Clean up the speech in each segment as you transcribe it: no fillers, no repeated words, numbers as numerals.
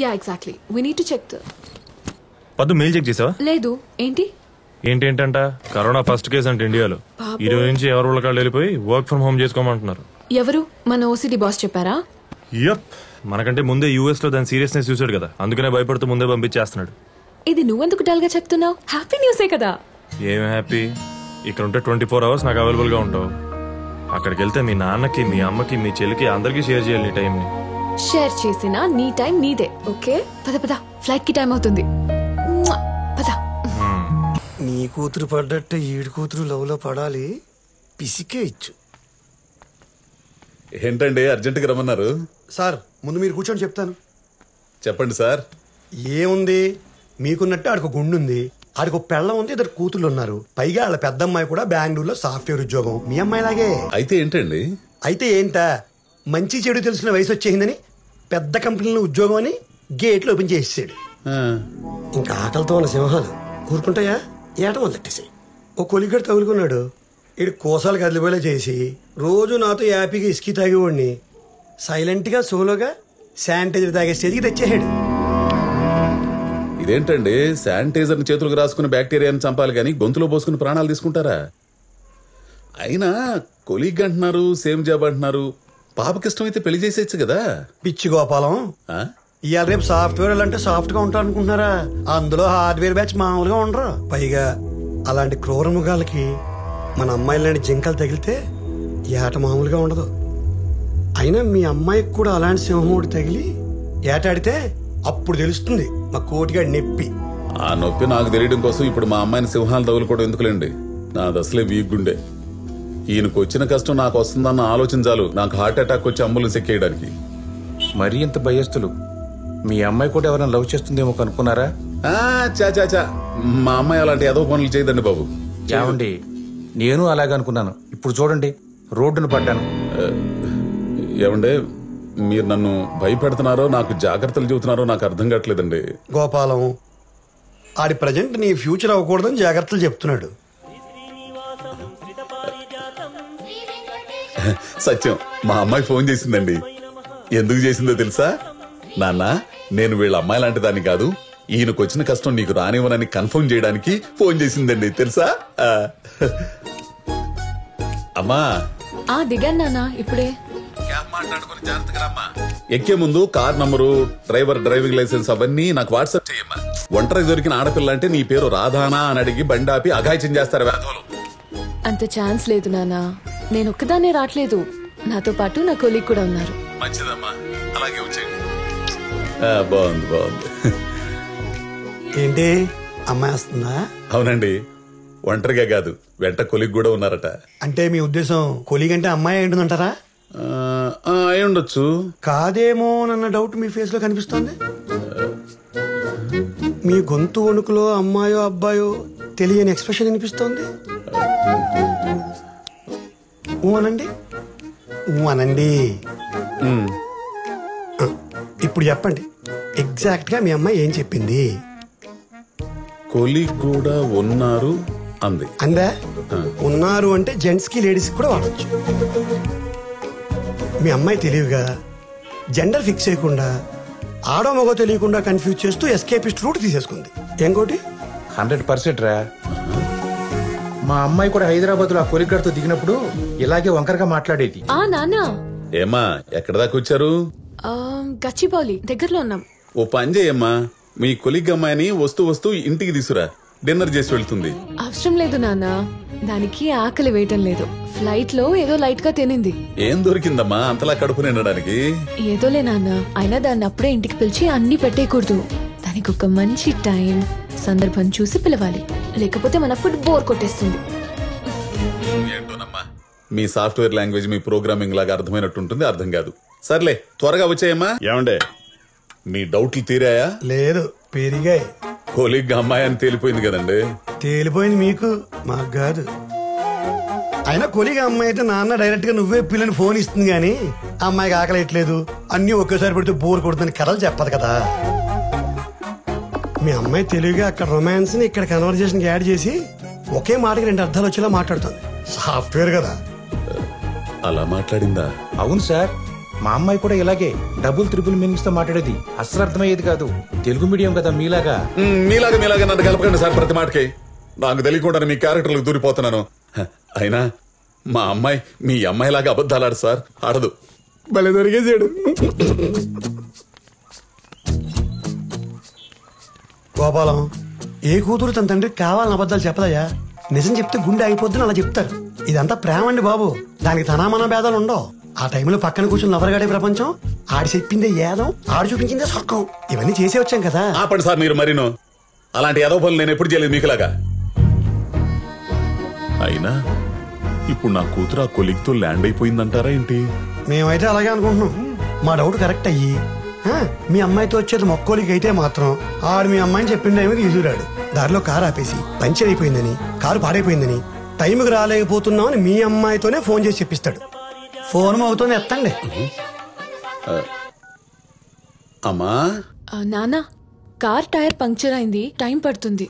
Yeah exactly we need to check. Paddu mail check చేసావా? లేదు. ఏంటి ఏంటంట కరోనా ఫస్ట్ కేసు అంటే ఇండియాలో. ఈ రోజు నుంచి ఎవరు వాళ్ళకాళ్ళు వెళ్ళిపోయి వర్క్ ఫ్రమ్ హోమ్ చేసుకోమంటున్నారు. ఎవరు? మన ఓసిడి బాస్ చెప్పారా? యప్, మనకంటే ముందే యూఎస్ లో దాని సీరియస్నెస్ చూసాడు కదా, అందుకనే భయపడుతూ ముందే పంపించేస్తున్నాడు. ఇది నువ్వెందుకు డల్ గా చెప్తున్నావు? హ్యాపీ న్యూసే కదా. ఏం హ్యాపీ? ఇక్కడ ఉంటే 24 hours నాకు అవైలబుల్ గా ఉంటావు. అక్కడికి వెళ్తే మీ నాన్నకి, మీ అమ్మకి, మీ చెల్లికి అందరికీ షేర్ చేయాలి నీ టైం ని. షేర్ చేసినా నీ టైం నీదే. ఓకే పద పద, ఫ్లైట్ కి టైం అవుతుంది. పద. నీ కూతురు పడ్డట్టే ఈడు కూతురు లవ్ లో పడాలి. పిసికే ఇచ్చు. ఏంటండి అర్జెంటుగా రమ్మన్నారు? సార్ ముందు మీరు కూర్చొని చెప్తాను. చెప్పండి సార్. ఏముంది, మీకున్నట్టు ఆడికి గుండుంది, ఆడికి పెళ్ళం ఉంది, ఇద్దరు కూతుళ్ళు ఉన్నారు. పైగా వాళ్ళ పెద్ద అమ్మాయి కూడా బెంగళూరులో సాఫ్ట్వేర్ ఉద్యోగం. మీ అమ్మాయిలాగే. అయితే ఏంటండి? అయితే ఏంటా, మంచి చెడు తెలిసిన వయసు వచ్చేసిందని పెద్ద కంపెనీలో ఉద్యోగం అని గేట్లు ఓపెన్ చేసేసాడు. ఇంకా ఆకలితో ఉన్న సింహాలు ఊరుకుంటాయా? ఏట మొదలెట్టేసాయి. ఓ కొలిగడు తగులుకున్నాడు. ఇడు కోసాలు కదిలిపోయేలా చేసి రోజు నాతో హ్యాపీగా ఇసుకి తాగేవాడిని సైలెంట్గా సోలోగా శానిటైజర్ తాగే స్టేజ్కి తెచ్చేసాడు. ఇదేంటండి, శానిటైజర్ చేతులకు రాసుకుని బ్యాక్టీరియాని చంపాలి కానీ గొంతులో పోసుకుని ప్రాణాలు తీసుకుంటారా? అయినా కొలీగ్ అంటున్నారు, సేమ్ జాబ్ అంటున్నారు. పాపకి ఇష్టమైతే పెళ్లి చేసేయచ్చు కదా. పిచ్చి గోపాలం, ఇవాళ రేపు సాఫ్ట్వేర్ అంటే సాఫ్ట్ గా ఉంటారు అనుకుంటున్నారా? అందులో హార్డ్వేర్ బ్యాచ్ మామూలుగా ఉండరు. పైగా అలాంటి క్రూర మృగాలకి మన అమ్మాయిలాంటి జింకలు తగిలితే ఏట మామూలుగా ఉండదు. అయినా మీ అమ్మాయికి కూడా అలాంటి సింహముడు తగిలి ఏటాడితే అప్పుడు తెలుస్తుంది మా కోటిగాడి నొప్పి. ఆ నొప్పి నాకు తెలియడం కోసం ఇప్పుడు మా అమ్మాయిని సింహాలు తగులుకోవడం ఎందుకులేండి. నాది అసలే వీక్ గుండె. ఈయనకు వచ్చిన కష్టం నాకు వస్తుందన్న ఆలోచన చాలు నాకు హార్ట్ అటాక్ వచ్చి అంబులెన్స్ ఎక్కేయడానికి. మరీ ఇంత భయస్తులు. మీ అమ్మాయి కూడా ఎవరైనా లవ్ చేస్తుందేమో కనుక్కున్నారా? చా మా అమ్మాయి అలాంటి ఏదో పనులు చేయదండి బాబు. ఏమండి, నేను అలాగే అనుకున్నాను. ఇప్పుడు చూడండి, రోడ్డును పడ్డాను. ఏమండే, మీరు నన్ను భయపెడుతున్నారో నాకు జాగ్రత్తలు చెబుతున్నారో నాకు అర్థం కావట్లేదండి. గోపాలం, ఆడి ప్రజెంట్ నీ ఫ్యూచర్ అవ్వకూడదని జాగ్రత్తలు చెప్తున్నాడు. సత్యం, మా అమ్మాయి ఫోన్ చేసిందండి. ఎందుకు చేసిందో తెలుసా? నాన్న, నేను వీళ్ళ అమ్మాయి లాంటి దాన్ని కాదు, ఈయనకు వచ్చిన కష్టం నీకు రానివ్వనని కన్ఫర్మ్ చేయడానికి ఫోన్ చేసిందండి తెలుసా? అమ్మా దిగాను నాన్న ఇప్పుడే. ఎక్కే ముందు car number, driver driving licence అవన్నీ నాకు వాట్సాప్ చేయమ్మా. ఒంటరికి దొరికిన ఆడపిల్ల అంటే నీ పేరు రాధానా అని అడిగి బండి ఆపి అఘాయిత్యం చేస్తారు వేధవులు. అంత ఛాన్స్ లేదు నాన్న. నేను ఒక్కదాన్నే రావట్లేదు, నాతో పాటు నా కొలీగ్ కూడా ఉన్నారు. మంచిదమ్మా, అలాగే వచ్చేయండి. బాగుంది బాగుంది. ఏంటి, అమ్మాయి వస్తుందా? అవునండి, ఒంటరిగా కాదు, వెంట కొలిగ్ కూడా ఉన్నారట. అంటే మీ ఉద్దేశం కొలీగ్ అంటే అమ్మాయి ఏంటుందంటారా? అయి ఉండొచ్చు. కాదేమో అన్న డౌట్ మీ ఫేస్ లో కనిపిస్తోంది. మీ గొంతు వణుకులో అమ్మాయో అబ్బాయో తెలియని ఎక్స్ప్రెషన్ అనిపిస్తోంది. అనండి అనండి. ఇప్పుడు చెప్పండి, ఎగ్జాక్ట్ గా మీ అమ్మాయి ఏం చెప్పింది? కొలీగ్ కూడా ఉన్నారు అంది. అందా? ఉన్నారు అంటే జెంట్స్ కి లేడీస్ కూడా వాడచ్చు. మీ అమ్మాయి తెలివిగా జెండర్ ఫిక్స్ చేయకుండా ఆడో మగో తెలియకుండా కన్ఫ్యూజ్ చేస్తూ ఎస్కేపిస్ట్ రూట్ తీసేసుకుంది. ఇంకోటి 100% రా. మా అమ్మాయి కూడా హైదరాబాద్ లో ఆ కొలిగడ్తో దిగినప్పుడు ఇలాగే వంకరగా మాట్లాడేది. నాన్న, ఏమా ఎక్కడ దాకా వచ్చారు? గచ్చిబౌలి దగ్గరలో ఉన్నాం. ఓ పని చేయమ్మా, మీ కొలిగ్ అమ్మాయిని వస్తూ వస్తూ ఇంటికి తీసురా, డిన్నర్ చేసి వెళ్తుంది. అవసరం లేదు నాన్న, దానికి ఆకలి వేయటం లేదు. ఫ్లైట్ లో ఏదో లైట్ గా తినింది. ఏం దొరికిందమ్మా అంతలా కడుపు నిండడానికి? ఏదోలే నాన్న, అయినా దాన్ని అప్పుడే ఇంటికి పిలిచి అన్ని పెట్టేయకూడదు. దానికి ఒక మంచి టైం సందర్భం చూసి పిలవాలి, లేకపోతే మన ఫుడ్ బోర్ కొట్టేస్తుంది. ఏంటోనమ్మా, మీ సాఫ్ట్వేర్ లాంగ్వేజ్ మీ ప్రోగ్రామింగ్ లాగా అర్థమైనట్టుంటుంది, అర్థం కాదు. సర్లే త్వరగా వచ్చాయమ్మా. ఏమండే, మీ డౌట్లు తీరాయా? లేదు, పెరిగాయి. కొలిగ్ అమ్మాయి అని తేలిపోయింది కదండి. తేలిపోయింది మీకు, మాకు కాదు. అయినా కొలిగ్ అమ్మాయి అయితే నాన్న డైరెక్ట్ గా నువ్వే పిల్లని ఫోన్ ఇస్తుంది గానీ అమ్మాయికి ఆకలేయట్లేదు, అన్ని ఒకేసారి పెడితే బోర్ కొడుతుందని కథలు చెప్పదు కదా. మీ అమ్మాయి తెలివిగా అక్కడ రొమాన్స్ ని ఇక్కడ కన్వర్జేషన్ యాడ్ చేసి ఒకే మాటకి 2 అర్థాలు వచ్చేలా మాట్లాడుతుంది. సాఫ్ట్వేర్ కదా. అలా మాట్లాడిందా? అవును సార్, మా అమ్మాయి కూడా ఇలాగే డబుల్ త్రిపుల్ మీనింగ్స్ తో మాట్లాడేది. అస్సలు అర్థమయ్యేది కాదు. తెలుగు మీడియం కదా మీలాగా. మీలాగా నన్ను కలపకండి సార్ ప్రతి మాటకి. నాకు తెలియకుండా మీ క్యారెక్టర్లకు దూరిపోతున్నాను. అయినా మా అమ్మాయి మీ అమ్మాయిలాగా అబద్ధాలు ఆడు సార్, ఆడదు. భలే దొరికేసాడు. గోపాలం, ఏ కూతురు తన తండ్రికి కావాలని అబద్ధాలు చెప్పదయ్యా. నిజం చెప్తే గుండె అయిపోద్దని అలా చెప్తారు. ఇదంతా ప్రేమ అండి బాబు. దానికి తనామన భేదాలు ఉండవు. ఆ టైంలో పక్కన కూర్చుని నవరగాడే ప్రపంచం. ఆడి చెప్పిందే ఏదం, ఆడు చూపించిందే సొక్కం. ఇవన్నీ చేసే వచ్చాం కదా. ఆపండి సార్ మీరు మరీను. అలాంటి ఏదో పనులు నేను ఎప్పుడు చేయలేదు మీకులాగా. అయినా ఇప్పుడు నా కూతురు ఆ కొలిగ్తో ల్యాండ్ అయిపోయిందంటారా ఏంటి? మేమైతే అలాగే అనుకుంటున్నాం. మా డౌట్ కరెక్ట్ అయ్యి మీ అమ్మాయితో వచ్చేది మొక్కోలికి అయితే మాత్రం ఆడు మీ అమ్మాయిని చెప్పిండు ఏమో తీసుకురాడు. దారిలో కారు ఆపేసి పంచర్ అయిపోయిందని, కారు పాడైపోయిందని, టైంకి రాలేకపోతున్నామని మీ అమ్మాయితోనే ఫోన్ చేసి చెప్పిస్తాడు. ఫోన్ అవుతూనే ఎత్తండి. అమ్మా నానా, కార్ టైర్ పంక్చర్ అయింది, టైం పడుతుంది.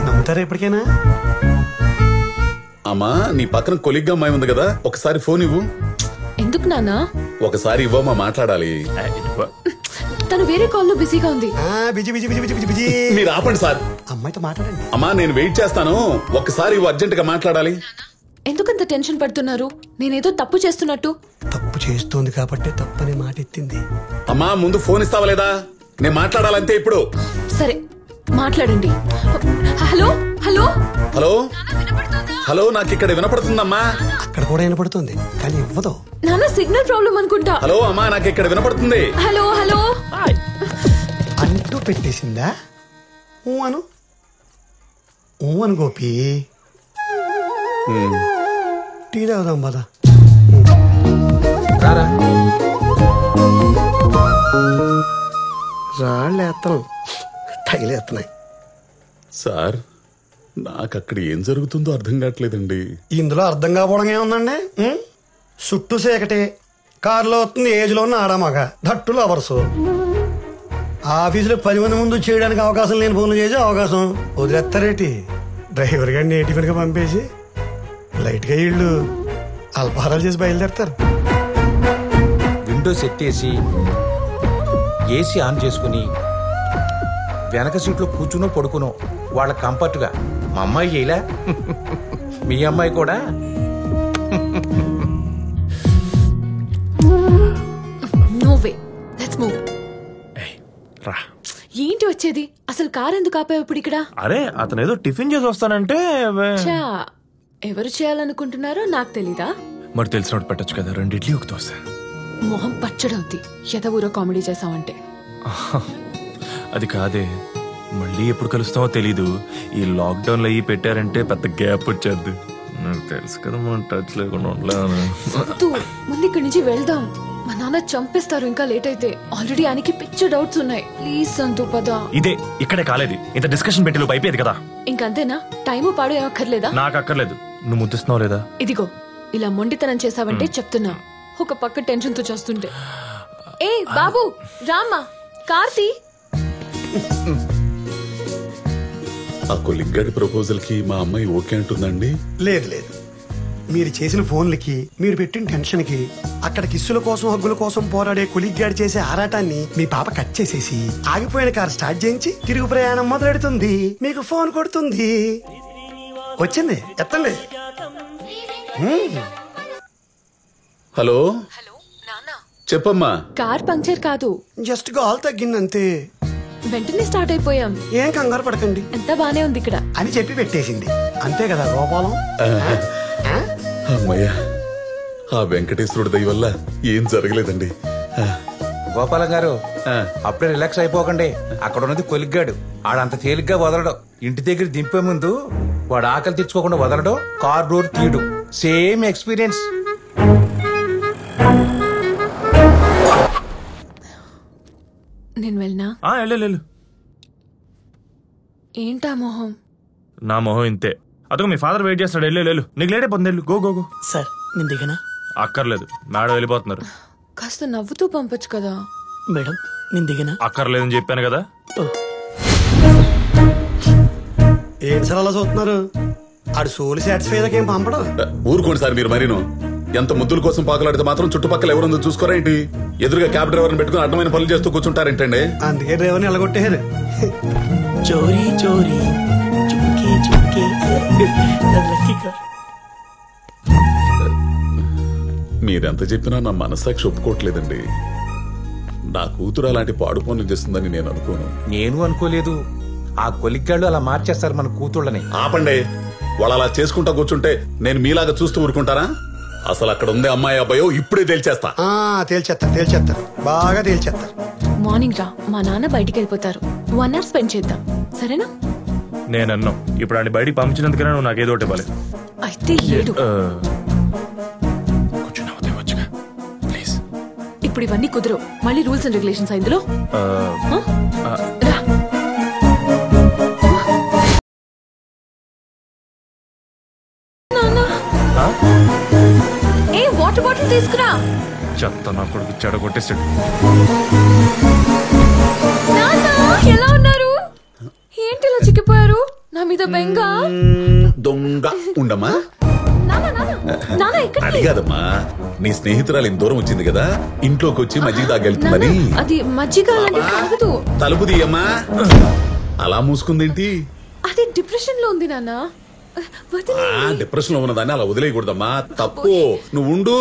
నమ్ముతారా ఇప్పటికైనా? అమ్మా నీ పక్కన కొలిగ్గా అమ్మాయి ఉంది కదా, ఒకసారి ఫోన్ ఇవ్వు. ఎందుకు నానా? ఒకసారి ఇవ్వమ్మా, మాట్లాడాలి. తను వేరే కాల్లో బిజీగా ఉంది. Busy busy busy busy busy. మీరు ఆపండి సార్. అమ్మాయితో మాట్లాడండి. అమ్మా నేను వెయిట్ చేస్తాను, ఒక్కసారి ఇవ్వు, అర్జెంట్ గా మాట్లాడాలి. ఎందుకంత టెన్షన్ పడుతున్నారు? నేనేదో తప్పు చేస్తున్నట్టు. తప్పు చేస్తోంది కాబట్టి తప్పని మాట ఎత్తింది. అమ్మా ముందు ఫోన్ ఇస్తావా లేదా? నేను మాట్లాడాలంతే ఇప్పుడు. సరే మాట్లాడండి. హలో హలో హలో హలో, నాకు ఇక్కడ వినపడుతుందమ్మా. అక్కడ కూడా వినపడుతుంది కానీ ఇవ్వదు. నాన్న సిగ్నల్ ప్రాబ్లం అనుకుంటా. హలో అమ్మా, నాకు ఇక్కడ వినపడుతుంది. హలో హలో అంటూ పెట్టేసిందా? ఊ అను, ఊ అను గోపి. టీ తాగుదాం పద. రారా. రాళ్ళు వేస్తాం, తగిలేస్తున్నాయి. సార్ నాకు అక్కడ ఏం జరుగుతుందో అర్థం కావట్లేదండి. ఇందులో అర్థం కాకపోవడం ఏముందండి? చుట్టూ సేకటే, కారులో వస్తుంది ఏజ్లో ఉన్న ఆడమగ, ధట్టులో అవర్సు. ఆఫీసులో 10 మంది ముందు చేయడానికి అవకాశం లేని ఫోన్లు చేసే అవకాశం వదిలేస్తారేటి? డ్రైవర్ గారిని నేటిఫిన్గా పంపేసి లైట్గా ఇళ్ళు అల్పహారాలు చేసి బయలుదేరతారు. విండోస్ ఎత్తేసి ఏసీ ఆన్ చేసుకుని వెనక సీట్లో కూర్చునో పడుకునో వాళ్ళ కంఫర్ట్గా. మా అమ్మాయి చేయలే, మీ అమ్మాయి కూడా. No way, let's move. రా. ఏంటి వచ్చేది? అసలు కార్ ఎందుకు ఆపావు ఇప్పుడు ఇక్కడ? అరే అతను ఏదో టిఫిన్ చేసి వస్తానంటే చా, ఎవరు చేయాలనుకుంటున్నారో నాకు తెలీదా? మరి తెలిసినట్టు పెట్టచ్చు కదా, 2 ఇడ్లీ ఒక దోశ. మొహం పచ్చడవుద్ది ఎద ఊరో కామెడీ చేసావంటే. అది కాదే, మళ్ళీ ఎప్పుడు కలుస్తామో తెలీదు. ఈ లాక్డౌన్ లో పెట్టారంటే పెద్ద గ్యాప్ వచ్చేది. నాకు తెలుసు కదా మనం టచ్ లేకుండా ఉండలేను. ముందు ఇక్కడి నుంచి వెళ్దాం. మా నాన్న చంపేస్తారు ఇంకా లేట్ అయితే. ఆల్రెడీ ఆయనకి పిచ్చ డౌట్స్ ఉన్నాయి. ప్లీజ్ సంతు పద. ఇదే ఇక్కడే కాలేదు, ఇంత డిస్కషన్ పెట్టి లోపు అయిపోయేది కదా. ఇంకంతేనా? టైము పాడు ఏమక్కర్లేదా? నాకు అక్కర్లేదు. నువ్వు ముద్దిస్తున్నావు లేదా? ఇదిగో ఇలా మొండితనం చేసావంటే చెప్తున్నా. ఒక పక్క టెన్షన్ తో చేస్తుంటే. ఏ బాబు రామ్మా, కార్తీ. ఆ కొలిగ్గాడి ప్రపోజల్ కి మా అమ్మాయి ఓకే అంటుందండి? లేదు లేదు, మీరు చేసిన ఫోన్లకి, మీరు పెట్టిన టెన్షన్ కి, అక్కడ కిస్సుల కోసం హగ్గుల కోసం పోరాడే కొలిగ్గాడి చేసే ఆరాటాన్ని మీ పాప కట్ చేసేసి ఆగిపోయిన కారు స్టార్ట్ చేయించి తిరుగు ప్రయాణం మొదలెడుతుంది. మీకు ఫోన్ కొడుతుంది. వచ్చింది, ఎత్తండి. హలో హలో నాన్న, చెప్పమ్మా. కార్ పంక్చర్ కాదు, జస్ట్ గాల్ తగ్గిందంతే. వెంటనే స్టార్ట్ అయిపోయాం. ఏం కంగారు పడకండి, ఎంత బానే ఉంది ఇక్కడ అని చెప్పి పెట్టేసింది. అంతే కదా గోపాలం? అమ్మయ్యా, ఆ వెంకటేశ్వరుడి దయ వల్ల ఏం జరగలేదండి. గోపాలం గారు అప్పుడే రిలాక్స్ అయిపోకండి. అక్కడ ఉన్నది కొలిగ్గాడు, ఆడంత తేలిగ్గా వదలడు. ఇంటి దగ్గర దింపే ముందు వాడు ఆకలి తెచ్చుకోకుండా వదలడు, కార్ డోర్ తీయడు. Same experience. నేను వెళ్ళనా? వెళ్ళు. ఏంటా మొహం? నా మొహం ఇంతే. అదొక మీ ఫాదర్ వెయిట్ చేస్తాడు. వెళ్ళు, నీకు లేట్ అయిపోతుంది. వెళ్ళు, గో గో గో. సార్ నేను దిగనా? అక్కర్లేదు, మేడం వెళ్ళిపోతున్నారు. కాస్త నవ్వుతూ పంపొచ్చు కదా. మేడం నేను దిగనా? అక్కర్లేదని చెప్పాను కదా. ఏంటి సార్ అలా చూస్తున్నారు? ఆడు సోల్ సాటిస్ఫై ఏం పంపడం. ఊరుకోండి సార్ మీరు మరీను. ఎంత ముద్దుల కోసం పాకులాడితే మాత్రం చుట్టుపక్కల ఎవరుందో చూసుకోరా ఏంటి? ఎదురుగా క్యాబ్ డ్రైవర్ని పెట్టుకుని అడ్డమైన పనులు చేస్తూ కూర్చుంటారేంటండి? అందుకే డ్రైవర్ని ఎలగొట్టేయారు. చోరీ చోరీ చుమ్కే చుమ్కే మీరెంత చెప్పినా నా మనస్సాక్షి ఒప్పుకోవట్లేదండి. నా కూతురు అలాంటి పాడు పనులు చేస్తుందని నేను అనుకోను. నేను అనుకోలేదు. ఆ కొలిగ్గాళ్ళు అలా మార్చేస్తారు మన కూతుళ్ళని. ఆపండి. వాళ్ళు అలా చేసుకుంటా కూర్చుంటే నేను మీలాగా చూస్తూ ఊరుకుంటారా? అసలు అక్కడ ఉందే అమ్మాయి అబ్బాయో ఇప్పుడే తేల్చేస్తా. తేల్చేస్తారు బాగా తేల్చేస్తారు. మార్నింగ్ రా, మా నాన్న బయటికి వెళ్ళిపోతారు. 1 hour స్పెండ్ చేద్దాం, సరేనా? నేనన్నా ఇప్పుడు ఆయన బయటికి పంపించినందుకైనా నువ్వు నాకేదో ఒకటి ఇవ్వాలి. అయితే ఏడు. ప్లీజ్. ఇప్పుడు ఇవన్నీ కుదరవు. మళ్ళీ రూల్స్ అండ్ రెగ్యులేషన్స్ ఇందులో. రా. ఏ వాటర్ బాటిల్ తీసుకురా. చెత్త నా కొడుకు చెడగొట్టేసాడు. ఎలా ఉన్నారు? ఏంటి ఇలా చిక్కిపోయారు? నా మీద బెంగ. దొంగ ఉండమ్మా. ఎక్కడ? అది కాదమ్మా, నీ స్నేహితురాలు ఇంత దూరం వచ్చింది కదా, ఇంట్లోకి వచ్చి మజ్జిగ తాగెళ్తుందని. అది మజ్జిగ తాగదు. తలుపు తీయమ్మా. అలా మూసుకుందేంటి? అది డిప్రెషన్ లో ఉంది నాన్న. డిప్రెషన్ లో ఉన్నదాన్ని అలా వదిలేయకూడదమ్మా, తప్పు. నువ్వు ఉండు.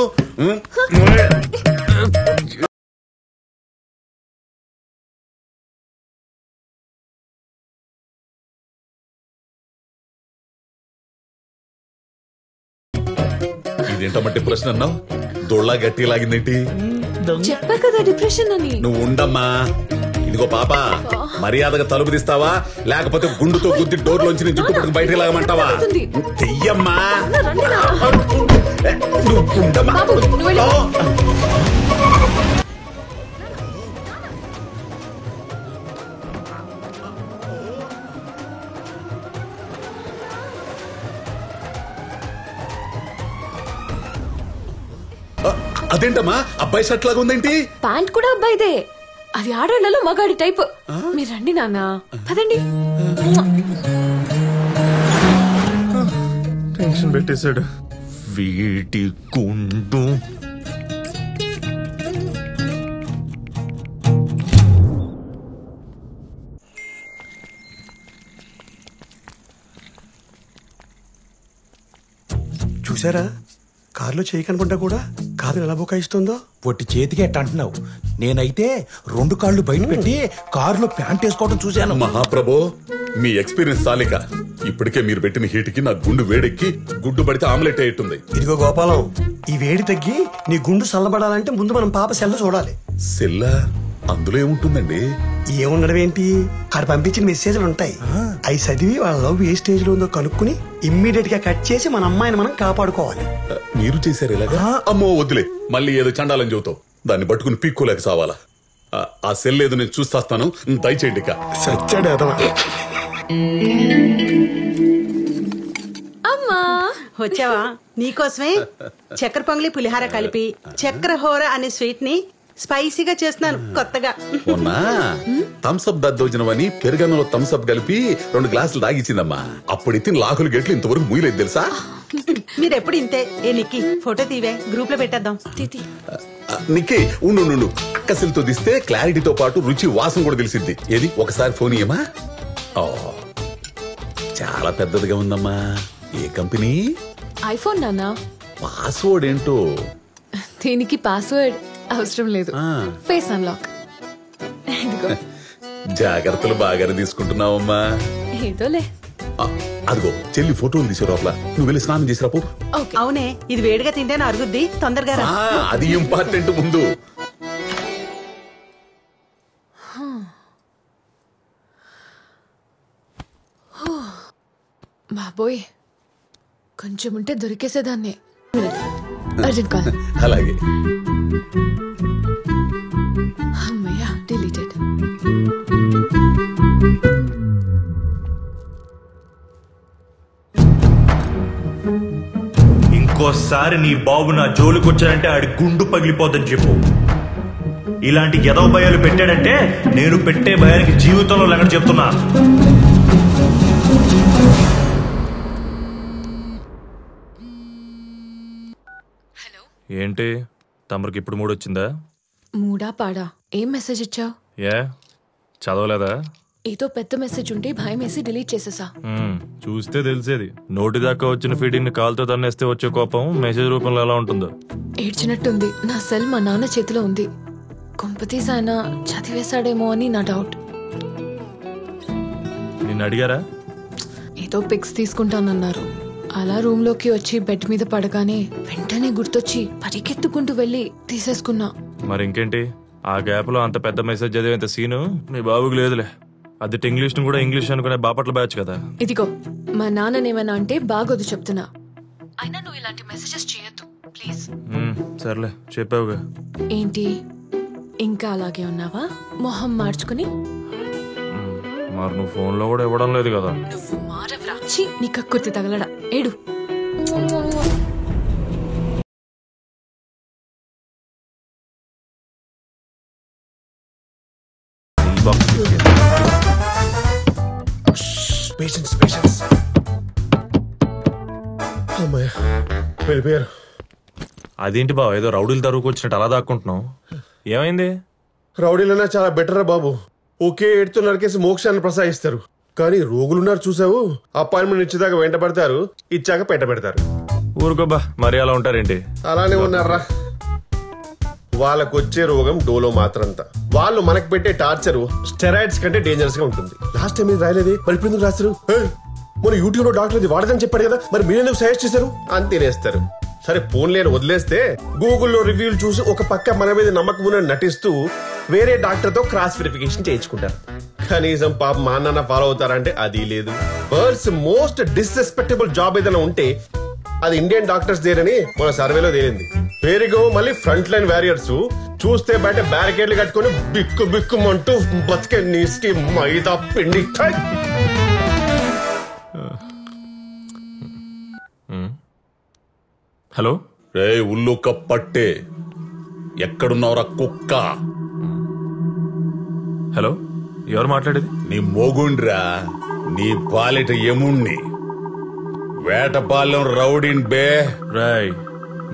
ఇదేంటమ్మా డిప్రెషన్ అన్నావు? దొళ్ళ గట్టి లాగిందేంటి? చెప్పా కదా డిప్రెషన్ అని. నువ్వు ఉండమ్మా. ఇదిగో పాప, మర్యాదగా తలుపు తీస్తావా లేకపోతే గుండుతో గుద్ది డోర్లోంచి నీ జుట్టు పట్టుకు బయటకు లాగమంటావా? చెయ్యమ్మా. అదేంటమ్మా అబ్బాయి షర్ట్ లాగా ఉందేంటి? ప్యాంట్ కూడా అబ్బాయిదే. అది ఆడవాళ్ళలో మగాడి టైప్. మీరు రండి నాన్న, పదండి. టెన్షన్ పెట్టేశాడు వీటి గుండు. చూసారా, కారులో చేయి కనుకుంటా కూడా కాదు ఎలా బుకాయిస్తుందో. పొట్టి చేతికి ఎట్ట అంటున్నావు? నేనైతే 2 కాళ్ళు బయట పెట్టి కారులో ప్యాంట్ వేసుకోవడం చూశాను. మహాప్రభో, మీ ఎక్స్పీరియన్స్ సాలిక. ఇప్పటికే మీరు పెట్టిన హీట్కి నా గుండు వేడెక్కి గుడ్డు పడితే ఆమ్లెట్ అయ్యేట్టుంది. ఇదిగో గోపాలం, ఈ వేడి తగ్గి నీ గుండు చల్లబడాలంటే ముందు మనం పాప సెల్ల చూడాలి. సెల్లా? అందులో ఏముంటుందండి? ఏముండడం ఏంటి, ఆడ పంపించిన మెసేజ్లు ఉంటాయి. అవి చదివి వాళ్ళ లవ్ ఏ స్టేజ్ లో ఉందో కనుక్కుని ఇమ్మీడియట్ గా కట్ చేసి మన అమ్మాయిని మనం కాపాడుకోవాలి. మీరు చేశారు ఇలాగా? అమ్మో వద్దులే, మళ్ళీ ఏదో చండాలని చెబుతావు. దాన్ని పట్టుకుని పీక్కోలేక సావాలా? ఆ సెల్ ఏదో నేను చూస్తాను, దయచేయండి. సచ్చాడు అదవా. అమ్మా వచ్చావా? నీకోసమే చక్కెర పొంగలి పులిహార కలిపి చక్కెర హోర అనే స్వీట్ ని స్పైసీగా చేస్తున్నాను కొత్తగా. మొన్న థమ్స్అప్ దద్దోజనమని పెరుగన్నంలో థమ్స్అప్ కలిపి 2 గ్లాసులు తాగిచ్చిందమ్మా. అప్పుడు ఇచ్చిన లాకులు గట్లు ఇంతవరకు మూయలేదు తెలుసా? మీరెప్పుడు ఇంతే. ఏ నిక్కి, ఫోటో తీవే, గ్రూప్ లో పెట్టేద్దాం. నిక్కి ఉండు, అక్కసిలతో తీస్తే క్లారిటీతో పాటు రుచి వాసన కూడా తెలిసింది. ఏది ఒకసారి ఫోన్ ఇయ్యమా? చాలా పెద్దదిగా ఉందమ్మా. ఏ కంపెనీ? ఐఫోన్ నాన్న. పాస్వర్డ్ ఏంటో? దీనికి పాస్వర్డ్ అవసరం లేదు, ఫేస్ అన్లాక్. జాగ్రత్తలు బాగానే తీసుకుంటున్నావమ్మా. ఏదోలే. అదిగో చెల్లి ఫోటోలు తీసే లోపల నువ్వు వెళ్ళి స్నానం చేసిరాపు. అవునే, ఇది వేడిగా తింటేనే అరుగుద్ది, తొందరగా రా. అది ఇంపార్టెంట్. ముందు బాబోయ్, కొంచెం ఉంటే దొరికేసేదాన్ని. Urgent call. అలాగే. అమ్మయ్యా, డిలీటెడ్. ఇంకోసారి నీ బాబు నా జోలికొచ్చాడంటే ఆడి గుండు పగిలిపోద్దని చెప్పు. ఇలాంటి ఎదవ భయాలు పెట్టాడంటే నేను పెట్టే భయానికి జీవితంలో లెక్క చెప్తున్నా. హలో ఏంటి తమరికి ఇప్పుడు మూడు వచ్చిందా? మూడా పాడా? ఏం మెసేజ్ ఇచ్చావు? ఏ చదవలేదా? ఏదో పెద్ద మెసేజ్ ఉంటే భయం వేసి డిలీట్ చేసేసా. చూస్తే తెలిసేది. నోటి దాకా వచ్చిన ఫీడింగ్ కాలుతో తన్నేస్తే వచ్చే కోపం మెసేజ్ రూపంలో ఎలా ఉంటుందో. ఏడ్చినట్టుంది. నా సెల్ మా నాన్న చేతిలో ఉంది. కొంపతీసి ఆయన చదివేశాడేమో అని నా డౌట్. నిన్ను అడిగారా? ఏదో పిక్స్ తీసుకుంటానన్నారు. అలా రూమ్ లోకి వచ్చి బెడ్ మీద పడగానే వెంటనే గుర్తొచ్చి పరిగెత్తుకుంటూ వెళ్ళి తీసేసుకున్నా. మరి ఇంకేంటి, ఆ గ్యాప్ లో అంత పెద్ద మెసేజ్ చదివేంత సీను మీ బాబుకి లేదులే. అది ఇంగ్లీష్ ను కూడా ఇంగ్లీష్ అనుకునే బాపట్ల బ్యాచ్ కదా. ఇదిగో మా నాన్ననేమన్నా అంటే బాగోదు చెప్తున్నా. అయినా నువ్వు ఇలాంటి మెసేజెస్ చేయొద్దు ప్లీజ్. సర్లే చెప్పావుగా. ఏంటి ఇంకా అలాగే ఉన్నావా మొహం మార్చుకుని? మరి నువ్వు ఫోన్ లో కూడా ఇవ్వడం లేదు కదా. నువ్వు మారవరా? నీ కక్కుర్తి తగలడా. ఏడు. అదేంటి బావ, ఏదో రౌడీలు తరువుకు వచ్చినట్టు అలా దాక్కుంటున్నావు? ఏమైంది? రౌడీలన్నా చాలా బెటర్ బాబు. ఒకే ఏడుతో నరికేసి మోక్షాన్ని ప్రసాదిస్తారు. కానీ రోగులున్నారు చూసావు, అపాయింట్మెంట్ ఇచ్చేదాకా వెంట పడతారు, ఇచ్చాక పెట్ట పెడతారు. ఊరుకోబా, మరి అలా ఉంటారేంటి? అలానే ఉన్నారా. వాళ్ళకొచ్చే రోగం డోలో మాత్రంతా. వాళ్ళు మనకు పెట్టే టార్చర్ స్టెరాయిడ్స్ కంటే డేంజరస్ గా ఉంటుంది. లాస్ట్ టైం మీరు రాయలేదే, మరి ఇప్పుడు ఎందుకు రాస్తారు? మన యూట్యూబ్ లో డాక్టర్ ఇది వాడదని చెప్పాడు కదా, మరి మీరెందుకు సజెస్ట్ చేశారు? అని తినేస్తారు. సరే ఫోన్లేని వదిలేస్తే గూగుల్లో రివ్యూలు చూసి ఒక పక్క మన మీద నమ్మకం ఉన్నట్టు నటిస్తూ వేరే డాక్టర్ తో క్రాస్ వెరిఫికేషన్ చేయించుకుంటారు. కనీసం పాప మా నాన్న ఫాలో అవుతారంటే అది లేదు. వరల్డ్స్ మోస్ట్ డిస్రెస్పెక్టబుల్ జాబ్ ఏదైనా ఉంటే అది ఇండియన్ డాక్టర్స్ దేనని మన సర్వేలో తేలింది. పేరుగో మళ్ళీ ఫ్రంట్ లైన్ వారియర్స్ చూస్తే బయట బ్యారికేడ్లు కట్టుకుని బిక్కు బిక్కుమంటూ బతికే నీస్కి మైదా పిండి. హలో రే ఉల్లు కప్పట్టే, ఎక్కడున్నావురా కుక్క? హలో, ఎవరు మాట్లాడేది? నీ మోగుండ్రా, నీ పాలిట యముణ్ణి, వేటపాలెం రౌడీన్ బే. రాయ్,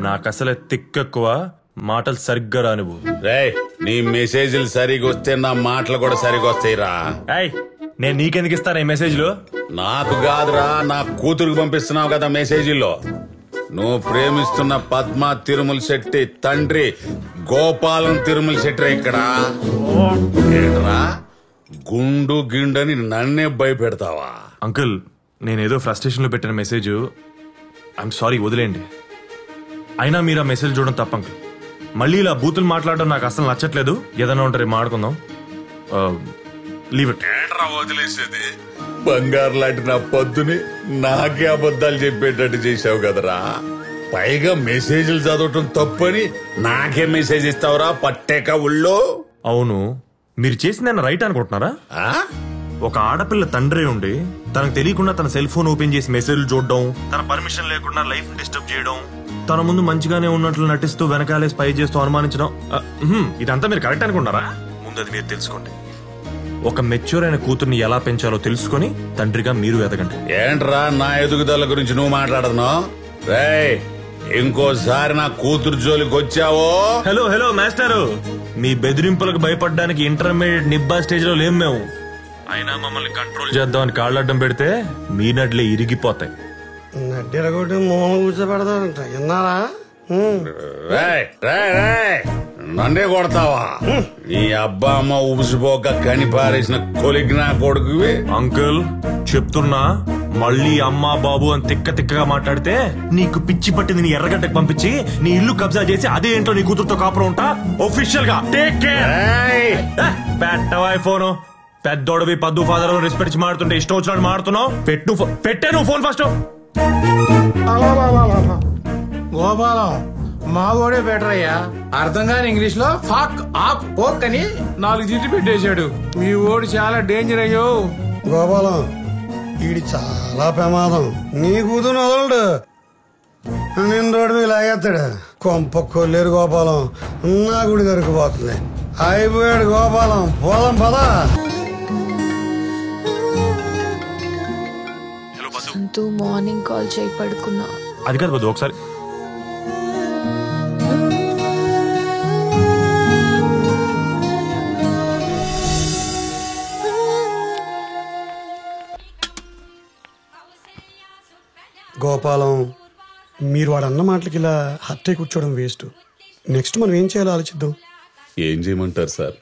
నాకసలే తిక్కెక్కువ, మాటలు సరిగ్గా రానివ్వు. రేయ్, నీ మెసేజ్లు సరిగా వస్తే నా మాటలు కూడా సరిగా వస్తాయిరా. నేను నీకెందుకు ఇస్తాను ఈ మెసేజ్లు? నాకు కాదురా, నా కూతురుకు పంపిస్తున్నావు కదా మెసేజీలో. నువ్వు ప్రేమిస్తున్న పద్మ తిరుమల శెట్టి తండ్రి గోపాలం తిరుమల శెట్టి ఇక్కడ ఏంట్రా గుండు గిండని నన్నే భయపెడతావా? అంకుల్, నేనేదో ఫ్రస్ట్రేషన్ లో పెట్టిన మెసేజ్. ఐఎమ్ సారీ, వదిలేండి. అయినా మీరు ఆ మెసేజ్ చూడడం తప్ప అంకుల్. మళ్ళీ ఇలా బూతులు మాట్లాడడం నాకు అసలు నచ్చట్లేదు. ఏదైనా ఉంటారు మాట్లాడుకుందాం. Leave it. ఏంట్రా వదిలేసేది? బంగారు లాంటి నా పొద్దుని నాకే అబద్ధాలు చెప్పేటట్టు చేసావు కదరా. పైగా మెసేజ్లు చదవటం తప్పని నాకే మెసేజ్ ఇస్తావురా పట్టేక ఉళ్ళో. అవును, మీరు చేసింది రైట్ అనుకుంటున్నారా? ఒక ఆడపిల్ల తండ్రి ఉండి తనకు తెలియకుండా తన సెల్ ఫోన్ ఓపెన్ చేసి మెసేజ్లు చూడడం, తన పర్మిషన్ లేకుండా లైఫ్ డిస్టర్బ్ చేయడం, తన ముందు మంచిగానే ఉన్నట్లు నటిస్తూ వెనకాలే స్పై చేస్తూ అనుమానించడం, ఇదంతా మీరు కరెక్ట్ అనుకుంటారా? ముందు అది మీరు తెలుసుకోండి. ఒక మెచ్యూర్ అయిన కూతుర్ని ఎలా పెంచాలో తెలుసుకొని తండ్రిగా మీరు ఎదగండి. ఏంట్రా నా ఎదుగుదల గురించి నువ్వు మాట్లాడుతున్నావు? రేయ్, ఇంకోసారి నా కూతురు జోలికి వచ్చావో? హలో హలో మాస్టారు, మీ బెదిరింపులకు భయపడడానికి ఇంటర్మీడియట్ నిబ్బా స్టేజ్ లో లేం మేము. అయినా మమ్మల్ని కంట్రోల్ చేద్దామని కాళ్ళడ్డం పెడితే మీ నడ్లే ఇరిగిపోతాయి. నడ్డెరగొట్టి మూల కూర్చోబెడతారంట, విన్నారా? నన్నే కొడతావా? నీ అబ్బా అమ్మ ఉబిసిపోక కనిపారేసిన కొలిగినా కొడుకువి. అంకుల్ చెప్తున్నా, మళ్ళీ అమ్మా బాబు అని తిక్క తిక్కగా మాట్లాడితే నీకు పిచ్చి పట్టింది నీ ఎర్రగడ్డకు పంపించి నీ ఇల్లు కబ్జా చేసి అదే ఏంటో నీ కూతురుతో కాపురం ఉంటా. ఒఫిషియల్ గా టేక్ కేర్. పెట్టవా ఫోను? పెద్దోడవి పద్దు ఫాదర్ రెస్పెక్ట్ మాడుతుంటే ఇష్టం వచ్చినట్టు మాడుతున్నావు. పెట్టే నువ్వు ఫోన్ ఫస్ట్. గోపాలం మా ఓడే బెటర్ అయ్యా. అర్థం కాని ఇంగ్లీష్ లో ఫాక్ ఆక్ ఓక్ అని 4 జిడ్డు పెట్టేశాడు. మీ ఓడి చాలా డేంజర్ అయ్యో. గోపాలం ఈడి చాలా ప్రమాదం. నీ కూతురు వదలడు, నేను రోడ్డు మీద లాగేస్తాడు. కొంప కొల్లేరు గోపాలం, నా గుడి దొరికిపోతుంది. అయిపోయాడు గోపాలం, పోదాం పదా. మార్నింగ్ కాల్ చేయి పడుకున్నా. అది కాదు బద్దు, ఒకసారి గోపాలం, మీరు వాడు అన్న మాటలకి ఇలా హర్ట్ అయి కూర్చోవడం వేస్ట్. నెక్స్ట్ మనం ఏం చేయాలో ఆలోచిద్దాం. ఏం చేయమంటారు సార్?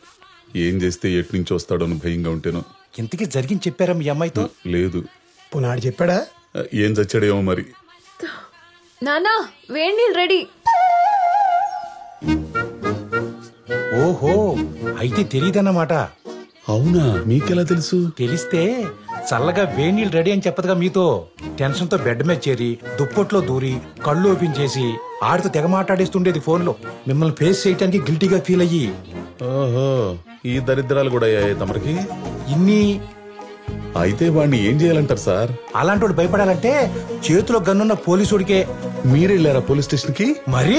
ఏం చేస్తే ఎటు నుంచి వస్తాడో అని భయంగా ఉంటేనో. ఇంతకీ జరిగింది చెప్పారా మీ అమ్మాయితో? లేదు. పునాడు చెప్పాడా? ఏం చచ్చాడేమో మరి. నానా వేడి నీళ్ళు రెడీ. ఓహో, అయితే తెలియదన్నమాట. అవునా? మీకెలా తెలుసు? తెలిస్తే చల్లగా వేడి నీళ్ళు రెడీ అని చెప్పదుగా మీతో. టెన్షన్ తో బెడ్ మీద చేరి దుప్పట్లో దూరి కళ్ళు ఓపెన్ చేసి ఆడితో తెగ మాట్లాడేస్తుండేది ఫోన్ లో. మిమ్మల్ని ఫేస్ చేయడానికి గిల్టీగా ఫీల్ అయ్యి. ఓహో, ఈ దరిద్రాలు కూడా అయ్యాయి తమరికి. ఇన్ని అయితే వాడిని ఏం చేయాలంటారు సార్? అలాంటి వాడు భయపడాలంటే చేతిలో గన్నున్న పోలీసుడికే. మీరెళ్ళారా పోలీస్ స్టేషన్ కి? మరి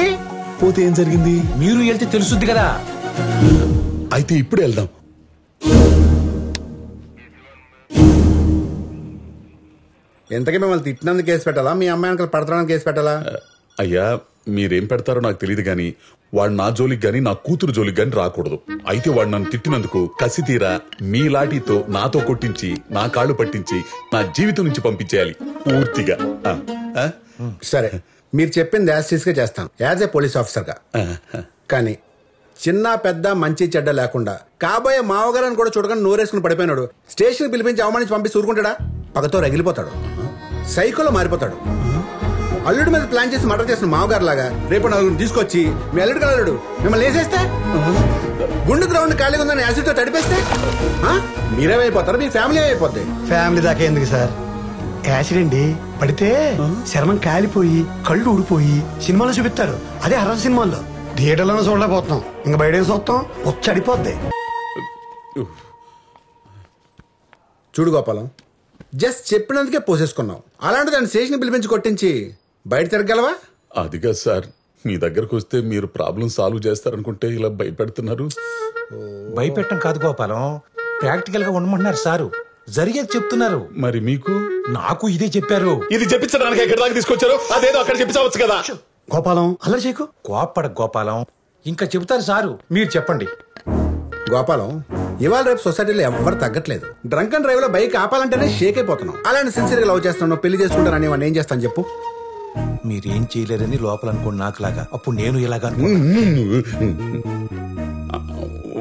పోతే ఏం జరిగింది? మీరు వెళ్తే తెలుసుద్ది కదా. అయితే ఇప్పుడు వెళ్దాం. ఎంతకీ మిమ్మల్ని తిట్టినందుకు కేసు పెట్టాలా, మీ అమ్మాయి అంకలు పడతానికి కేసు పెట్టాలా? అయ్యా, మీరేం పెడతారో నాకు తెలియదు గాని వాడు నా జోలికి గాని నా కూతురు జోలికి గాని రాకూడదు. అయితే వాడు నన్ను తిట్టినందుకు కసి తీరా మీ లాఠీతో నాతో కొట్టించి నా కాళ్ళు పట్టించి నా జీవితం నుంచి పంపించేయాలి పూర్తిగా. సరే, మీరు చెప్పింది యాజ్ గా చేస్తాను యాజ్ ఏ పోలీస్ ఆఫీసర్ గా. కానీ చిన్న పెద్ద మంచి చెడ్డ లేకుండా కాబోయే మావగారని కూడా చూడకుండా నోరేసుకుని పడిపోయినాడు స్టేషన్ పిలిపించి అవమానించి పంపి ఊరుకుంటాడా? పగతో రగిలిపోతాడు, సైకోలో మారిపోతాడు. అల్లుడి మీద ప్లాన్ చేసి మర్డర్ చేసిన మావగారు లాగా రేపు నలుగురిని తీసుకొచ్చి మీ అల్లుడు కలడు మిమ్మల్ని వేసేస్తే, గుండు గ్రౌండ్ ఖాళీగా ఉందని యాసిడ్ తో తడిపేస్తే మీరేమైపోతారు, మీ ఫ్యామిలీ అయిపోద్ది. ఫ్యామిలీ దాకా ఎందుకు సార్? యాక్సిడెంట్ పడితే శర్మం కాలిపోయి కళ్ళు ఊడిపోయి సినిమాలో చూపిస్తారు. అదే హర్రర్ సినిమాల్లో. థియేటర్లోనే చూడలేకపోతున్నాం, ఇంకా బయట చూస్తాం, వచ్చి అడిపోద్ది. చూడు గోపాలం, జస్ట్ చెప్పినందుకే పోసేసుకున్నాం. అలాంటి దాన్ని స్టేషన్ పిలిపించి కొట్టించి బయట తిరగలవా? అదిగా సార్, మీ దగ్గరకు వస్తే మీరు ప్రాబ్లం సాల్వ్ చేస్తారనుకుంటే ఇలా భయపెడుతున్నారు. భయపెట్టం కాదు గోపాలం, ప్రాక్టికల్ గా ఉండమంటున్నారు సారు. జరిగేది చెప్తున్నారు. మరి మీకు? నాకు ఇదే చెప్పారు. ఇది చెప్పించడానికి ఎక్కడి దాకా తీసుకొచ్చారు? అదేదో అక్కడ చెప్పించవచ్చు కదా. గోపాలం అల్లరి చేయకు. కోప్పడ గోపాలం, ఇంకా చెబుతారు సారు, మీరు చెప్పండి. గోపాలం, ఇవాళ రేపు సొసైటీలో ఎవరు తగ్గట్లేదు. డ్రంక్ అండ్ డ్రైవ్ లో బైక్ ఆపాలంటేనే షేక్ అయిపోతున్నాం. అలాంటి సిన్సియర్ గా లవ్ చేస్తున్నావు, పెళ్లి చేసుకుంటానని వాడిని ఏం చేస్తాను చెప్పు? మీరేం చేయలేరని లోపల అనుకోండి నాకులాగా. అప్పుడు నేను ఇలాగా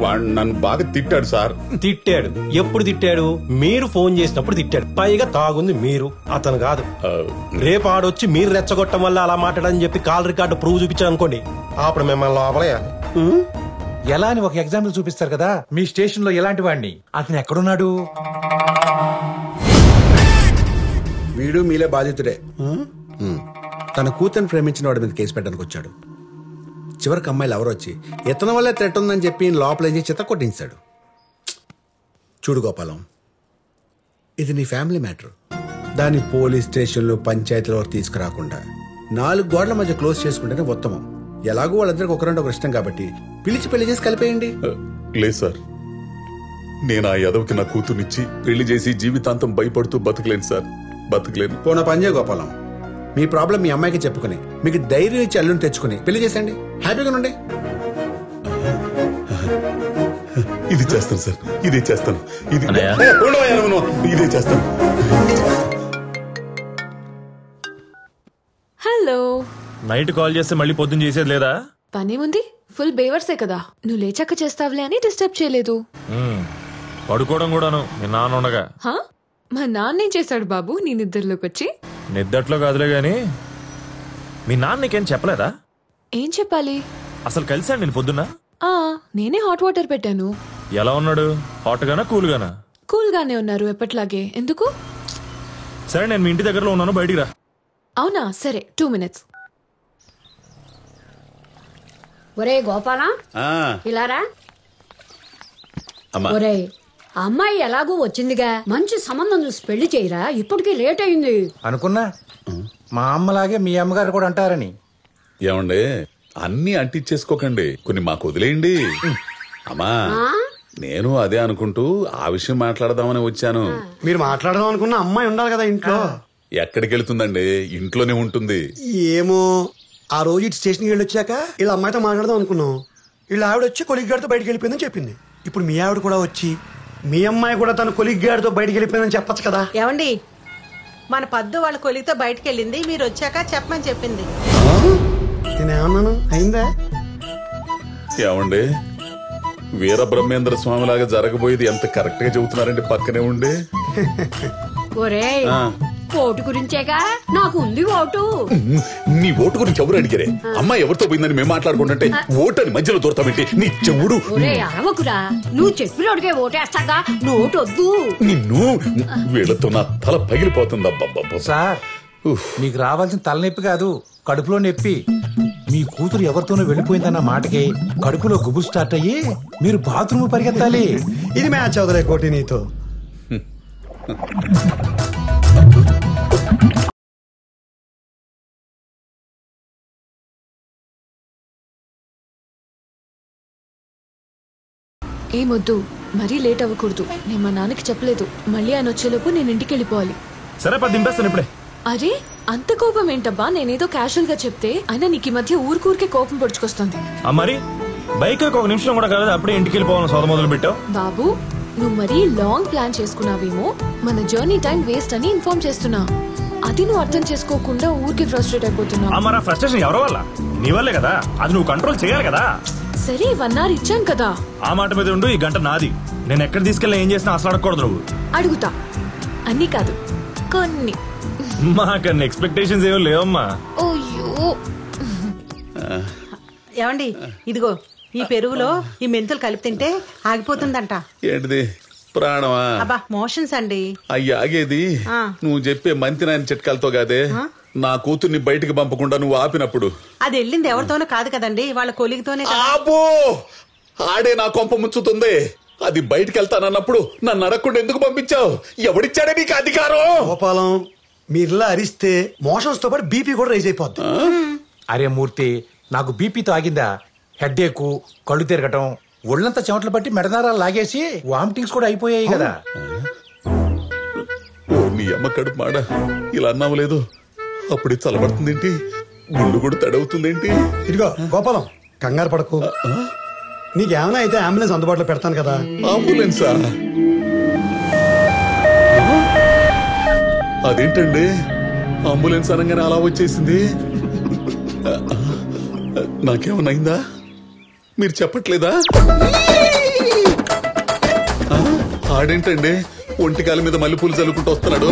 వాడు నన్ను బాగా తిట్టాడు సార్. తిట్టాడు? ఎప్పుడు తిట్టాడు? మీరు ఫోన్ చేసినప్పుడు తిట్టాడు. పైగా తాగుంది మీరు, అతను కాదు. రేపు ఆడొచ్చి మీరు రెచ్చగొట్టడం వల్ల అలా మాట్లాడని చెప్పి కాల్ రికార్డు ప్రూవ్ చూపించాను అనుకోండి, అప్పుడు మిమ్మల్ని లోపలేయాలి. ఎలా అని ఒక ఎగ్జాంపుల్ చూపిస్తారు కదా. మీ స్టేషన్ లో ఎలాంటి వాడిని, అతను ఎక్కడున్నాడు? వీడు మీలే బాధితుడే. తన కూతురు ప్రేమించిన వాడి మీద కేసు పెట్టడానికి వచ్చాడు. చివరికి అమ్మాయిలు ఎవరు వచ్చి ఇతని వల్లే థ్రెట్ ఉందని చెప్పి లోపల చిత్త కొట్టించాడు. చూడు గోపాలం, ఇది నీ ఫ్యామిలీ మ్యాటర్. దాన్ని పోలీస్ స్టేషన్లు పంచాయతీల వరకు తీసుకురాకుండా 4 గోడల మధ్య క్లోజ్ చేసుకుంటేనే ఉత్తమం. ఎలాగో వాళ్ళందరికీ ఒకరంటే ఒక ఇష్టం కాబట్టి పిలిచి పెళ్లి చేసి కలిపేయండి. లేదు సార్, నేను ఆ యదవకి నా కూతుర్నిచ్చి పెళ్లి చేసి జీవితాంతం భయపడుతూ బతకలేను సార్, బతకలేను. పోనా పనిచే గోపాలం, మీ ప్రాబ్లం మీ అమ్మాయికి చెప్పుకుని మీకు ధైర్యం ఇచ్చి అల్లుని తెచ్చుకుని పెళ్లి చేసేయండి, హ్యాపీగా ఉండండి. ఇది చేస్తాను సార్, ఇదే చేస్తాను, ఇదే చేస్తాను. హలో. నైట్ కాల్ చేస్తే మళ్ళీ పొద్దున్న చేసేది లేదా? పనేముంది, ఫుల్ బేవర్సే కదా. నువ్వు లేచాక చేస్తావులే అని డిస్టర్బ్ చేయలేదు. పడుకోవడం కూడాను మీ నాన్న ఉండగా. మా నాన్నేం చేశాడు బాబు నీ నిద్రలోకి వచ్చి? నిద్దట్లో కాదులే గాని మీ నాన్న నీకేం చెప్పలేదా? ఏం చెప్పాలి? అసలు కలిసాను నేను పొద్దున్న. నేనే హాట్ వాటర్ పెట్టాను. ఎలా ఉన్నాడు? హాట్ గానా కూల్ గానా? కూల్ గానే ఉన్నారు ఎప్పట్లాగే. ఎందుకు? సరే, నేను మీ ఇంటి దగ్గరలో ఉన్నాను, బయటికి రా. అవునా? సరే, 2 minutes. ఒరే గోపాల, ఇలారా. ఒరే, అమ్మాయి ఎలాగూ వచ్చిందిగా, మంచి సంబంధం చూసి పెళ్లి చేయరా, ఇప్పటికీ లేట్ అయింది. అనుకున్నా మా అమ్మలాగే మీ అమ్మగారు కూడా అంటారని. ఏమండే, అన్ని అంటించేసుకోకండి, కొన్ని మాకు వదిలేయండి. అమ్మా, నేను అదే అనుకుంటూ ఆ విషయం మాట్లాడదామని వచ్చాను. మీరు మాట్లాడదాం అనుకున్న అమ్మాయి ఉండాలి కదా ఇంట్లో. ఎక్కడికి వెళ్తుందండి, ఇంట్లోనే ఉంటుంది. ఏమో, ఆ రోజు ఇటు స్టేషన్కి వెళ్ళి వచ్చాక వీళ్ళ అమ్మాయితో మాట్లాడదాం అనుకున్నాం. వీళ్ళ ఆవిడ వచ్చి కొలిగ్ గారితో బయటకు వెళ్ళిపోయిందని చెప్పింది. ఇప్పుడు మీ ఆవిడ కూడా వచ్చి మీ అమ్మాయి కూడా తన కొలిగ్ గారితో బయటకు వెళ్ళిపోయిందని చెప్పచ్చు కదా. ఏమండి, మన పద్దు వాళ్ళ కొలితో బయటకు వెళ్ళింది, మీరు వచ్చాక చెప్పమని చెప్పింది. నేనేమన్నాను అయిందా? ఏమండి వీరబ్రహ్మేంద్ర స్వామి లాగా జరగబోయేది ఎంత కరెక్ట్ గా చెబుతున్నారండి పక్కనే ఉండి. ఒరేయ్ ఓటు గురించేగా నాకు ఉంది ఓటు. నీ ఓటు గురించి ఎవరు అడిగారే? అమ్మాయి ఎవరితో పోయిందని మేము మాట్లాడుకుంటుంటే ఓటు అని మధ్యలో దూరతామేంటి నీ చెవుడు? ఒరే అరవకురా, నువ్వు చెప్పినోడికే ఓటేస్తాగా, నోటు వద్దు. నిన్ను వీళ్ళతో నా తల పగిలిపోతుందా సార్. మీకు రావాల్సిన తలనొప్పి కాదు, కడుపులో నొప్పి. మీ కూతురు ఎవరితోనో వెళ్ళిపోయిందన్న మాటకి కడుపులో గుబు స్టార్ట్ అయ్యి మీరు బాత్రూమ్ పరిగెత్తాలి. ఇది మ్యాచ్ అవుదలే కోటి నీతో. ఏమొద్దు, మరీ లేట్ అవ్వకూడదు. నేను మా నాన్నకి చెప్పలేదు. మళ్ళీ ఆయన వచ్చేలోపు నేను ఇంటికి వెళ్ళిపోవాలి. సరే దింపేస్తాను ఇప్పుడే. అరే అంత కోపం ఏంటబ్బా? నేనేదో క్యాషువల్ గా చెప్తే అయినా నీకు ఈ మధ్య ఊరికే కోపం పొడుచుకొస్తుంది. మరి బైక్ ఒక నిమిషం కూడా కాదు, అప్పుడే ఇంటికి వెళ్ళిపోవాలని సోద మొదలు పెట్టావు. బాబు నువ్వు మరీ లాంగ్ ప్లాన్ చేసుకున్నావేమో, మన జర్నీ టైం వేస్ట్ అని ఇన్ఫార్మ్ చేస్తున్నా. అది నువ్వు అర్థం చేసుకోకుండా ఊరికే ఫ్రస్ట్రేట్ అయిపోతున్నావు. మరి ఆ ఫ్రస్ట్రేషన్ ఎవరి వల్ల? నీ వల్లే కదా. అది నువ్వు కంట్రోల్ చేయాలి కదా. సరే 1 hour ఇచ్చాను కదా. ఆ మాట మీద ఉండు. ఈ గంట నాది. నేను ఎక్కడ తీసుకెళ్ళి ఏం చేసినా అసలు అడగకూడదు నువ్వు. అడుగుతా, అన్ని కాదు కొన్ని. మాకన్నా ఎక్స్పెక్టేషన్స్ ఏమో లేవమ్మా. ఏమండి ఇదిగో ఈ పెరుగులో ఈ మెంతులు కలిపి తింటే ఆగిపోతుందంట. ఏంటిది ప్రాణమా? అబ్బా మోషన్స్ అండి. అయ్యి ఆగేది నువ్వు చెప్పే మంతి నాయన చిట్కాలతో కాదే. నా కూతుర్ని బయటికి పంపకుండా నువ్వు ఆపినప్పుడు. అది వెళ్ళింది ఎవరితోనో కాదు కదండి, వాళ్ళ కొలిగితోనే. ఆపో, ఆడే నా కొంప ముంచుతుంది. అది బయటికి వెళ్తానన్నప్పుడు నన్ను అడగకుండా ఎందుకు పంపించావు? ఎవడిచ్చాడే నీకు అధికారం? గోపాలం మీరిలా అరిస్తే మోషన్స్ తో పాటు బీపీ కూడా రైజ్ అయిపోద్ది. అరే మూర్తి, నాకు బీపీతో ఆగిందా? హెడ్ ఏకు, కళ్ళు తిరగటం, ఒళ్ళంతా చెమటలు పట్టి మెడదారాలు లాగేసి వామిటింగ్స్ కూడా అయిపోయాయి కదా. ఓ నీ అమ్మ కడుపు మాడ, ఇలా అన్నావు లేదు. అప్పుడే చల్లబడుతుందేంటి, గుండు కూడా తడవుతుందేంటి? ఇదిగో గోపాలం కంగారు పడకు. నీకేమైనా అయితే అంబులెన్స్ అందుబాటులో పెడతాను కదా. అంబులెన్సా? అదేంటండి అంబులెన్స్ అనగానే అలా వచ్చేసింది? నాకేమన్నా అయిందా? మీరు చెప్పట్లేదా? ఆడేంటండి ఒంటికాల మీద మల్లెపూలు చల్లుకుంటూ వస్తున్నాడు?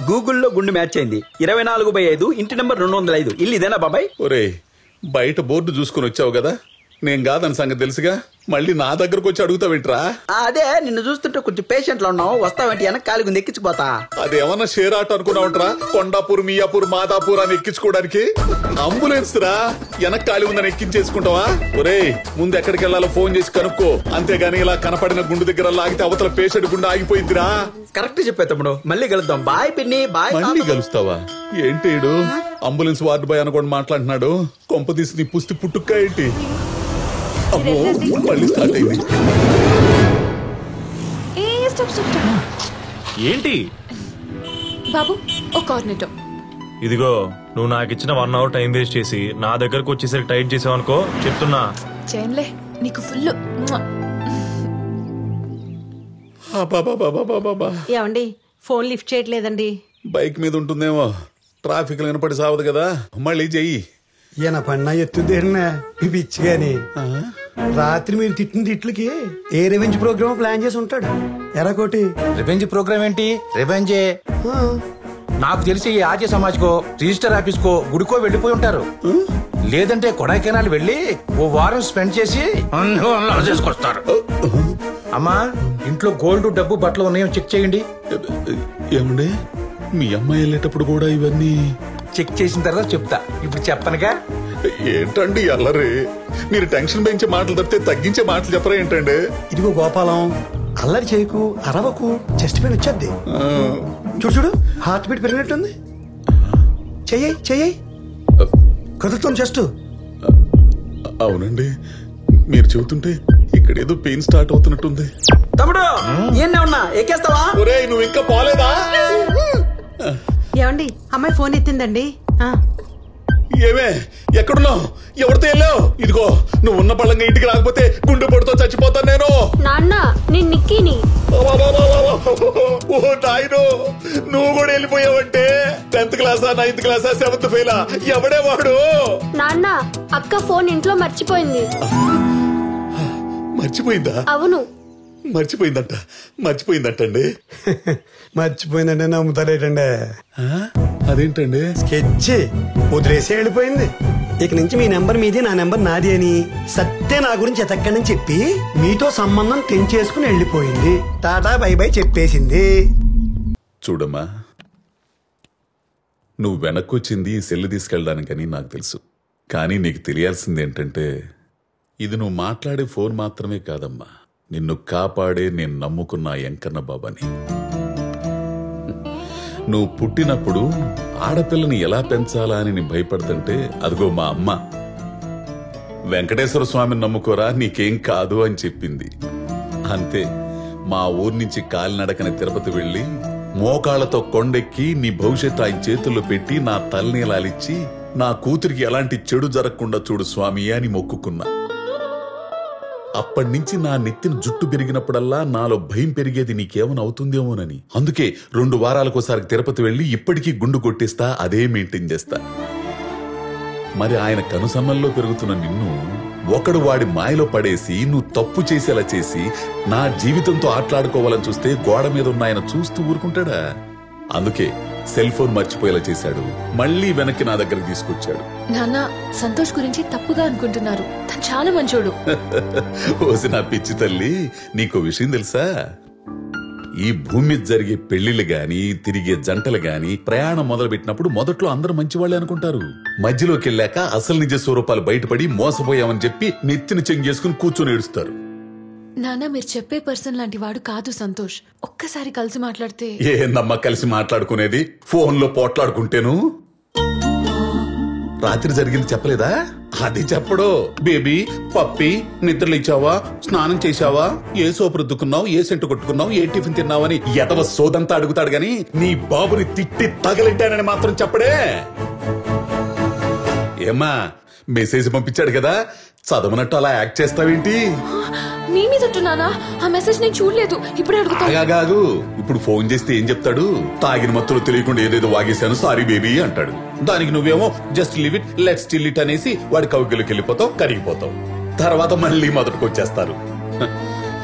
గూగుల్లో గుండు మ్యాచ్ అయింది. 24/5 ఇంటి నెంబర్ 205. ఇల్లు ఇదేనా బాబాయ్? ఒరే బయట బోర్డు చూసుకుని వచ్చావు కదా, నేను కాదని సంగతి తెలుసుగా. మళ్ళీ నా దగ్గరకు వచ్చి అడుగుతావేంట్రా? అదే నిన్ను చూస్తుంటే కొంచెం పేషెంట్ లో ఉన్నావు, వస్తావేంటి? వెనక కాలికి ఎక్కించిపోతా. అదేమన్నా షేర్ ఆట అనుకున్నావుట్రా? కొండాపూర్, మియాపూర్, మాదాపూర్ అని ఎక్కించుకోవడానికి అంబులెన్స్ రా. వెనక కాలి ఉందని ఎక్కించేసుకుంటావా? ఒరే ముందు ఎక్కడికి వెళ్ళాలో ఫోన్ చేసి కనుక్కో. అంతేగాని ఇలా కనపడిన గుండు దగ్గర లాగితే అవతల పేషెంట్ గుండె ఆగిపోయిందిరా. కరెక్ట్ చెప్పే తమ్ముడు, మళ్ళీ కలుద్దాం. బాయ్ పిన్ని, బాయ్. మళ్ళీ కలుస్తావా? ఏంటి అంబులెన్స్ వార్డు బాయ్ అనుకోండి మాట్లాడుతున్నాడు. కొంప తీసి నీ పుస్తి పుట్టుక్క ఏంటి? అమ్మో మళ్ళీ స్టార్ట్ అయింది. ఏంటి బాబు ఒక కార్నెటో. ఇదిగో నువ్వు నాకు ఇచ్చిన 1 hour టైం వేస్ట్ చేసి నా దగ్గరకు వచ్చేసరికి టైట్ చేసావు అనుకో, చెప్తున్నా. చేయనులే, నీకు ఫుల్. ఏమండి ఫోన్ లిఫ్ట్ చేయట్లేదండి. బైక్ మీద ఉంటుందేమో, ట్రాఫిక్ లో వినపడి సావదు కదా. మళ్ళీ చెయ్యి. ఈయన పన్నా ఎత్తుదేనా పిచ్చి గాని. రాత్రి మీరు తిట్టిన తిట్లకి ఏ రివెంజ్ ప్రోగ్రామ్ ప్లాన్ చేసి ఉంటాడు. ఎరాకోటి రివెంజ్ ప్రోగ్రామ్ ఏంటి? రివెంజే. నాకు తెలిసి ఆర్య సమాజ్ కో, రిజిస్టర్ ఆఫీస్ కో, గుడికో వెళ్ళిపోయి ఉంటారు. లేదంటే కొడైకెనాల్ వెళ్ళి ఓ వారం స్పెండ్ చేసి చేసుకొస్తారు. అమ్మా ఇంట్లో గోల్డ్, డబ్బు, బట్టలు ఉన్నాయో చెక్ చేయండి. ఏమండి మీ అమ్మాయి వెళ్ళేటప్పుడు కూడా ఇవన్నీ చెక్ చేసిన తర్వాత చెప్తా. ఇప్పుడు చెప్పనుగా. ఏంటండి అల్లరి? మీరు టెన్షన్ పెంచే మాటలు తప్పితే తగ్గించే మాటలు చెప్పరా ఏంటండి? ఇదిగో గోపాలం అల్లరి చేయకు, అరవకు, చెస్ట్ పెయిన్ వచ్చేద్ది. చూడు చూడు హార్ట్ బీట్ పెరిగినట్టుంది. చెయ్యి చెయ్యి కదులుతాం చెస్ట్. అవునండి మీరు చెబుతుంటే ఇక్కడ ఏదో పెయిన్ స్టార్ట్ అవుతున్నట్టుంది. తమ్ముడు ఏన్నా ఉన్నా ఎక్కేస్తావా? ఒరేయ్ నువ్వు ఇంకా పోలేదా? ఏమండి అమ్మాయి ఫోన్ ఎత్తిందండి. ఏమే ఎక్కడున్నావు? ఎవరితో వెళ్ళావు? ఇదిగో నువ్వు ఉన్న పళ్ళంగా ఇంటికి రాకపోతే గుండె పొడితో చచ్చిపోతాను నేను. నాన్న నేను నిక్కీని. క్లాసా, 9th క్లాసా, 7th ఫెయిలా? ఎవడే వాడు? నాన్న, అక్క ఫోన్ ఇంట్లో మర్చిపోయింది. మర్చిపోయిందా? అవును. మర్చిపోయిందంటండి. మర్చిపోయిందంటే నమ్ముతారేటండి? అదేంటండి? స్కెచ్ వదిలేసి వెళ్ళిపోయింది. ఇక నుంచి మీ నెంబర్ మీది, నా నెంబర్ నాది అని సత్య నా గురించి ఎతక్కడని చెప్పి మీతో సంబంధం తెంచేసుకుని వెళ్ళిపోయింది. టాటా బై బై చెప్పేసింది. చూడమ్మా, నువ్వు వెనక్కొచ్చింది ఈ సెల్లు తీసుకెళ్ళడానికని నాకు తెలుసు. కానీ నీకు తెలియాల్సింది ఏంటంటే, ఇది నువ్వు మాట్లాడే ఫోన్ మాత్రమే కాదమ్మా, నిన్ను కాపాడే నేను నమ్ముకున్న వెంకన్న బాబాని. నువ్వు పుట్టినప్పుడు ఆడపిల్లని ఎలా పెంచాలా అని నేను భయపడుతుంటే, అదిగో మా అమ్మ వెంకటేశ్వర స్వామిని నమ్ముకోరా, నీకేం కాదు అని చెప్పింది. అంతే, మా ఊరు నుంచి కాలినడకని తిరుపతి వెళ్లి మోకాళ్లతో కొండెక్కి నీ భవిష్యత్తు ఆయన చేతుల్లో పెట్టి నా తలనీలాలిచ్చి నా కూతురికి ఎలాంటి చెడు జరగకుండా చూడు స్వామి అని మొక్కుకున్నా. అప్పటి నుంచి నా నెత్తిన జుట్టు పెరిగినప్పుడల్లా నాలో భయం పెరిగేది నీకేమైనా అవుతుందేమోనని. అందుకే 2 వారాలకోసారి తిరుపతి వెళ్లి ఇప్పటికీ గుండు కొట్టిస్తా, అదే మెయింటైన్ చేస్తా. మరి ఆయన కనుసన్నల్లో పెరుగుతున్న నిన్ను ఒకడు వాడి మాయలో పడేసి నువ్వు తప్పు చేసేలా చేసి నా జీవితంతో ఆటలాడుకోవాలని చూస్తే గోడ మీద ఉన్న ఆయన చూస్తూ ఊరుకుంటాడా? అందుకే సెల్ ఫోన్ మర్చిపోయేలా చేశాడు, మళ్ళీ వెనక్కి నా దగ్గరకు తీసుకొచ్చాడు. నాన్న, సంతోష్ గురించి తప్పుగా అనుకుంటున్నారు. తను చాలా మంచోడు. ఓసి నా పిచ్చి తల్లి, నీకో విషయం తెలుసా? ఈ భూమి మీద జరిగే పెళ్లిళ్ళు గాని, తిరిగే జంటలు గాని, ప్రయాణం మొదలు పెట్టినప్పుడు మొదట్లో అందరూ మంచివాళ్లే అనుకుంటారు. మధ్యలోకి వెళ్ళాక అసలు నిజ స్వరూపాలు బయటపడి మోసపోయామని చెప్పి నెత్తిని చెంగేసుకుని కూర్చొని ఏడుస్తారు. నాన్న, మీరు చెప్పే పర్సన్ లాంటి వాడు కాదు సంతోష్. ఒక్కసారి కలిసి మాట్లాడితే. ఏందమ్మా కలిసి మాట్లాడుకునేది? ఫోన్ లో పోట్లాడుకుంటేను. రాత్రి జరిగింది చెప్పలేదా? అది చెప్పడు. బేబీ, పప్పి, నిద్రలు ఇచ్చావా, స్నానం చేశావా, ఏ సోపు రుద్దుకున్నావు, ఏ సెంటు కొట్టుకున్నావు, ఏ టిఫిన్ తిన్నావని ఎదవ సోదంతా అడుగుతాడు గాని నీ బాబుని తిట్టి తగలింటానని మాత్రం చెప్పడే. ఏమ్మా, మెసేజ్ పంపించాడు కదా, చదవనట్టు అలా యాక్ట్ చేస్తావేంటి? మీ మీద నానా, ఆ మెసేజ్ నేను చూడలేదు. ఇప్పుడే అడుగుతాగాగు. ఇప్పుడు ఫోన్ చేస్తే ఏం చెప్తాడు? తాగిన మత్తులో తెలియకుండా ఏదేదో వాగేశాను, సారీ బేబీ అంటాడు. దానికి నువ్వేమో just live it, let's still it అనేసి వాడి కవిగిలోకి వెళ్ళిపోతావు, కరిగిపోతావు. తర్వాత మళ్ళీ మొదటికి వచ్చేస్తారు.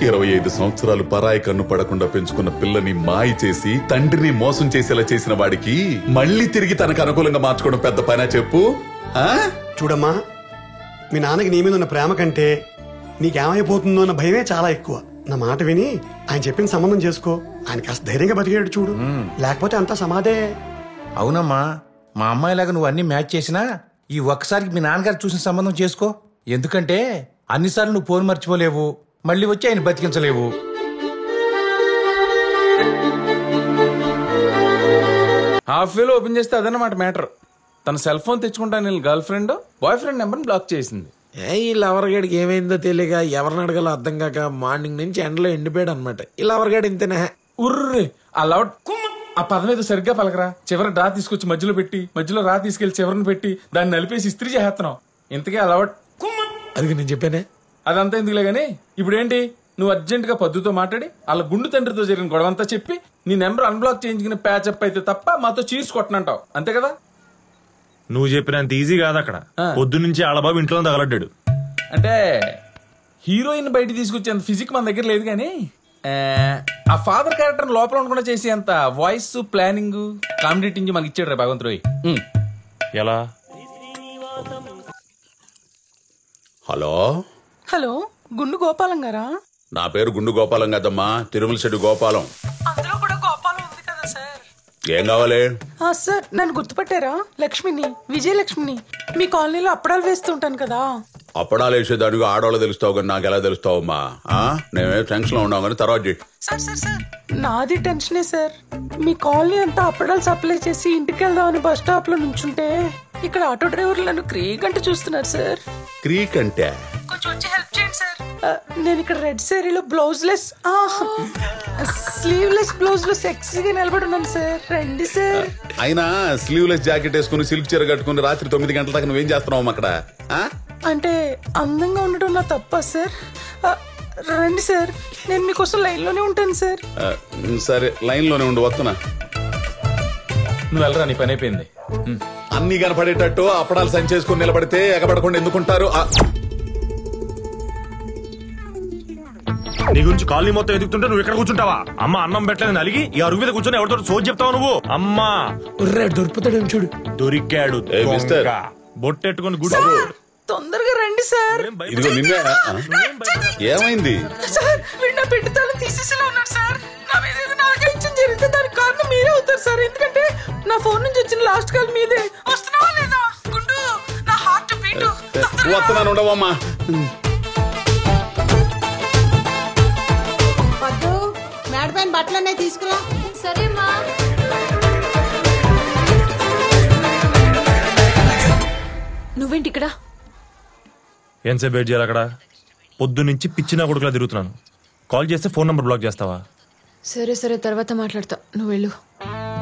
25 సంవత్సరాలు పరాయి కన్ను పడకుండా పెంచుకున్న పిల్లని మాయ చేసి తండ్రిని మోసం చేసేలా చేసిన వాడికి మళ్ళీ తిరిగి తనకు అనుకూలంగా మార్చుకోవడం పెద్ద పైన చెప్పు. చూడమ్మా, మీ నాన్నకి నీ మీద ఉన్న ప్రేమ కంటే నీకేమైపోతుందో అన్న భయమే చాలా ఎక్కువ. నా మాట విని ఆయన చెప్పిన సంబంధం చేసుకో. ఆయన కాస్త ధైర్యంగా బతికేడు చూడు, లేకపోతే అంతా సమాధే. అవునమ్మా, మా అమ్మాయిలాగా నువ్వు అన్ని మ్యాచ్ చేసినా ఈ ఒక్కసారికి మీ నాన్నగారు చూసిన సంబంధం చేసుకో. ఎందుకంటే అన్నిసార్లు నువ్వు ఫోన్ మర్చిపోలేవు, మళ్ళీ వచ్చి ఆయన బతికించలేవు. హాఫ్ వేలో ఓపెన్ చేస్తే అదన్నమాట మ్యాటర్. తన సెల్ ఫోన్ తెచ్చుకుంటాను girl friend boy friend number block చేసింది. ఈ లవర్గాడికి ఏమైందో తెలియక ఎవరిని అడగాలో అర్థం కాక మార్నింగ్ నుంచి ఎండలో ఎండిపోయాడు అనమాట. ఈ లవర్గాడు ఇంతనే. ఉర్రే, ఆ లవర్ ఆ పదం ఏదో సరిగ్గా పలకరా. చివరి రా తీసుకొచ్చి మధ్యలో పెట్టి, మధ్యలో రా తీసుకెళ్లి చివరిని పెట్టి దాన్ని నలిపేసి ఇస్త్రీ చేస్తున్నావు. ఇంతకీ ఆ లవర్ అది నేను చెప్పానే. అదంతా ఎందుకులే గానీ, ఇప్పుడేంటి నువ్వు అర్జెంట్ గా పద్దుతో మాట్లాడి వాళ్ళ గుండు తండ్రితో జరిగిన గొడవంతా చెప్పి నీ నెంబర్ అన్బ్లాక్ చేయించుకుని ప్యాచప్ అయితే తప్ప మాతో చీజ్ కొట్టనంటావు, అంతే కదా? నువ్వు చెప్పినంత ఈజీ కాదు. అక్కడ పొద్దు నుంచి ఆడబాబు ఇంట్లో తగలడ్డాడు. అంటే హీరోయిన్ బయట తీసుకొచ్చేంత ఫిజిక్ మన దగ్గర లేదు కానీ ఆ ఫాదర్ క్యారెక్టర్ లోపల ఉండకుండా చేసే అంత వాయిస్, ప్లానింగ్, కామెడీ మాకు ఇచ్చాడు రే భగవంతుడు. ఎలా? హలో హలో, గుండు గోపాలం గారా? నా పేరు గుండు గోపాలం కదమ్మా, తిరుమల శెట్టి గోపాలం. అందులో కూడా గోపాలం ఉంది కదా సార్. ఏం కావాలి? సార్, నన్ను గుర్తుపట్టారా? లక్ష్మిని, విజయలక్ష్మిని. మీ కాలనీలో అప్పడాలు వేస్తుంటాను కదా. అప్పడాలు వేసేదానికి ఆడవాళ్ళు తెలుస్తావు కానీ నాకు ఎలా తెలుస్తావమ్మా? నేనే టెన్షన్ లో ఉన్నావు కానీ తర్వాత సార్ సార్ సార్ నాది టెన్షనే సార్. మీ కాలనీ అంతా అప్పడాలు సప్లై చేసి ఇంటికి వెళ్దామని బస్ స్టాప్ లో నుంచుంటే ఇక్కడ ఆటో డ్రైవర్లు నన్ను క్రీక్ అంటే చూస్తున్నారు సార్. క్రీక్ అంటే? కొంచెం వచ్చి హెల్ప్ చేయండి సార్. నేను ఇక్కడ రెడ్ సారీలో బ్లౌజ్ లెస్, స్లీవ్లెస్ బ్లౌజ్ లో సెక్సీగా నిలబడి ఉన్నాను సార్. రండి సార్. అయినా స్లీవ్లెస్ జాకెట్ వేసుకుని సిల్క్ చీర కట్టుకుని రాత్రి 9 గంటల దాకా నువ్వేం చేస్తున్నావు అక్కడ? అంటే అందంగా ఉండడం నా తప్ప సార్? రండి సార్, నేను మీకోసం లైన్ లోనే ఉంటాను సార్. సరే, లైన్ లోనే ఉండు, వస్తున్నా. నువ్వు వెళ్ళరా, నీ పని అయిపోయింది. అన్ని కనపడేటట్టు అప్పడాలు సంచేసుకుని నిలబడితే ఎగబడకుండా ఎందుకుంటారు? నీ గురించి కాలనీ మొత్తం ఎదుగుతుంటే నువ్వు ఇక్కడ కూర్చుంటావా? అమ్మ అన్నం పెట్టలేదు అలిగి ఈ అరుగు మీద కూర్చొని ఎవరితో సోచి చెప్తావు నువ్వు? అమ్మా దొరుకుతాడు చూడు. దొరికాడు బొట్టెట్టుకుని గుడి. తొందరగా రండి సార్. ఇదిగో నిన్నే. ఏమైంది సార్? వీడు నా పెట్టి తాళం తీసేసేలా ఉన్నాడు సార్. నా మీద ఏదైనా ఆకలించడం జరిగితే దానికి కారణం మీరే అవుతారు సార్. ఎందుకంటే నా ఫోన్ నుంచి వచ్చిన లాస్ట్ కాల్ మీదే. వస్తున్నావా లేదా? గుండు, నా హార్ట్ బీట్. వస్తున్నాను, ఉండవమ్మా. వద్దు, మేడ పైన బట్టలన్నీ తీసుకురా. సరే మా. నువ్వేంటి ఇక్కడ? ఎంతసేపు వెయిట్ చేయాలి అక్కడ? పొద్దు నుంచి పిచ్చినా కొడుకులా తిరుగుతున్నాను. కాల్ చేస్తే ఫోన్ నంబర్ బ్లాక్ చేస్తావా? సరే సరే, తర్వాత మాట్లాడతా. నువ్వు వెళ్ళు.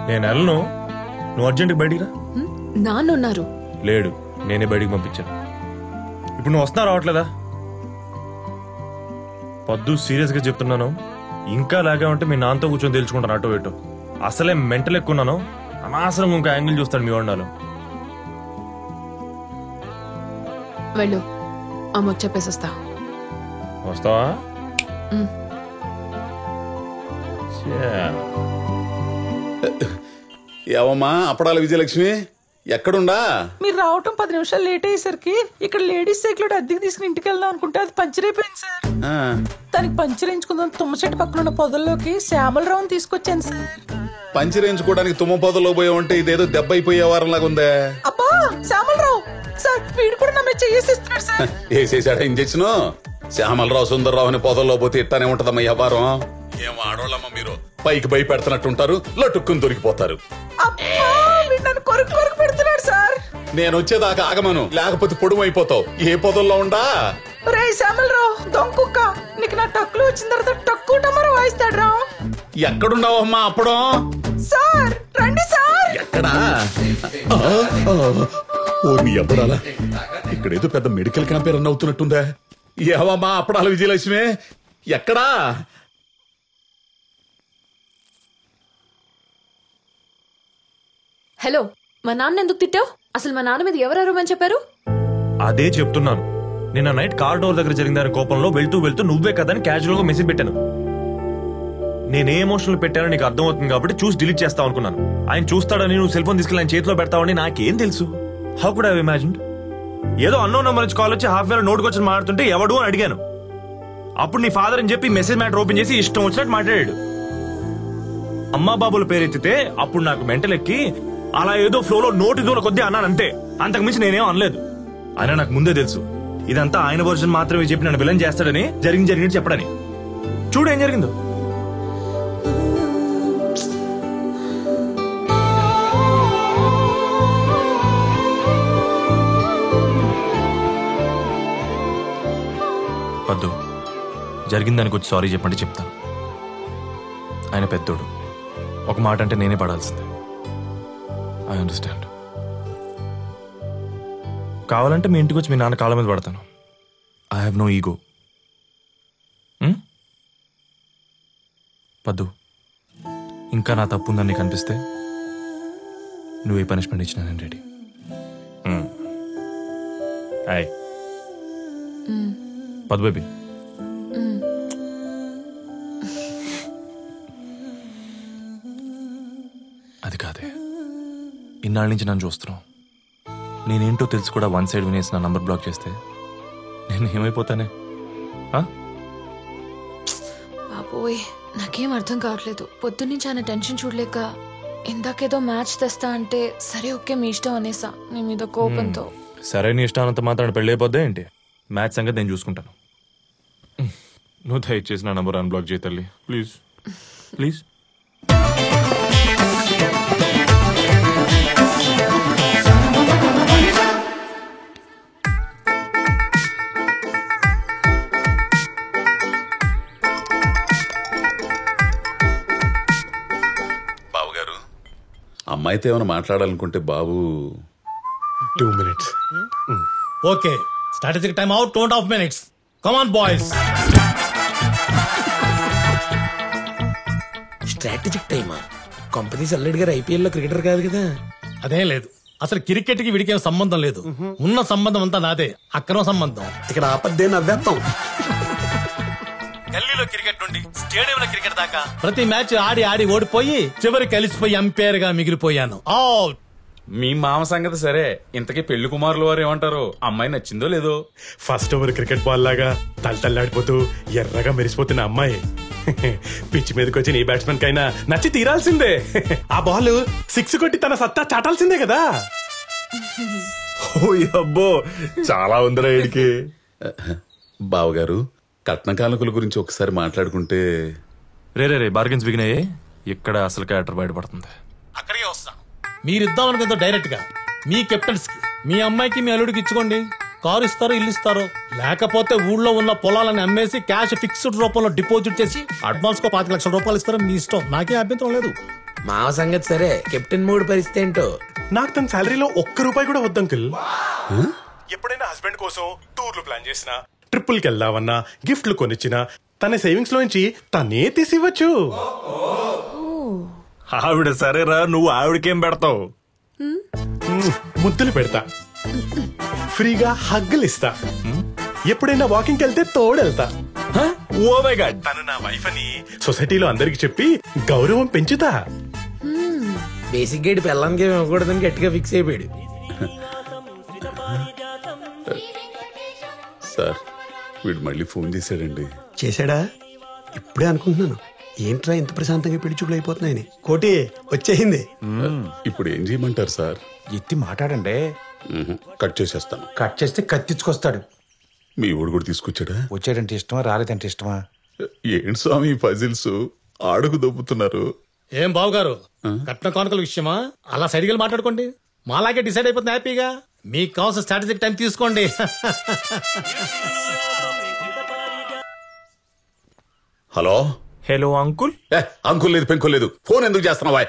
నేను వెళ్ళను. నువ్వు అర్జెంట్గా బయటికి రా. నాన్న ఉన్నారు. లేడు, నేనే బయటికి పంపించాను. ఇప్పుడు నువ్వు వస్తున్నా రావట్లేదా? పొద్దు సీరియస్ గా చెప్తున్నాను. ఇంకా లాగా ఉంటే మీ నాన్నతో కూర్చొని తెలుసుకుంటాను అటో ఇటో. అసలే మెంటల్ ఎక్కున్నాను. అనవసరంగా ఇంకా యాంగిల్ చూస్తాడు మీ వండాలు. వెళ్ళు, అమ్మకు చెప్పేసి వస్తా. వస్తావా? ఏవమ్మా అప్పడాల విజయలక్ష్మి, ఎక్కడుండా? మీరు రావటం 10 నిమిషాలు లేట్ అయ్యేసరికి ఇక్కడ లేడీస్ సైకిల్ అద్దెకి తీసుకుని ఇంటికి వెళ్దాం అనుకుంటే అది పంచర్ అయిపోయింది సార్. దానికి పంచర్ వేయించుకుందాం తుమ్మ చెట్టు పక్కన ఉన్న పొదల్లోకి శ్యామలరావుని తీసుకొచ్చాను సార్. పంచర్ వేయించుకోవడానికి తుమ్మ పొదలో పోయావంటే ఇదేదో దెబ్బ అయిపోయే వారంలాగా ఉందే. అబ్బా శ్యామలరావు సార్, వీడు కూడా నా మీద చేసేస్తున్నాడు సార్. వేసేసాడా ఇంజక్షన్? శ్యామలరావు సుందర్రావు అని పొదల్లో పోతే ఇట్టానే ఉంటదమ్మా వ్యవహారం. ఏం ఆడోళ్ళమ్మా మీరు, పైకి భయపెడుతున్నట్టుంటారు, లటుక్కుని దొరికిపోతారు. నేను వచ్చేదాకా ఆగమను, లేకపోతే పొడుము అయిపోతావు. ఏ పొదల్లో ఉండా? రే శ్యామలరావు దొంకుక్క, నీకు నా టక్కులు వచ్చిన తర్వాత టక్కు టమర వాయిస్తాడు రా. ఎక్కడున్నావమ్మా అప్పడం? సార్ రండి సార్. ఎక్కడా? ఓ నీ అప్పడాలా, ఇక్కడేదో పెద్ద మెడికల్ క్యాంప్ రన్ అవుతున్నట్టుందా? ఏవమ్మా అప్పడాల విజయలక్ష్మి, ఎక్కడా? హలో, మా నాన్న ఎందుకు తిట్టావు? అసలు మా నాన్న మీద ఎవరెవరమని చెప్పారు? అదే చెప్తున్నాను. నిన్న నైట్ కార్ డోర్ దగ్గర జరిగిందని కోపంలో వెళ్తూ వెళ్తూ నువ్వే కదా అని క్యాజువల్ గా మెసేజ్ పెట్టాను. నేనే ఎమోషనల్ పెట్టానో నీకు అర్థమవుతుంది కాబట్టి చూసి డిలీట్ చేస్తావు అనుకున్నాను. ఆయన చూస్తాడని నువ్వు సెల్ ఫోన్ తీసుకెళ్ళి ఆయన చేతిలో పెడతావని నాకేం తెలుసు? How could I have imagined? ఏదో అన్నోన్ నెంబర్ నుంచి కాల్ వచ్చి హాఫ్ వేర్ నోటుకు వచ్చి మాట్లాడుతుంటే ఎవడు అని అడిగాను. అప్పుడు నీ ఫాదర్ అని చెప్పి మెసేజ్ మ్యాటర్ ఓపెన్ చేసి ఇష్టం వచ్చినట్టు మాట్లాడాడు. అమ్మా బాబుల పేరెత్తితే అప్పుడు నాకు మెంటల్ ఎక్కి అలా ఏదో ఫ్లోలో నోటి దూల కొద్దీ అన్నాను అంతే. అంతకుమించి నేనేం అనలేదు. అయినా నాకు ముందే తెలుసు ఇదంతా ఆయన వర్షన్ మాత్రమే చెప్పి నన్ను విలన్ చేస్తాడని, జరిగినట్టు చెప్పడని. చూడు ఏం జరిగిందో. పద్దు, జరిగిందానికి వచ్చి సారీ చెప్పండి చెప్తాను. ఆయన పెద్దోడు, ఒక మాట అంటే నేనే పడాల్సిందే. I understand. కావాలంటే మీ ఇంటికి వచ్చి మీ నాన్న కాళ్ళ మీద పడతాను. I have no ego. Paddu, ఇంకా నా తప్పు ఉందని నీకు అనిపిస్తే నువ్వు ఏ పనిష్మెంట్ ఇచ్చినా నేను రెడీ. హాయ్ పద్దు బేబీ. అది కాదే, ఇన్నాళ్ళ నుంచి నన్ను చూస్తున్నావు. నేనేంటో తెలుసు కూడా వన్ సైడ్ వినేసి నా నంబర్ బ్లాక్ చేస్తే నేను ఏమైపోతానే? బాబోయ్, నాకేం అర్థం కావట్లేదు. పొద్దున్నుంచి ఆయన టెన్షన్ చూడలేక ఇందాకేదో మ్యాచ్ తెస్తా అంటే సరే ఓకే మీ ఇష్టం అనేసా నీ మీద కోపంతో. సరే నీ ఇష్టానంత మాత్రం పెళ్ళి అయిపోద్దా ఏంటి? మ్యాచ్ సంగతి నేను చూసుకుంటాను. నువ్వు దయచేసి నా నంబర్ అన్బ్లాక్ చేయి తల్లి, ప్లీజ్ ప్లీజ్. అమ్మాయితో ఏమైనా మాట్లాడాలనుకుంటే బాబు 2 minutes. Okay, strategic time out, 2.5 minutes. Come on boys. Strategic టైమా? కంపెనీ సల్లెడ్ గారు IPL లో క్రికెటర్ కాదు కదా. అదేం లేదు, అసలు క్రికెట్ కి వీడికి సంబంధం లేదు. ఉన్న సంబంధం అంతా నాదే, అక్రమ సంబంధం. ఇక్కడ ఆపద్దే నవ్వేస్తాం. గల్లీలో క్రికెట్ నుండి స్టేడియంలో క్రికెట్ దాకా ప్రతి మ్యాచ్ ఆడి ఆడి ఓడిపోయి చివరికి కలిసిపోయి ఎంపైర్ గా మిగిలిపోయాను. మీ మామ సంగతి సరే, ఇంతకీ పెళ్లి కుమారులు వారు ఏమంటారు? అమ్మాయి నచ్చిందో లేదో? ఫస్ట్ ఓవర్ క్రికెట్ బాల్ లాగా తల్లడిపోతూ ఎర్రగా మెరిసిపోతున్న అమ్మాయి పిచ్ మీదకి వచ్చి నీ బ్యాట్స్మెన్ కైనా నచ్చి తీరాల్సిందే. ఆ బాల్ 6 కొట్టి తన సత్తా చాటాల్సిందే కదా. అబ్బో చాలా ఉందిరా వీడికి. బావగారు, కట్న కానుకల గురించి ఒకసారి మాట్లాడుకుంటే. రే బార్గెన్స్ బిగినాయి. ఇక్కడ అసలు క్యారెక్టర్ బయటపడుతుంది. అక్కడికే వస్తాను. మీరిద్దాం అనుకుంటే డైరెక్ట్ గా మీ కెప్టెన్స్ కి, మీ అమ్మాయికి, మీ అల్లుడికి ఇచ్చుకోండి. కారు ఇస్తారో, ఇల్లు ఇస్తారో, లేకపోతే ఊళ్ళో ఉన్న పొలాలను అమ్మేసి క్యాష్ ఫిక్స్డ్ రూపంలో డిపాజిట్ చేసి అడ్వాన్స్ కో 5 లక్షల రూపాయలు ఇస్తారో మీ ఇష్టం. నాకే అభ్యంతరం లేదు. మావ సంగతి సరే, కెప్టెన్ మూడు పరిస్థితి ఏంటో. నాకు తన శాలరీలో ₹1 కూడా వద్దు అంకుల్. ఎప్పుడైనా హస్బెండ్ కోసం టూర్లు ప్లాన్ చేసినా, ట్రిప్పుల్కి వెళ్దామన్నా, గిఫ్ట్లు కొనిచ్చినా తన సేవింగ్స్ లోంచి తనే తీసివ్వచ్చు. ఆవిడ సరేరా, నువ్వు ఆవిడకేం పెడతావు? ముద్దులు పెడతా, ఫ్రీగా హగ్గులు ఇస్తా, ఎప్పుడైనా వాకింగ్ వెళ్తే తోడెళ్తా. ఓ మై గాడ్, తను నా వైఫ్ అని సొసైటీలో అందరికి చెప్పి గౌరవం పెంచుతా. బేసిక్ గైడ్ పెళ్ళానికి ఇవ్వకూడదని గట్టిగా ఫిక్స్ అయిపోయాడు. సార్, వీడు మళ్ళీ ఫోన్ చేశాడండి. చేశాడా? ఇప్పుడే అనుకుంటున్నాను, ఏంట్రా ఇంత ప్రశాంతంగా పెళ్లి చూపులు అయిపోతున్నాయని. కోటి వచ్చేసింది. ఇప్పుడు ఏం చేయమంటారు సార్? ఎత్తి మాట్లాడండి. కట్ చేసేస్తాను. కట్ చేస్తే కత్తిచ్చుకొస్తాడు. మీ ఊడు కూడా తీసుకొచ్చాడా? వచ్చాడంటే ఇష్టమా, రాలేదంటే ఇష్టమా? ఏంటి స్వామి పజిల్స్ ఆడుకు దొబ్బుతున్నారు? ఏం బావగారు, కట్న కానుకల విషయమా అలా సైడ్కి మాట్లాడుకోండి. మాలాగే డిసైడ్ అయిపోతుంది హ్యాపీగా. మీకు కావాల్సిన స్ట్రాటజిక్ టైం తీసుకోండి. Hello hello uncle. అంకుల్ లేదు, పెంకుల్ లేదు. ఫోన్ ఎందుకు చేస్తున్నావా?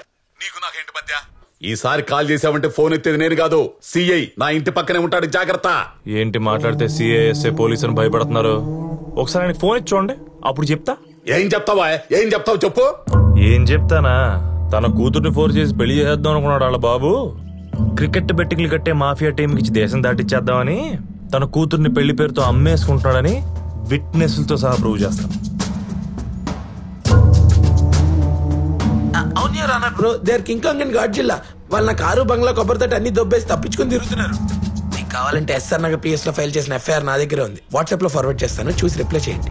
నీకు నాకేంటి మధ్య? ఈసారి కాల్ చేసావంటే ఫోన్ ఎత్తేది నేను కాదు, సిఐ. నా ఇంటి పక్కనే ఉంటాడు, జాగ్రత్త. ఏంటి మాట్లాడితే సిఐఎస్ఏ పోలీసు అని భయపడుతున్నారు? ఒకసారి ఆయనకి ఫోన్ ఇచ్చి చూడండి, అప్పుడు చెప్తా. ఏం చెప్తావా? ఏం చెప్తావు చెప్పు. ఏం చెప్తానా? తన కూతుర్ని ఫోర్స్ చేసి పెళ్లి చేద్దాం అనుకున్నాడు వాళ్ళ బాబు. క్రికెట్ బెట్టింగ్లు కట్టే మాఫియా టీంకి ఇచ్చి దేశం దాటిచ్చేద్దామని తన కూతుర్ని పెళ్లి పేరుతో అమ్మేసుకుంటున్నాడని విట్నెస్లతో సహా ప్రూవ్ చేస్తాను. Bro, they are King Kong and Godzilla. వాళ్ళ నా కారు, బంగ్లా, కొబ్బరితోటి అన్ని దొబ్బేసి తప్పించుకుని తిరుగుతున్నారు. మీకు కావాలంటే ఎస్ఆర్ నగర్ పిఎస్ లో ఫైల్ చేసిన ఎఫ్ఐఆర్ నా దగ్గర ఉంది. వాట్సాప్ లో ఫార్వర్డ్ చేస్తాను, చూసి రిప్లై చేయండి.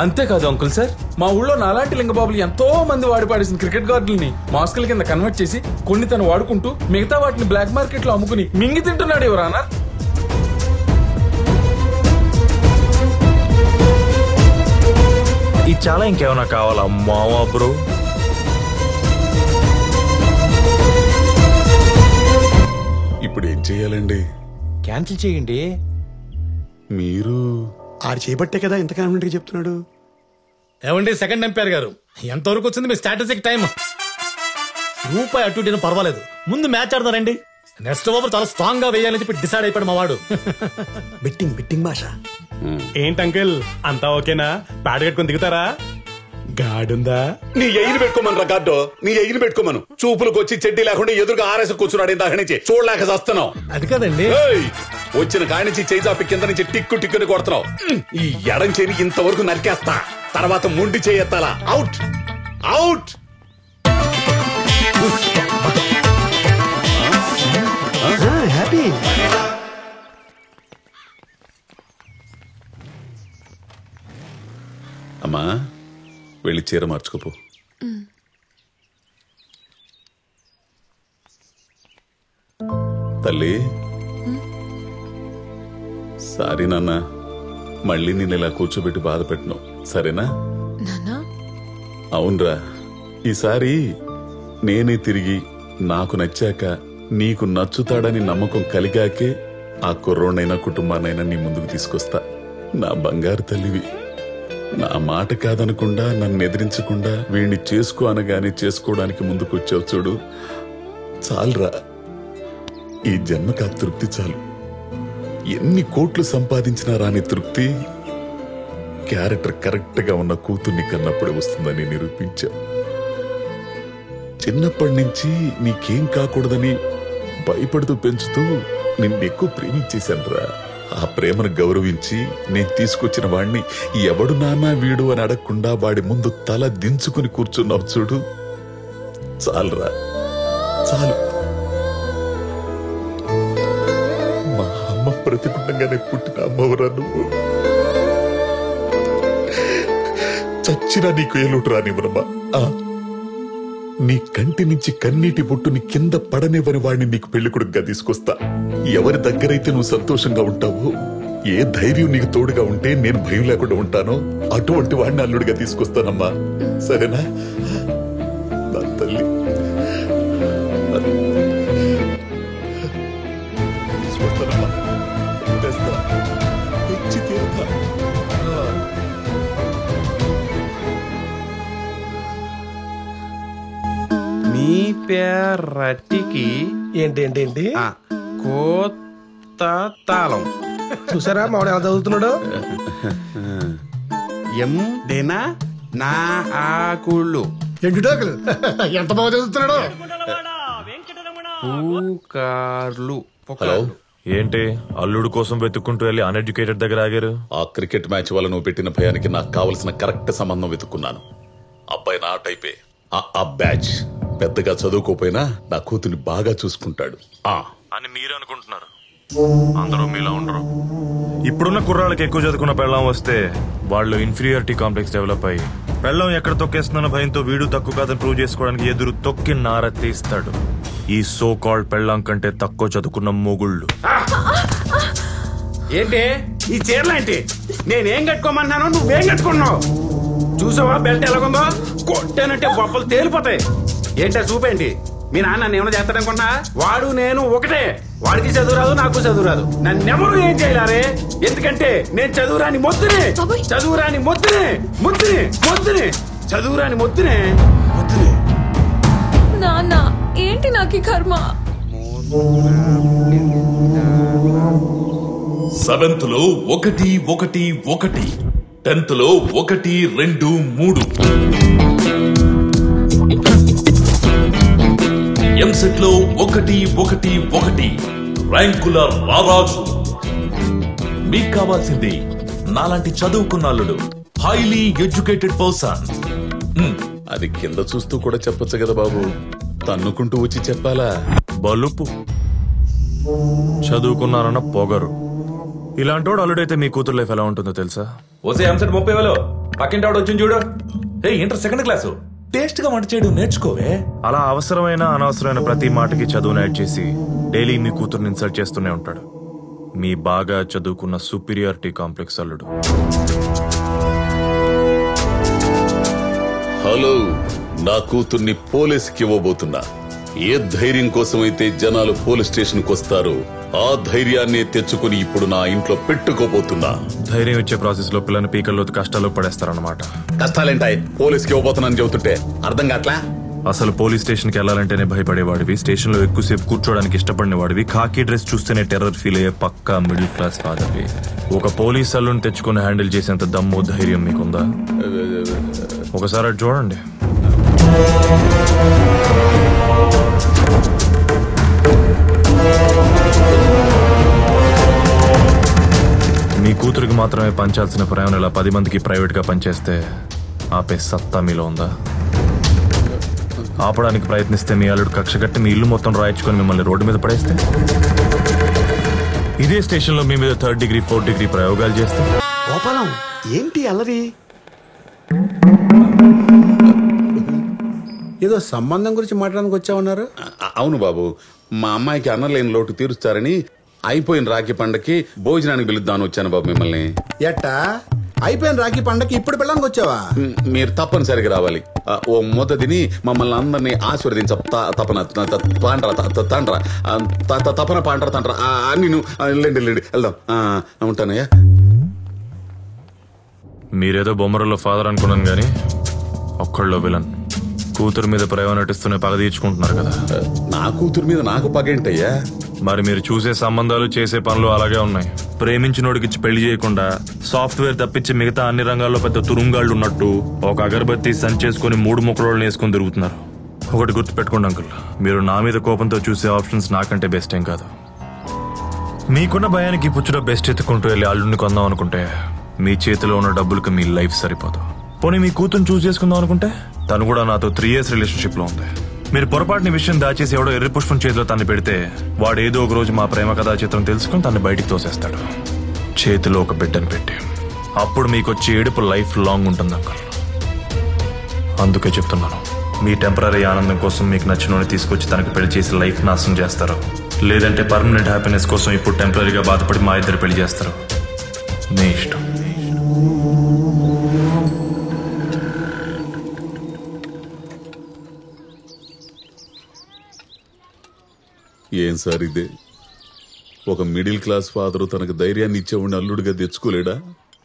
అంతేకాదు అంకుల్ సార్, మా ఊళ్ళో నాలాంటి లింగబాబులు ఎంతో మంది వాడి పాడేసిన క్రికెట్ గార్డుల్ని మాస్కుల కింద కన్వర్ట్ చేసి కొన్ని తను వాడుకుంటూ మిగతా వాటిని బ్లాక్ మార్కెట్ లో అమ్ముకుని మింగి తింటున్నాడు ఎవరన్నా. ఇది చాలా ఇంకేమైనా కావాలా మావా బ్రో? ఇప్పుడు ఏం చెయ్యాలండి? క్యాన్సిల్ చేయండి. మీరు ఆడు చేపట్టే కదా ఇంత కాన్ఫిడెంట్ గా చెప్తున్నాడు. ఏమండి సెకండ్ ఎంపైర్ గారు, ఎంతవరకు వచ్చింది మీ స్ట్రాటజిక్ టైం? రూపాయి అటు ఇటు పర్వాలేదు, ముందు మ్యాచ్ ఆడతారండి. నెక్స్ట్ ఓవర్ చాలా స్ట్రాంగ్ గా వేయాలని చెప్పి డిసైడ్ అయిపోయాడు మా వాడు. బెట్టింగ్ భాష. ఏంటి అంకుల్, అంతా ఓకేనా? ప్యాడ్ కట్టుకుని దిగుతారా? గాడుందా? నీ ఎయిని పెట్టుకోమను రా గాడ్డో, నీ ఎయిని పెట్టుకోమను. చూపులకు వచ్చి చెడ్డీ లేకుండా ఎదురుగా ఆరేసి కూర్చున్నాడు ఇందాక నుంచి, చూడలేక చేస్తున్నావు. అది కదండి, వచ్చిన కాడి నుంచి చేయి చాపి కింద నుంచి టిక్కు టిక్కుని కొడుతున్నావు. ఈ ఎడం చేని ఇంతవరకు నరికేస్తా, తర్వాత ముండి చేయెత్తాలా. Out out. హ్యాపీ. అమ్మా, వెళ్ళి చీర మార్చుకోపో. తల్లి, సారీ నాన్న, మళ్ళీ నేను ఇలా కూర్చోబెట్టి బాధ పెట్టను, సరేనా? అవునరా, ఈసారి నేనే తిరిగి నాకు నచ్చాక నీకు నచ్చుతాడని నమ్మకం కలిగాకే ఆ కుర్రోనైనా కుటుంబానైనా నీ ముందుకు తీసుకొస్తా. నా బంగారు తల్లివి. నా మాట కాదనకుండా, నన్ను ఎదిరించకుండా వీణ్ణి చేసుకో అనగానే చేసుకోవడానికి ముందుకొచ్చావు చూడు, చాలురా. ఈ జన్మకు ఆ తృప్తి చాలు. ఎన్ని కోట్లు సంపాదించినా రాని తృప్తి క్యారెక్టర్ కరెక్ట్ గా ఉన్న కూతుర్ని కన్నప్పుడే వస్తుందని నిరూపించా. చిన్నప్పటి నుంచి నీకేం కాకూడదని భయపడుతూ పెంచుతూ నిన్ను ఎక్కువ ప్రేమించేశానురా. ఆ ప్రేమను గౌరవించి నేను తీసుకొచ్చిన వాణ్ణి ఎవడు నాన్నా వీడు అని అడగకుండా వాడి ముందు తల దించుకుని కూర్చున్నావు చూడు, చాలురా, చాలు. మా అమ్మ ప్రతికుండంగానే పుట్టిన అమ్మవరా నువ్వు. చచ్చినా నీకు ఏలుటు రానివ్వనమ్మా. నీ కంటి నుంచి కన్నీటి బొట్టుని కింద పడనివ్వని వాడిని నీకు పెళ్లికొడుకుగా తీసుకొస్తా. ఎవరి దగ్గరైతే నువ్వు సంతోషంగా ఉంటావో, ఏ ధైర్యం నీకు తోడుగా ఉంటే నేను భయం లేకుండా ఉంటానో అటువంటి వాడిని అల్లుడిగా తీసుకొస్తానమ్మా. సరేనా నా తల్లి? తీసుకొస్తానమ్మా, తెస్తా, తెచ్చి తీరుతా. మీ పేరటికి ఏంటి కొత్త తాళం చూసారా మామిడి ఎలా చదువుతున్నాడు? ఎం డేనా నా ఆకుళ్ళు ఎండుటాకులు ఎంత బాగా చదువుతున్నాడు. పూకార్లు. హలో, ఏంటి అల్లుడు కోసం వెతుక్కుంటూ వెళ్ళి అన్ఎడ్యుకేటెడ్ దగ్గర ఆగారు? ఆ క్రికెట్ మ్యాచ్ వల్ల నువ్వు పెట్టిన భయానికి నాకు కావలసిన కరెక్ట్ సంబంధం వెతుక్కున్నాను. అబ్బాయి నా టైపే. ఆ బ్యాచ్ పెద్దగా చదువుకోపోయినా నా కూతుర్ని బాగా చూసుకుంటాడు అని మీరు అనుకుంటున్నారు. అందరూ మీలా ఉండరు. ఇప్పుడున్న కుర్రాళ్ళకి ఎక్కువ చదువుకున్న పెళ్ళం వస్తే వాళ్ళు ఇన్ఫీరియారిటీ కాంప్లెక్స్ డెవలప్ అయ్యి పెళ్ళం ఎక్కడ తొక్కేస్తున్న భయంతో వీడు తక్కువ కాదని ప్రూవ్ చేసుకోవడానికి ఎదురు తొక్కి నార తీస్తాడు. ఈ సో కాల్డ్ పెళ్ళం కంటే తక్కువ చదువుకున్న మొగుళ్ళు. ఏంటి ఈ చీరలేంటి? నేనేం కట్టుకోమన్నాను, నువ్వేం కట్టుకున్నావు? చూసావా బెల్ట్ ఎలాగుందో? కొట్టానంటే బొప్పలు తేలిపోతాయి. ఏంటో చూపేంటి? మీ నాన్న నన్ను ఏమైనా చేస్తాడనుకున్నా? వాడు నేను ఒకటే. వాడికి చదువు రాదు, నాకు చదువు రాదు. నన్నెవరు ఏం చేయలేరే. ఎందుకంటే నేను చదువురాని మొద్దునే, చదువురాని మొద్దునే, మొద్దునే, మొద్దునే, చదువురాని మొద్దునే, మొద్దునే. నాన్న ఏంటి నాకు కర్మ? 7th లో 1 1 1, 10th లో 1 2 3, ఎంసెట్ లో 1 1 1, ర్యాంకుల రారాజు. మీకు కావాల్సింది నాలాంటి చదువుకున్న అల్లుడు, హైలీ ఎడ్యుకేటెడ్ పర్సన్. అది కింద చూస్తూ కూడా చెప్పొచ్చు కదా బాబు, తన్నుకుంటూ వచ్చి చెప్పాలా? బలుపు చదువుకున్నారన్న పొగరు. ఇలాంటోడు అల్లుడైతే మీ కూతురు లైఫ్ ఎలా ఉంటుందో తెలుసా? ఓసే ఎంసెట్ 30,000 పక్కింటి ఆవిడ వచ్చింది చూడు. ఇంటర్ 2nd క్లాసు టేస్ట్ గా వంట చేయడం నేర్చుకోవే. అలా అవసరమైన అనవసరమైన ప్రతి మాటకి చదువును యాడ్ చేసి డైలీ మీ కూతురుని ఇన్సల్ట్ చేస్తూనే ఉంటాడు. మీ బాగా చదువుకున్న సుపీరియారిటీ కాంప్లెక్స్ అల్లుడు. హలో, నా కూతుర్ని పోలీసుకి ఇవ్వబోతున్నా. ఏ ధైర్యం కోసమైతే జనాలు పోలీస్ స్టేషన్ కు వస్తారో ఆ ధైర్యాన్ని తెచ్చుకుని ఇప్పుడు నా ఇంట్లో పెట్టుకోబోతున్నా. ధైర్యం ఇచ్చే ప్రాసెస్ లో పిల్లని పీకల్లో కష్టాలు పడేస్తారన్నమాట. కష్టాలేంటాయి? పోలీసుకి ఇవ్వబోతున్నాను చెబుతుంటే అర్థం కావట్లా? అసలు పోలీస్ స్టేషన్ కి వెళ్లాలంటేనే భయపడేవాడివి, స్టేషన్ లో ఎక్కువసేపు కూర్చోడానికి ఇష్టపడిన వాడివి, ఖాకీ డ్రెస్ చూస్తేనే టెర్రర్ ఫీల్ అయ్యే పక్కా మిడిల్ క్లాస్ ఫాదర్వి. ఒక పోలీస్ అల్లుని తెచ్చుకుని హ్యాండిల్ చేసేంత దమ్ము ధైర్యం మీకుందా? ఒకసారి అటు చూడండి. మీ కూతురికి మాత్రమే పంచాల్సిన ప్రయాణం ఇలా 10 మందికి ప్రైవేట్ గా పనిచేస్తే ఆపే సత్తా మీలో ఉందా? ఆపడానికి ప్రయత్నిస్తే మీ అల్లుడు కక్ష కట్టి మీ ఇల్లు మొత్తం రాయించుకొని మిమ్మల్ని రోడ్డు మీద పడేస్తే, ఇదే స్టేషన్ లో మీ మీద 3rd డిగ్రీ 4th డిగ్రీ ప్రయోగాలు చేస్తే? గోపాలం ఏంటి అల్లరి? ఏదో సంబంధం గురించి మాట్లాడడానికి వచ్చామన్నారు. అవును బాబు, మా అమ్మాయికి అన్నలేని లోటు తీరుస్తారని అయిపోయిన రాఖీ పండగకి భోజనానికి పిలుద్దామని వచ్చాను బాబు మిమ్మల్ని. ఎట్టా అయిపోయిన రాఖీ పండగకి ఇప్పుడు పిల్లడానికి వచ్చావా? మీరు తప్పనిసరిగా రావాలి. ఓ ముద్ద తిని మమ్మల్ని అందరినీ ఆశీర్వదించ తపన తపన పాండ్ర తండ్ర నేను లేండి వెళ్దాం. ఉంటానయ్యా. మీరేదో బొమ్మరలో ఫాదర్ అనుకున్నాను గానీ ఒక్కళ్ళో విలన్. కూతురు మీద ప్రేమ నటిస్తూనే పగ తీర్చుకుంటున్నారు కదా. నా కూతురు మీద నాకు పగేంటయ్యా? మరి మీరు చూసే సంబంధాలు చేసే పనులు అలాగే ఉన్నాయి. ప్రేమించినోడికిచ్చి పెళ్లి చేయకుండా సాఫ్ట్వేర్ తప్పించి మిగతా అన్ని రంగాల్లో పెద్ద తురుంగాళ్ళు ఉన్నట్టు ఒక అగరబత్తి సంచేసుకుని 3 ముక్కలోళ్ళని వేసుకొని తిరుగుతున్నారు. ఒకటి గుర్తుపెట్టుకోండి అంకుల్, మీరు నా మీద కోపంతో చూసే ఆప్షన్స్ నాకంటే బెస్ట్ ఏం కాదు. మీకున్న భయానికి పుచ్చులో బెస్ట్ ఎత్తుకుంటూ వెళ్ళి అల్లుడిని కొందాం అనుకుంటే మీ చేతిలో ఉన్న డబ్బులకి మీ లైఫ్ సరిపోదు. పోనీ మీ కూతురు చూస్ చేసుకుందాం అనుకుంటే తను కూడా నాతో 3 years రిలేషన్షిప్ లో ఉంది. మీరు పొరపాటుని విషయం దాచేసి ఎవడో ఎర్రి పుష్పం చేతిలో తన్ని పెడితే వాడు ఏదో ఒక రోజు మా ప్రేమ కథా చిత్రం తెలుసుకుని తను బయటికి తోసేస్తాడు, చేతిలో ఒక బిడ్డను పెట్టి. అప్పుడు మీకు వచ్చే ఏడుపు లైఫ్ లాంగ్ ఉంటుంది అంకుల్. అందుకే చెప్తున్నాను, మీ టెంపరీ ఆనందం కోసం మీకు నచ్చినోని తీసుకొచ్చి తనకు పెళ్లి చేసి లైఫ్ నాశనం చేస్తారు, లేదంటే పర్మనెంట్ హ్యాపీనెస్ కోసం ఇప్పుడు టెంపరీగా బాధపడి మా ఇద్దరు పెళ్లి చేస్తారు. మీ ఇష్టం. ఏం సార్ ఇదే? ఒక మిడిల్ క్లాస్ ఫాదరు తనకు ధైర్యాన్ని ఇచ్చేవాడిని అల్లుడిగా తెచ్చుకోలేడా?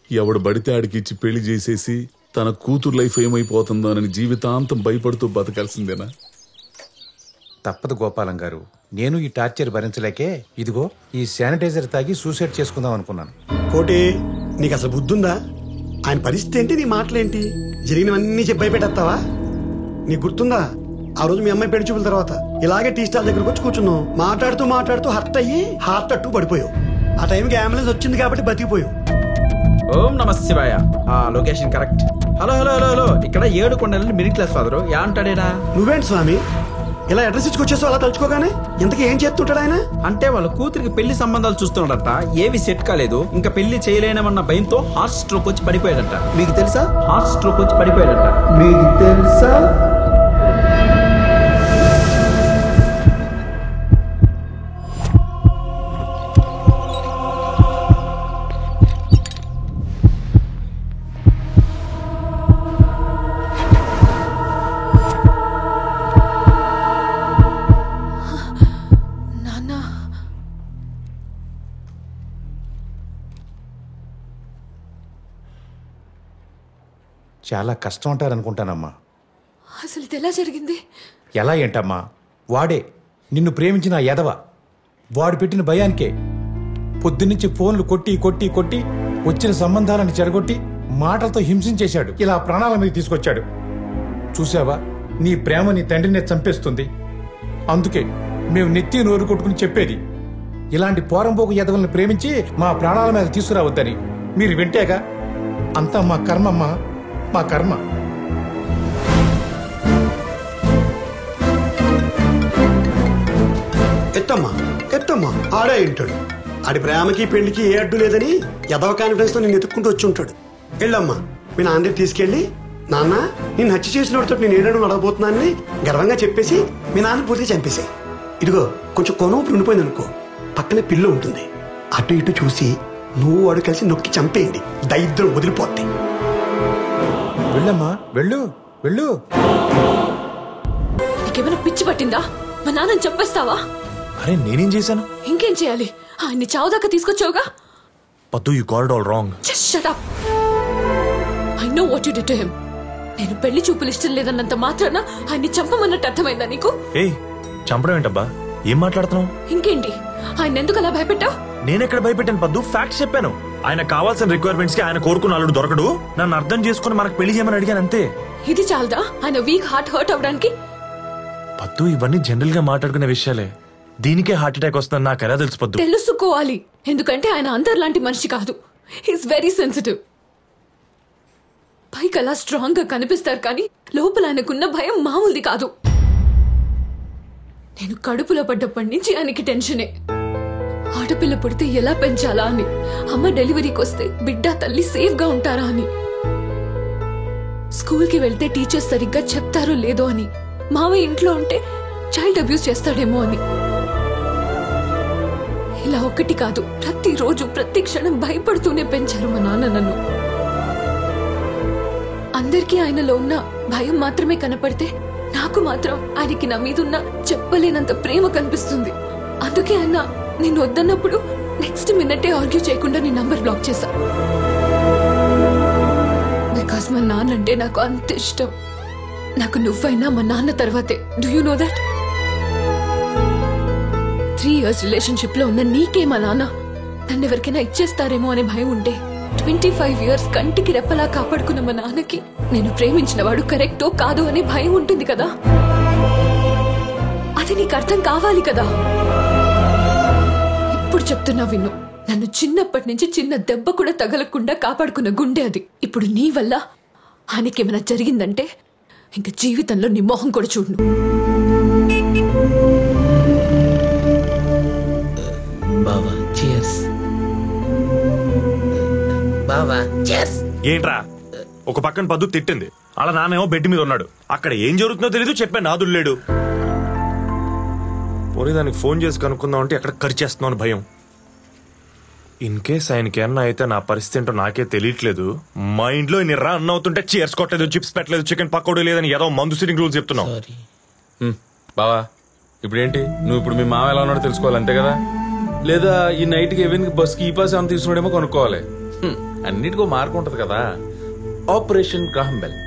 ఎవడు బడితే ఆడికి ఇచ్చి పెళ్లి చేసేసి తన కూతురు లైఫ్ ఏమైపోతుందో అని జీవితాంతం భయపడుతూ బతకాల్సిందేనా? తప్పదు గోపాలం గారు, నేను ఈ టార్చర్ భరించలేకే ఇదిగో ఈ శానిటైజర్ తాగి సూసైడ్ చేసుకుందాం అనుకున్నాను. కోటి, నీకు అసలు బుద్ధుందా? ఆయన పరిస్థితి ఏంటి, నీ మాటలేంటి, జరిగినవన్నీ చెప్పి భయపెట్టేస్తావా? నీకు గుర్తుందా ఆ రోజు మీ అమ్మాయి పెళ్లి చూపుల తర్వాత ఇలాగే టీ స్టాల్ దగ్గరకు వచ్చి కూర్చున్నావు, మాట్లాడుతూ హర్ట్ అయ్యి హార్ట్ అట్టు పడిపోయావు. ఆ టైంకి అంబులెన్స్ వచ్చింది కాబట్టి బతికిపోయావు. ఓం నమ శివాయ. Location correct. Hello hello hello hello, ఇక్కడ 7 కొండల మిడిల్ క్లాస్ ఫాదరు యా అంటాడేనా? నువ్వేంటి స్వామి ఇలా అడ్రస్ ఇచ్చుకొచ్చేసావు అలా తలుచుకోగానే? ఇంతకీ ఏం చేస్తుంటాడు ఆయన? అంటే వాళ్ళ కూతురికి పెళ్లి సంబంధాలు చూస్తున్నాడట, ఏవి సెట్ కాలేదు, ఇంకా పెళ్లి చేయలేనమన్న భయంతో హార్ట్ స్ట్రోక్ వచ్చి పడిపోయాడట. మీకు తెలుసా? హార్ట్ స్ట్రోక్ వచ్చి పడిపోయాడట. మీకు తెలుసా? చాలా కష్టం అంటారనుకుంటానమ్మా. అసలు ఇది ఎలా జరిగింది? ఎలా ఏంటమ్మా, వాడే నిన్ను ప్రేమించిన ఎదవ, వాడు పెట్టిన భయానికే పొద్దున్నుంచి ఫోన్లు కొట్టి కొట్టి కొట్టి వచ్చిన సంబంధాలను చెడగొట్టి మాటలతో హింసించేశాడు, ఇలా ప్రాణాల మీద తీసుకొచ్చాడు. చూసావా, నీ ప్రేమ నీ తండ్రినే చంపేస్తుంది. అందుకే మేము నెత్తి నోరు కొట్టుకుని చెప్పేది, ఇలాంటి పోరంపోకు ఎదవల్ని ప్రేమించి మా ప్రాణాల మీద తీసుకురావద్దని. మీరు వింటేగా అంతా మా కర్మమ్మా, మా కర్మ. ఎత్తమ్మా ఆడే ఉంటాడు. ఆడి ప్రేమకి పెళ్లికి ఏ అడ్డు లేదని ఎదవ కాన్ఫిడెన్స్ తో నేను ఎత్తుక్కుంటూ వచ్చి ఉంటాడు. వెళ్ళమ్మా, మీ నాన్న తీసుకెళ్ళి, నాన్న నేను హత్య చేసిన వాడితో నేను ఏడాడు నడవబోతున్నానని గర్వంగా చెప్పేసి మీ నాన్న పూర్తిగా చంపేశాయి. ఇదిగో కొంచెం కొనూపు ఉండిపోయింది అనుకో, పక్కనే పిల్ల ఉంటుంది, అటు ఇటు చూసి నువ్వు వాడు కలిసి నొక్కి చంపేయండి, దరిద్రం వదిలిపోద్ది. వెళ్ళమ్మా, వెళ్ళు వెళ్ళు. నీకేమైనా పిచ్చి పట్టిందా? మా నాన్నని చంపేస్తావా? అరే నేనేం చేశాను? ఇంకేం చేయాలి? ఆయన్ని చావు దాకా తీసుకొచ్చావుగా. పద్దు, you got it all wrong. Just shut up. I know what you did to him. నేను పెళ్లి చూపులు ఇష్టం లేదన్నంత మాత్రాన ఆయన్ని చంపమన్నట్టు అర్థమైందా నీకు? ఏయ్, చంపడం ఏంటబ్బా, ఏం మాట్లాడుతున్నావు? ఇంకేంటి, ఆయన ఎందుకు అలా భయపెట్టావు? నేనెక్కడ భయపెట్టాను పద్దు, ఫ్యాక్ట్స్ చెప్పాను. ఆయన కావాల్సిన రిక్వైర్మెంట్స్ కి ఆయన కోరుకున్న అల్లుడు దొరకడు, నన్ను అర్థం చేసుకుని మనకు పెళ్లి చేయమని అడిగాను అంతే. ఇది చాలదా ఆయన వీక్ హార్ట్ హర్ట్ అవడానికి? పద్దు, ఇవన్నీ జనరల్ గా మాట్లాడుకునే విషయాలే, దీనికే హార్ట్ అటాక్ వస్తుందని నాకు ఎలా తెలుసు పద్దు? తెలుసుకోవాలి, ఎందుకంటే ఆయన అందరిలాంటి మనిషి కాదు. He's very sensitive. పైకి అలా స్ట్రాంగ్ గా కనిపిస్తారు కానీ లోపల ఆయనకున్న భయం మామూలుది కాదు. నేను కడుపులో పడ్డప్పటి నుంచి ఆయనకి టెన్షనే. ఆడపిల్ల పుడితే ఎలా పెంచాలా అని, అమ్మ డెలివరీకి వస్తే బిడ్డ తల్లి సేఫ్ గా ఉంటారా అని, స్కూల్ కి వెళ్తే టీచర్స్ సరిగ్గా చెప్తారో లేదో అని, మావయ్య ఇంట్లో ఉంటే చైల్డ్ అబ్యూస్ చేస్తాడేమో అని. ఇలా ఒకటి కాదు, ప్రతిరోజు ప్రతి క్షణం భయపడుతూనే పెంచారు మా నాన్న నన్ను. అందరికీ ఆయనలో ఉన్న భయం మాత్రమే కనపడితే నాకు మాత్రం ఆయనకి నా మీదున్న చెప్పలేనంత ప్రేమ కనిపిస్తుంది. అందుకే ఆయన నేను వద్దన్నప్పుడు నెక్స్ట్ మినిటే ఆర్గ్యూ చేయకుండా నీ నంబర్ బ్లాక్ చేశా. బికాస్ మా నాన్న అంటే నాకు అంత ఇష్టం. నాకు నువ్వైనా మా నాన్న తర్వాతే. Do you know that? 3 years relationship లో ఉన్న నీకే మా నాన్న నన్ను ఎవరికైనా ఇచ్చేస్తారేమో అనే భయం ఉంటే, 25 years కంటికి రెప్పలా కాపాడుకున్న మా నాన్నకి నేను ప్రేమించిన వాడు కరెక్టో కాదో అనే భయం ఉంటుంది కదా. అది నీకు అర్థం కావాలి కదా. ఇప్పుడు చెప్తున్నా విన్ను. నన్ను చిన్నప్పటి నుంచి చిన్న దెబ్బ కూడా తగలకుండా కాపాడుకున్న గుండె అది. ఇప్పుడు నీ వల్ల ఆయనకేమైనా జరిగిందంటే ఇంక జీవితంలో నీ మొహం కూడా చూడను. బావా cheers. బావా cheers. ఏంట్రా ఒక పక్కన పద్దు తిట్టింది, అలా నానేమో బెడ్ మీద ఉన్నాడు. అక్కడ ఏం జరుగుతుందో తెలీదు, చెప్పే నాదులు లేడు. పోనీ దానికి ఫోన్ చేసి కనుక్కుందాం అంటే ఎక్కడ ఖర్చు చేస్తున్నాను భయం. ఇన్ కేస్ ఆయనకి ఏమన్నా అయితే నా పరిస్థితి ఏంటో నాకే తెలియట్లేదు. మా ఇంట్లో నిర్రా అన్న అవుతుంటే చీర్స్ కొట్టలేదు, చిప్స్ పెట్టలేదు, చికెన్ పకోడీ లేదని ఏదో మందు సిట్టింగ్ రూల్స్ చెప్తున్నావు. బావా ఇప్పుడేంటి, నువ్వు ఇప్పుడు మీ మామ ఎలా ఉన్నాడో తెలుసుకోవాలి అంతే కదా? లేదా ఈ నైట్కి ఈవెన్ బస్కి ఈ పాస్ ఏమైనా తీసుకున్నాడేమో కొనుక్కోవాలి. అన్నిటికో మార్కు ఉంటది కదా. Operation Graham bell.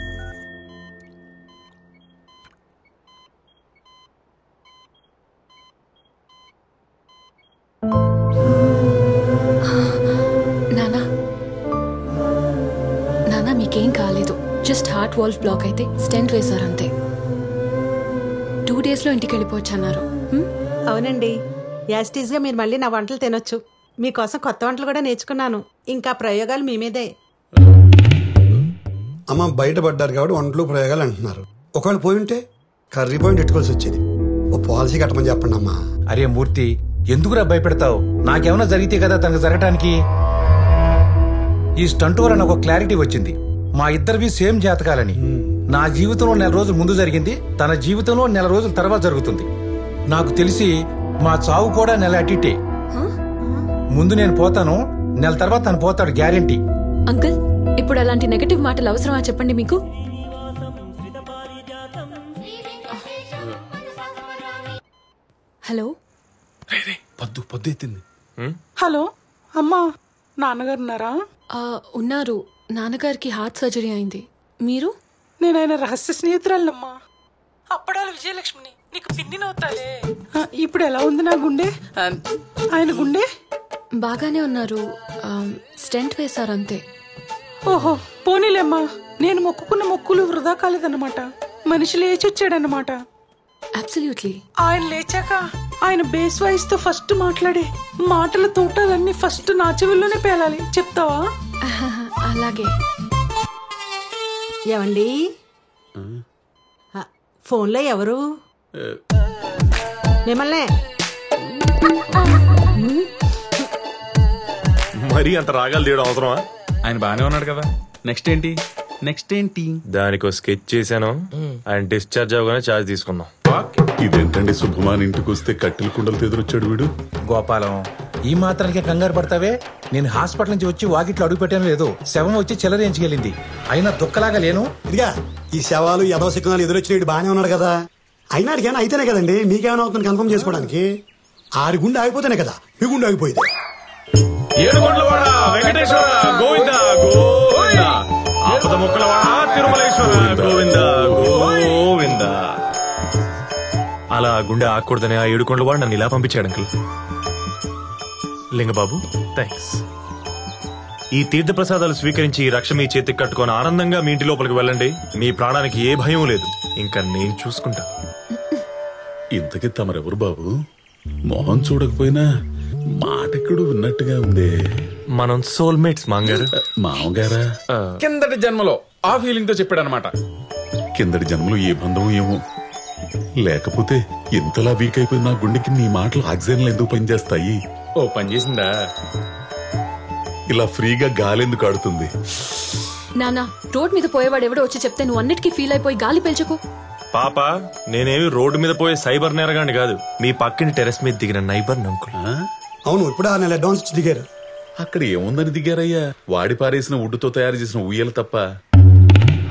నానా మీకేం కాలేదు, జస్ట్ హార్ట్ వాల్వ్ బ్లాక్ అయితే స్టెంట్ వేశారంతే. 2 days లో ఇంటికి వెళ్ళిపోవచ్చు అన్నారు. అవునండి, యాస్టీస్గా మీరు మళ్ళీ నా వంటలు తినొచ్చు. మీకోసం కొత్త వంటలు కూడా నేర్చుకున్నాను. ఇంకా ప్రయోగాలు మీ మీదే. అమ్మ బయటపడ్డారు కాబట్టి వంటలు ప్రయోగాలు అంటున్నారు. ఒకవేళ పోయి ఉంటే కర్రీ పాయింట్ ఎట్టుకోవాల్సి వచ్చేది. ఓ పాలసీ కట్టమని చెప్పండి అమ్మా. అరే మూర్తి, ఎందుకురా భయపెడతావు? నాకేమైనా జరిగితే కదా తనకు జరగటానికి. ఈ స్టంట్ వల్ల నాకు క్లారిటీ వచ్చింది, మా ఇద్దరివి సేమ్ జాతకాలని. నా జీవితంలో 4 రోజులు ముందు జరిగింది, తన జీవితంలో 4 రోజుల తర్వాత జరుగుతుంది. నాకు తెలిసి మా చావు కూడా 1 నెల అటిటే. ముందు నేను పోతాను, 1 నెల తర్వాత తను పోతాడు, గ్యారెంటీ. అంకుల్ ఇప్పుడు అలాంటి నెగటివ్ మాటలు అవసరమా చెప్పండి మీకు? హలో పొద్దు ఎత్తింది. హలో అమ్మా, నాన్నగారు ఉన్నారా? ఉన్నారు. నాన్నగారికి హార్ట్ సర్జరీ అయింది. మీరు? నేను ఆయన రహస్య స్నేహితురాలమ్మా, అప్పడాల విజయలక్ష్మిని. నీకు పిన్నినవుతాలే. ఇప్పుడు ఎలా ఉంది నా గుండె? ఆయన గుండె బాగానే ఉన్నారు, స్టెంట్ వేశారంతే. ఓహో పోనీలేమ్మా, నేను మొక్కుకున్న మొక్కులు వృధా కాలేదన్నమాట. మనిషి లేచొచ్చాడన్నమాట. అబ్సల్యూట్లీ. ఆయన లేచాక ఆయన బేస్ వాయిస్ తో ఫస్ట్ మాట్లాడే మాటల తోటలన్నీ ఫస్ట్ నా చెవుల్లోనే పేలాలి. చెప్తావా? అలాగే. ఏమండి ఫోన్లో ఎవరు? మిమ్మల్నే. మరీ అంత రాగాలు తీయడం అవసరమా? ఆయన బానే ఉన్నాడు కదా. నెక్స్ట్ ఏంటి? దానికో స్కెచ్ చేశాను. ఆయన డిశ్చార్జ్ అవగానే ఛార్జ్ తీసుకుందాం. ఇదేంటండి శుభమాన్ ఇంటికి వస్తే కట్టెల కుండలు ఎదురొచ్చాడు వీడు. గోపాలం, ఈ మాత్రానికే కంగారు పడతావే? నేను హాస్పిటల్ నుంచి వచ్చి వాకిట్లో అడుగు పెట్టాను లేదు, శవం వచ్చి చెలరేంచుకెళ్ళింది. అయినా దుఃఖలాగా లేను. ఇదిగా ఈ శవాలు యదవ శకునాలు ఎదురొచ్చినట్టు బాగానే ఉన్నాడు కదా. అయినా అడిగానే అయితేనే కదండి మీకేమైనా అవుతుంది కన్ఫర్మ్ చేసుకోవడానికి. ఆడి గుండె ఆగిపోతేనే కదా మీ గుండె ఆగిపోయింది. అలా గుండె ఆకూడదని ఆ 7 కొండల వాడు నన్ను ఇలా పంపించాడు అంకుల్. లింగబాబు థ్యాంక్స్. ఈ తీర్థ ప్రసాదాలు స్వీకరించి ఈ రక్ష మీ చేతికి కట్టుకొని ఆనందంగా మీ ఇంటి లోపలికి వెళ్ళండి. మీ ప్రాణానికి ఏ భయం లేదు, ఇంకా నేను చూసుకుంటా. ఇంతకీ తమరెవరు బాబు? మొహం చూడకపోయినా మాటెక్కడు విన్నట్టుగా ఉంది. మనం సోల్మేట్స్ మాంగారు. మామగారా? కిందటి జన్మలో ఆ ఫీలింగ్ తో చెప్పాడు అనమాట. కిందటి జన్మలో ఏ బంధం ఏమో, లేకపోతే ఇంతలా వీక్ అయిపోయిన నా గుండెకి నీ మాటలు ఆక్సిజన్లు ఎందుకు పనిచేస్తాయి? ఓ పని చేసిందా? ఇలా ఫ్రీగా గాలెందుకు ఆడుతుంది? నానా, రోడ్ మీద పోయేవాడు ఎవడో వచ్చి చెప్తే నువ్వు అన్నిటికీ ఫీల్ అయిపోయి గాలి పీల్చకు. పాప, నేనేమి రోడ్డు మీద పోయే సైబర్ నేరగాని కాదు, మీ పక్కని టెరెస్ మీద దిగిన నైబర్ అంకుల్. అవును, ఇప్పుడు 1 నెల అడ్వాన్స్ ఇచ్చి దిగారు. అక్కడ ఏముందని దిగారయ్యా? వాడి పారేసిన వుడ్డుతో తయారు చేసిన ఉయ్యలు తప్ప.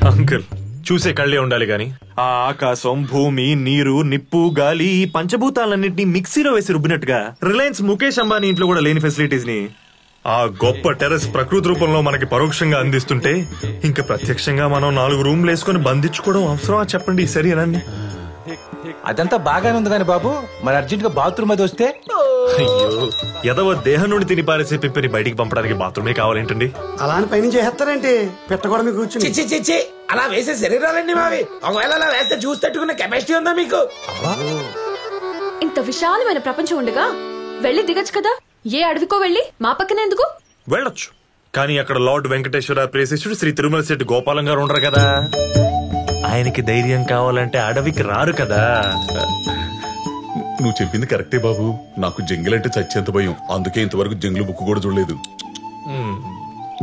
అంకుల్, చూసే కళ్ళే ఉండాలి గాని ఆ ఆకాశం, భూమి, నీరు, నిప్పు, గాలి, ఈ పంచభూతాలన్నింటినీ మిక్సీలో వేసి రుబ్బినట్టుగా రిలయన్స్ ముఖేష్ అంబానీ ఇంట్లో కూడా లేని ఫెసిలిటీస్ ని ఆ గొప్ప టెర్రస్ ప్రకృతి రూపంలో మనకి పరోక్షంగా అందిస్తుంటే ఇంకా ప్రత్యక్షంగా మనం 4 రూమ్లు వేసుకుని బంధించుకోవడం అవసరమా చెప్పండి? సరేనండి. అదంతా బాగానే ఉంది కానీ బాబు, మరి అర్జెంట్ గా బాత్రూమ్ అది వస్తే? అయ్యో, ఎదవ దేహం నుండి తిని పారేసే పిప్పిని బయటికి పంపడానికి బాత్రూమే కావాలేంటండి? అలా అని పైనుంచి చేస్తారేంటి? పెట్టకూడ మీకు కూర్చుని అలా వేసే శరీరాలండి మావి. ఒకవేళ అలా వేస్తే చూసి తట్టుకునే కెపాసిటీ ఉందా మీకు? ఇంత విశాలమైన ప్రపంచం ఉండగా వెళ్ళి దిగచ్చు కదా. ఏ అడవికో వెళ్ళి మా పక్కన ఎందుకు? వెళ్ళొచ్చు, కానీ అక్కడ లార్డ్ వెంకటేశ్వర ప్రేసిస్టుడు శ్రీ తిరుమల శెట్టి గోపాలం గారు ఉండరు కదా. ఆయనకి ధైర్యం కావాలంటే అడవికి రారు కదా. నువ్వు చెప్పింది కరెక్టే బాబు. నాకు జంగిల్ అంటే చచ్చేంత భయం. అందుకే ఇంతవరకు జంగిల్ బుక్ కూడా చూడలేదు.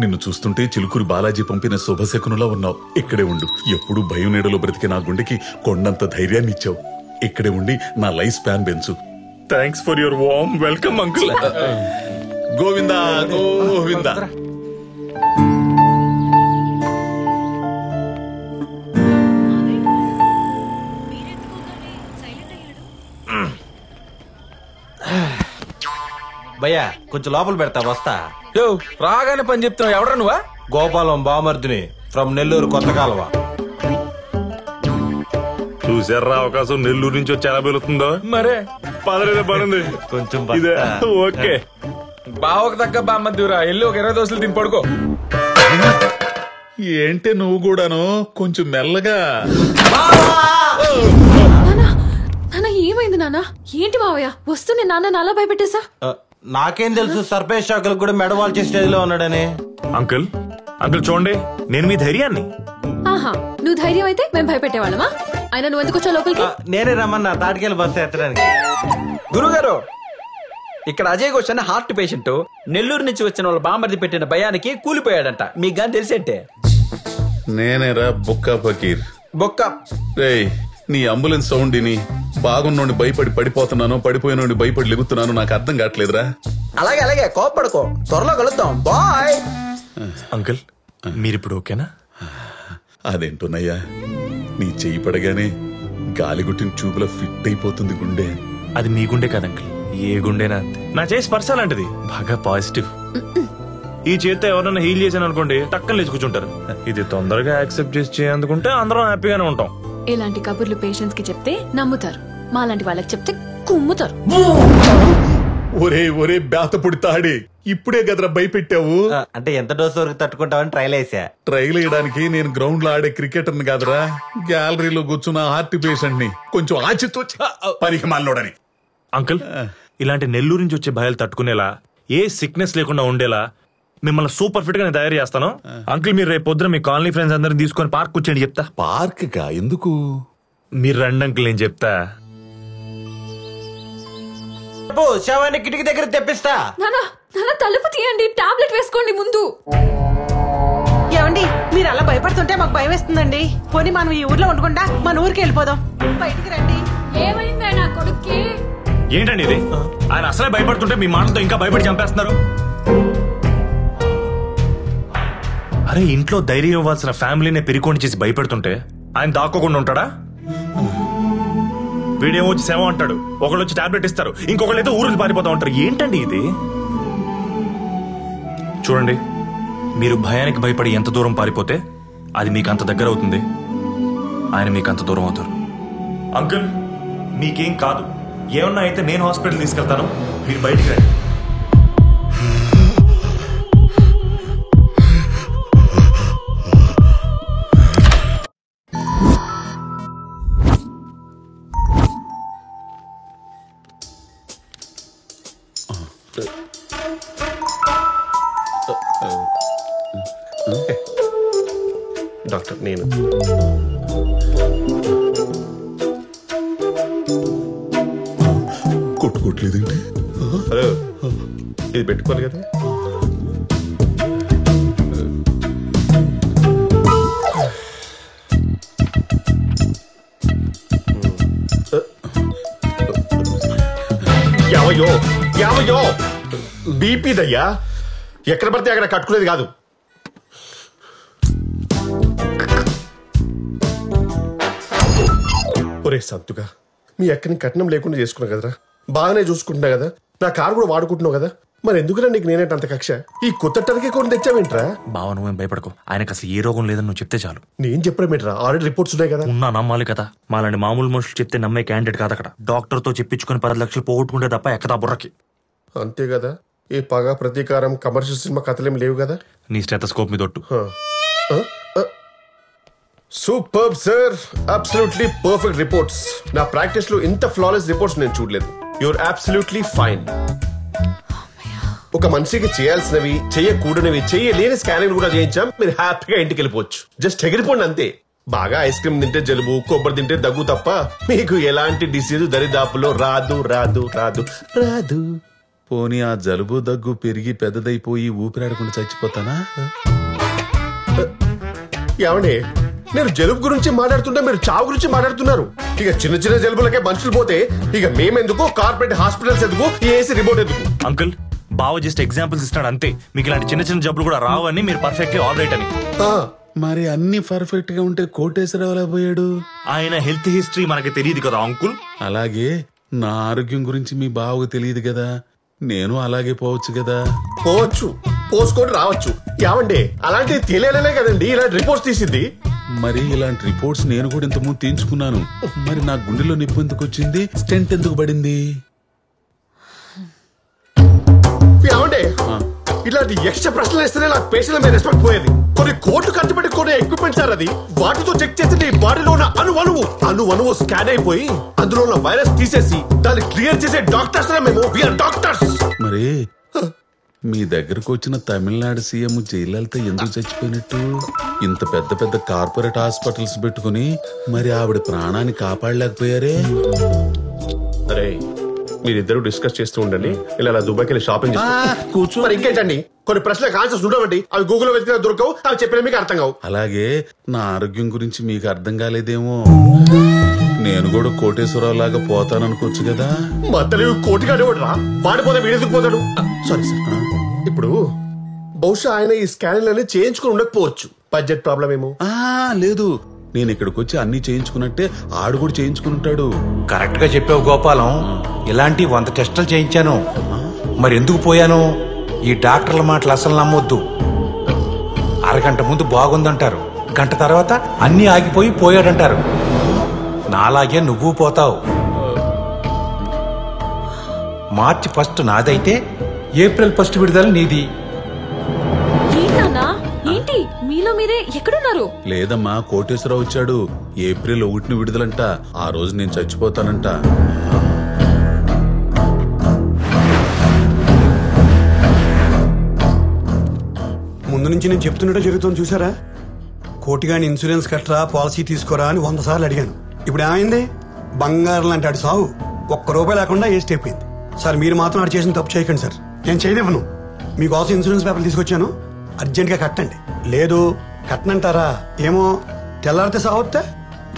నిన్ను చూస్తుంటే చిలుకూరి బాలాజీ పంపిన శుభశకునులా ఉన్నావు. ఇక్కడే ఉండు. ఎప్పుడు భయం నీడలో బ్రతికే నా గుండెకి కొండంత ధైర్యాన్ని ఇచ్చావు. ఇక్కడే ఉండి నా లైఫ్ స్పాన్ పెంచు. Thanks for your warm welcome uncle. Govinda Govinda. భయ్యా కొంచెం లోపల పెడతా, వస్తా. రాగానే పని చెప్తున్నావు. ఎవడా నువ్వా? గోపాలం బామర్దిని ఫ్రమ్ నెల్లూరు కొత్త కాలువ. చూసారా అవకాశం నెల్లూరు నుంచి వచ్చి ఎలా వెళుతుందో. మరే పదరేదే పడుంది కొంచెం. ఓకే బావకు తగ్గ బామ్మద్దురా. ఎల్లు ఒక 20 దోశలు తిని పడుకో. ఏంటే నువ్వు కూడాను కొంచెం మెల్లగా. నాన్న ఏమైంది నాన్న? ఏంటి మావయ్య వస్తూనే నాన్న నాలా భయపెట్టేశా? నాకేం తెలుసు సర్పేష్ షాకులకు కూడా మెడవాల్చే స్టేజ్ లో ఉన్నాడని. అంకుల్ అంకుల్ చూడండి, నేను మీ ధైర్యాన్ని. ఆహా, నువ్వు ధైర్యం అయితే మేము భయపెట్టేవాళ్ళమా? ఆయన నువ్వు ఎందుకు వచ్చా లోపలికి? నేనే రమ్మన్నా తాటికెళ్ళి బస్సు ఎత్తడానికి. గురుగారు, ఇక్కడ అజయ్ ఘోష్ అనే హార్ట్ పేషెంట్ నెల్లూరు నుంచి వచ్చిన వాళ్ళ బామర్ది పెట్టిన భయానికి కూలిపోయాడంట. మీకు గాని తెలిసేంటే. నేనేరా బొక్కా ఫకీర్. బొక్క రేయ్, నీ అంబులెన్స్ సౌండ్ ని బాగున్నోని భయపడి పడిపోతున్నాను, పడిపోయినోని భయపడి లెగుతున్నాను. నాకు అర్థం కావట్లేదురా. అలాగే అలాగే కోపడుకో, త్వరలో కలుద్దాం. బాయ్. అంకుల్ మీరిప్పుడు ఓకేనా? అదేంటోనయ్యా, నీ చెయ్యి పడగానే గాలిగుట్టిన చూపులా ఫిట్ అయిపోతుంది గుండె. అది మీ గుండె కాదు అంకుల్, ఏ గుండెనా అంతే. నా చేసి స్పర్శ లాంటిది, బాగా పాజిటివ్. ఈ చేత్తో ఎవరైనా హీల్ చేశాను అనుకోండి, టక్కన లేచి కూర్చుంటారు. ఇది తొందరగా యాక్సెప్ట్ చేసి చేయందుకుంటే అందరం హ్యాపీగానే ఉంటాం. ఇలాంటి కబుర్లు పేషెంట్స్ కి చెప్తే నమ్ముతారు, మాలాంటి వాళ్ళకి చెప్తే కుమ్ముతారు. ఒరే ఒరే బేతపుడి తాడి, ఇప్పుడే గదరా భయపెట్టావు. అంటే ఎంత డోసు వరకు తట్టుకుంటావని ట్రైల్ వేసా. ట్రైల్ వేయడానికి నేను గ్రౌండ్ లో ఆడే క్రికెటర్ని కాదురా, గ్యాలరీలో కూర్చున్న హార్ట్ పేషెంట్ ని. కొంచెం ఆచితో పనికి మాలోడని. అంకుల్ ఇలాంటి నెల్లూరు నుంచి వచ్చే భయాలు తట్టుకునేలా, ఏ సిక్నెస్ లేకుండా ఉండేలా మిమ్మల్ని సూపర్ ఫిట్ గా నేను తయారు చేస్తాను. అంకుల్ మీరు రేపు పొద్దున మీ కాలనీ ఫ్రెండ్స్ అందరిని తీసుకొని పార్క్ కూర్చోండి చెప్తా. పార్క్ కా? ఎందుకు? మీరు రండి అంకుల్, నేను చెప్తా. శవాన్ని కిటికీ దగ్గర తెప్పిస్తా. నాన్న తలుపు తీయండి, టాబ్లెట్ వేసుకోండి ముందు. ఏమండి మీరు అలా భయపడుతుంటే మాకు భయం వేస్తుందండి. పోనీ మనం ఈ ఊర్లో ఉండకుండా మన ఊరికి వెళ్ళిపోదాం. బయటికి రండి. ఏమైందే నా కొడుక్కి? ఏంటండి ఇది? ఆయన అసలే భయపడుతుంటే మీ మాటలతో ఇంకా భయపడి చంపేస్తున్నారు. అరే ఇంట్లో ధైర్యం ఇవ్వాల్సిన ఫ్యామిలీనే పెరికోండి చేసి భయపెడుతుంటే ఆయన దాక్కోకుండా ఉంటాడా? వీడేమో వచ్చి సేవ అంటాడు, ఒకళ్ళు వచ్చి టాబ్లెట్ ఇస్తారు, ఇంకొకళ్ళు అయితే ఊరికి పారిపోతా ఉంటారు. ఏంటండి ఇది? చూడండి, మీరు భయానికి భయపడి ఎంత దూరం పారిపోతే అది మీకు అంత దగ్గర అవుతుంది, ఆయన మీకు అంత దూరం అవుతారు. అంకుల్ మీకేం కాదు, ఏమన్నా అయితే నేను హాస్పిటల్ తీసుకెళ్తాను, మీరు బయటికి రండి. డాక్టర్ నేను కొట్టుకోవట్లేదండి. హలో, ఇది పెట్టుకోవాలి కదా. యావయ్యో యావయ్యో, బీపీదయ్యా, ఎక్కడ పడితే అక్కడ కట్టుకునేది కాదు. ఒరే సంతుగా, మీ అక్కని కట్నం లేకుండా చేసుకున్నా కదరా, బాగానే చూసుకుంటున్నా కదా, నా కారు కూడా వాడుకుంటున్నావు కదా, మరి ఎందుకురా నీకు నేనేంట అంత కక్ష? ఈ కొత్త టర్కి కొని తెచ్చావేంట్రా? బావ నువ్వేం భయపడకు, ఆయనకు అసలు ఏ రోగం లేదని నువ్వు చెప్తే చాలు. నేను చెప్పడమేంట్రా, ఆల్రెడీ రిపోర్ట్స్ ఉన్నాయి కదా. ఉన్నా నమ్మాలి కదా, మాలాంటి మామూలు మనుషులు చెప్తే నమ్మే క్యాండిడేట్ కాదు అక్కడ. డాక్టర్ తో చెప్పించుకుని 10 లక్షలు పోగొట్టుకుంటే తప్ప ఎక్కదా బుర్రకి. అంతే కదా, ఏ పగ ప్రతీకారం కమర్షియల్ సినిమా కథలేం లేవు కదా. నీ స్టెథోస్కోప్ మీద ఒట్టు. Super sir, absolutely perfect reports. నా ప్రాక్టీస్ లో ఇంత ఫ్లాలెస్ రిపోర్ట్స్ నేను చూడలేదు. Your absolutely fine. ఒక మనిషికి చేయాల్సినవి, చేయకూడనివి, చేయలేని స్కానింగ్ కూడా చేయించాం. మీరు హ్యాపీగా ఇంటికి వెళ్ళిపోవచ్చు. జస్ట్ ఎగిరిపోండి అంతే. బాగా ఐస్ క్రీమ్ తింటే జలుబు, కొబ్బరి తింటే దగ్గు తప్ప మీకు ఎలాంటి డిసీజ్ దరిదాపులో రాదు రాదు రాదు రాదు. పోనీ ఆ జలుబు దగ్గు పెరిగి పెద్దదైపోయి ఊపిరాడకుండా చచ్చిపోతానా? ఏమండి, నేను జలుబు గురించి మాట్లాడుతుంటే మీరు చావు గురించి మాట్లాడుతున్నారు. ఇక చిన్న చిన్న జలుబులకే మనుషులు పోతే ఇక మేమెందుకు, కార్పొరేట్ హాస్పిటల్స్ ఎందుకు, ఏసీ రిపోర్ట్ ఎందుకు? అంకుల్, బావ జస్ట్ ఎగ్జాంపుల్స్ ఇస్తాడు అంతే. మీకు ఇలాంటి చిన్న చిన్న జబ్బులు కూడా రావని, మీరు పర్ఫెక్ట్లీ ఆల్ రైట్ అని. మరి అన్ని పర్ఫెక్ట్ గా ఉంటే కోటేశ్వరరావు ఎలా పోయాడు? ఆయన హెల్త్ హిస్టరీ మనకి తెలియదు కదా అంకుల్. అలాగే నా ఆరోగ్యం గురించి మీ బావకు తెలియదు కదా, నేను అలాగే పోవచ్చు కదా. పోవచ్చు, పోసుకొని రావచ్చు. ఏమండి, అలాంటివి తెలియలే కదండి ఇలాంటి రిపోర్ట్స్ తీసింది. మరి ఇలాంటి రిపోర్ట్స్ నేను కూడా ఇంతకుముందు తీయించుకున్నాను. మరి నా గుండెలో నొప్పి ఎందుకు వచ్చింది? స్టెంట్ ఎందుకు పడింది? ఏమండి, ఇలాంటి ఎక్స్ట్రా ప్రశ్నలు వేస్తేనే నాకు పేషెంట్ల మీద రెస్పెక్ట్ పోయేది. కొన్ని కోట్లు ఖర్చు పెట్టి కొన్ని ఎక్విప్మెంట్ సార్ అది. వాటితో చెక్ చేసి నీ బాడీలో ఉన్న అణువణువు స్కాన్ అయిపోయి అందులో ఉన్న వైరస్ తీసేసి దాన్ని క్లియర్ చేసే డాక్టర్స్ మేము. We are doctors. మరి మీ దగ్గరకు వచ్చిన తమిళనాడు సీఎం జయలలిత ఎందుకు చచ్చిపోయినట్టు? ఇంత పెద్ద పెద్ద కార్పొరేట్ హాస్పిటల్స్ పెట్టుకుని మరి ఆవిడ ప్రాణాన్ని కాపాడలేకపోయారే? అరే, మీరిద్దరు డిస్కస్ చేస్తూ ఉండండి. ఇలా దుబాయ్కి వెళ్ళి షాపింగ్ కూర్చో. మరి ఇంకేంటండి, కొన్ని ప్రశ్నలకు ఆన్సర్స్ ఉండవండి. అవి గూగుల్లో వెతికినా దొరకవు, అవి చెప్పిన మీకు అర్థం కావు. అలాగే నా ఆరోగ్యం గురించి మీకు అర్థం కాలేదేమో. నేను కూడా కోటేశ్వరరావు లాగా పోతాననుకోవచ్చు కదా. మా తెలివి కోటిగాడే రా, వాడిపోతే వీడెందుకు పోతాడు? Sorry sir. ఇప్పుడు బహుశా ఆయన ఈ స్కానింగ్ చేయించుకుని ఉండకపోవచ్చు. బడ్జెట్ ప్రాబ్లం ఏమో. లేదు, నేను ఇక్కడికి వచ్చి అన్ని చేయించుకున్నట్టే ఆడు కూడా చేయించుకుంటాడు. కరెక్ట్ గా చెప్పావు గోపాలం. ఇలాంటి 100 టెస్టులు చేయించాను. మరి ఎందుకు పోయాను? ఈ డాక్టర్ల మాటలు అసలు నమ్మొద్దు. అరగంట ముందు బాగుందంటారు, గంట తర్వాత అన్ని ఆగిపోయి పోయాడంటారు. నాలాగే నువ్వు పోతావు. మార్చి 1 నాదైతే ఏప్రిల్ 1 విడుదల నీది. ఏంటి మీలో మీరే ఎక్కడున్నారు? లేదమ్మా, కోటేశ్వరరావు వచ్చాడు. ఏప్రిల్ 1 విడుదలంట. ఆ రోజు నేను చచ్చిపోతానంట. ముందు నుంచి నేను చెప్తున్నట్టు జరుగుతుంది చూసారా? కోటిగాని ఇన్సూరెన్స్ కట్టరా, పాలసీ తీసుకోరా అని 100 సార్లు అడిగాను. ఇప్పుడు ఏమైంది? బంగారం లాంటి ఆడు సావు ₹1 లేకుండా వేస్ట్ అయిపోయింది. సార్, మీరు మాత్రం ఆడు చేసిన తప్పు చేయకండి సార్. నేను చేయనివ్వను. మీకోసం ఇన్సూరెన్స్ పేపర్లు తీసుకొచ్చాను, అర్జెంట్గా కట్టండి. లేదు కట్టనంటారా? ఏమో, తెల్లారితే సావొస్తే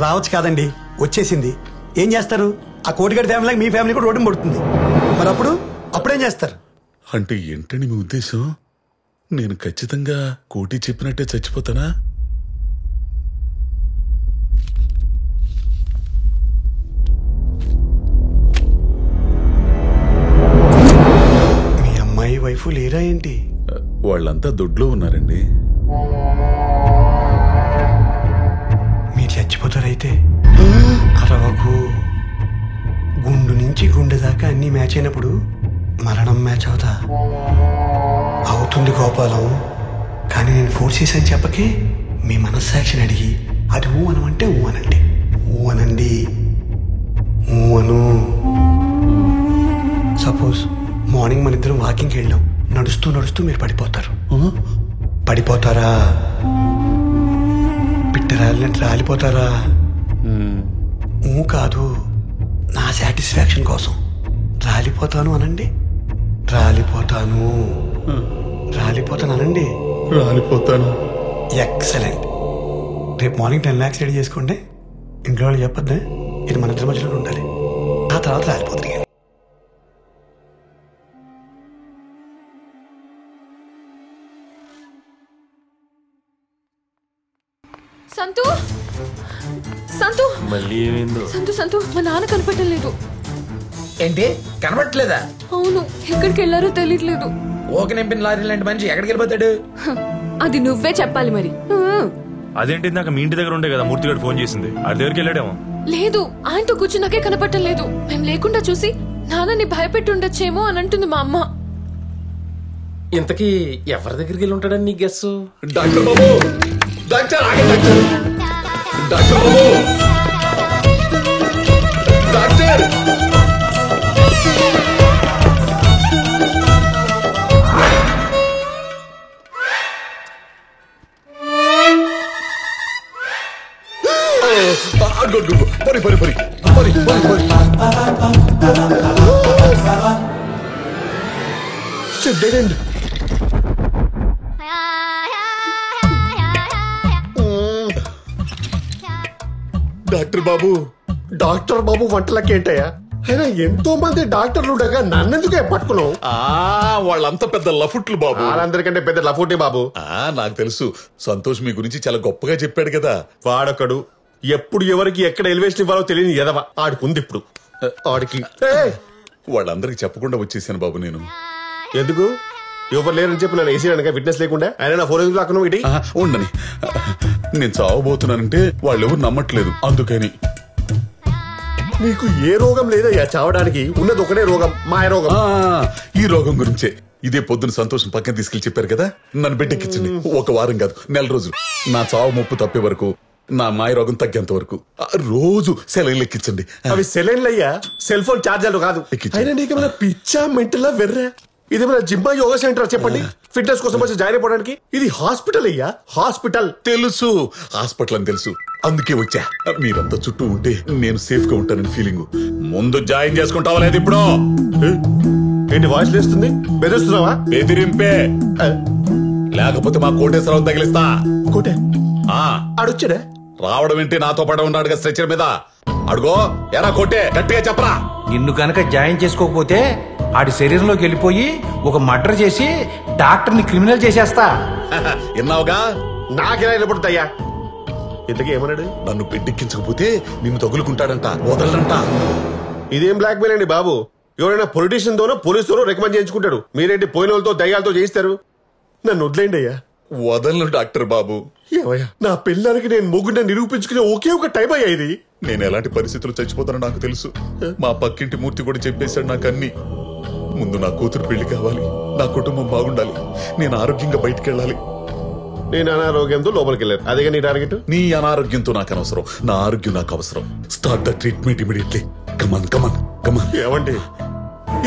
రావచ్చు కాదండి, వచ్చేసింది. ఏం చేస్తారు? ఆ కోటిగాడి ఫ్యామిలీకి మీ ఫ్యామిలీ కూడా రోడ్డు పడుతుంది. మరి అప్పుడేం చేస్తారు? అంటే ఏంటని మీ ఉద్దేశం? నేను ఖచ్చితంగా కోటి చెప్పినట్టే చచ్చిపోతానా? మీ అమ్మాయి వైఫ్ లేరా ఏంటి? వాళ్ళంతా దొడ్లో ఉన్నారండి. మీరు చచ్చిపోతారైతే? అరవకు. గుండు నుంచి గుండె దాకా అన్ని మ్యాచ్ అయినప్పుడు మరణం మ్యాచ్ అవుతుంది గోపాలం. కానీ నేను ఫోర్స్ చేశాను చెప్పకే. మీ మనస్సాక్షిని అడిగి అది ఊ అనమంటే ఊ అనండి. ఊ అనండి, ఊ అను. సపోజ్ మార్నింగ్ మన ఇద్దరం వాకింగ్కి వెళ్ళాం. నడుస్తూ నడుస్తూ మీరు పడిపోతారు. పడిపోతారా? పిట్ట రాలినట్టు రాలిపోతారా? ఊ కాదు, నా సాటిస్ఫాక్షన్ కోసం రాలిపోతాను అనండి. రాలిపోతాను అనండి. రాలిపోతాను. ఎక్సలెంట్. రేపు మార్నింగ్ 10 lakhs రెడీ చేసుకోండి. ఇంట్లో వాళ్ళు చెప్పొద్దే, ఇది మన ఇద్దరి మధ్యలో ఉండాలి. ఆ తర్వాత రాలిపోతుంది. సంతు సంతు మళ్ళీ ఏమైందో? సంతు మా నాన్న కనపడటం లేదు. ఏంటి కనబడట్లేదా? అవును, ఎక్కడికి వెళ్ళారో తెలియట్లేదు. ఓకే నింపిన లారీ లాంటి మనిషి ఎక్కడికి వెళ్ళిపోతాడు? అది నువ్వే చెప్పాలి మరి. అదేంటి, నాకు మీ ఇంటి దగ్గర ఉండే కదా మూర్తి గారు ఫోన్ చేసింది. అది దగ్గరికి వెళ్ళాడేమో. లేదు, ఆయనతో కూర్చున్నాకే కనపడటం లేదు. మేము లేకుండా చూసి నాన్నని భయపెట్టి ఉండొచ్చేమో అని అంటుంది మా అమ్మ. ఇంతకీ ఎవరి దగ్గరికి వెళ్ళి ఉంటాడని నీ గెస్? డాక్టర్ బాబు, డాక్టర్ ఆగండి డాక్టర్. పరి పరి పరి పరి పరి డెడ్ డాక్టర్ బాబు వంటలకేంటయ్యా? అయినా ఎంతో మంది డాక్టర్లు ఉండగా నన్నెందుకే పట్టుకున్నావు? వాళ్ళంతా పెద్ద లఫుట్లు బాబు. వాళ్ళందరికంటే పెద్ద లఫుటే బాబు. నాకు తెలుసు. సంతోష్ మీ గురించి చాలా గొప్పగా చెప్పాడు కదా. వాడొకడు ఎప్పుడు ఎవరికి ఎక్కడ ఎలివేషన్ ఇవ్వాలో తెలియని ఎదవ ఆడుకుంది. ఇప్పుడు ఆడికి వాళ్ళందరికి చెప్పకుండా వచ్చేసాను బాబు నేను. ఎందుకు? ఎవరు లేరని చెప్పి నన్ను వేసేయడానికి విట్నెస్ లేకుండా ఆయన నా ఫోన్ ఎందుకు లాక్కున్నావు? ఇటీ ఉండని. నేను చావబోతున్నానంటే వాళ్ళెవరు నమ్మట్లేదు, అందుకని. నీకు ఏ రోగం లేదయ్యా చావడానికి, ఉన్నది ఒకటే రోగం, మాయ రోగం. ఈ రోగం గురించే ఇదే పొద్దున సంతోషం పక్కన తీసుకెళ్లి చెప్పారు కదా, నన్ను బిడ్డెక్కించండి. ఒక వారం కాదు, నెల రోజులు. నా చావు ముప్పు తప్పే వరకు, నా మాయ రోగం తగ్గేంత వరకు రోజు సెలైన్లు ఎక్కించండి. అవి సెలైన్లు అయ్యా, సెల్ ఫోన్ ఛార్జర్లు కాదు. అయినా నీకేమైనా పిచ్చా మెంటలా వెర్రా? ఇదేమైనా జిమ్మా యోగా సెంటర్ చెప్పండి, ఫిట్నెస్ కోసం వచ్చి జాయిన్ అయిపోవడానికి? ఇది హాస్పిటల్ అయ్యా, హాస్పిటల్. తెలుసు, హాస్పిటల్ అని తెలుసు, అందుకే వచ్చా. మీరంతా చుట్టూ ఉంటే నేను సేఫ్ గా ఉంటానని ఫీలింగ్. ముందు జాయిన్ చేసుకుంటావా లేదు? ఇప్పుడు ఏంటి వాయిస్ లేస్తుంది? బెదిరిస్తున్నావా? బెదిరింపే, లేకపోతే మా కోటేశ్వరరావు తగిలిస్తా. కోటే అడుచ్చాడే రావడం ఏంటి? నాతో పాటు ఉన్నాడుగా స్ట్రెచర్ మీద. అడుగో ఎరా కోటే, గట్టిగా చెప్పరా. నిన్ను కనుక జాయిన్ చేసుకోకపోతే ఆడి శరీరంలోకి వెళ్ళిపోయి ఒక మర్డర్ చేసి డాక్టర్ ని క్రిమినల్ చేసేస్తా. విన్నావుగా? నాకెలా నిలబడుతాయ్యా? ఇంతకీ ఏమన్నాడు? నన్ను బిడ్డెక్కించకపోతే నిన్ను తగులుకుంటాడంట, వదలంట. ఇదేం బ్లాక్ మెయిల్ అండి బాబు? ఎవరైనా పొలిటీషియన్ తోనో పోలీసుతోనో రికమెండ్ చేయించుకుంటాడు. మీరేంటి పోయిన వాళ్ళతో దయ్యాలతో చేయిస్తారు? నన్ను వదిలేండి అయ్యా. వదలను డాక్టర్ బాబు. ఏమయ్యా, నా పిల్లలకి నేను మొగ్గున నిరూపించుకునే ఒకే ఒక టైం అయ్యా ఇది. నేను ఎలాంటి పరిస్థితులు చచ్చిపోతానో నాకు తెలుసు. మా పక్కింటి మూర్తి కూడా చెప్పేశాడు నాకు అన్ని. ముందు నా కూతురు పెళ్లి కావాలి, నా కుటుంబం బాగుండాలి, నేను ఆరోగ్యంగా బయటికి వెళ్ళాలి. నేను అనారోగ్యంతో లోపలికి వెళ్ళాను, అదేగా నీ టార్గెట్. నీ అనారోగ్యంతో నాకు అనవసరం, నా ఆరోగ్యం నాకు అవసరం. Start the treatment immediately. Come on come on come on. ఏమండి,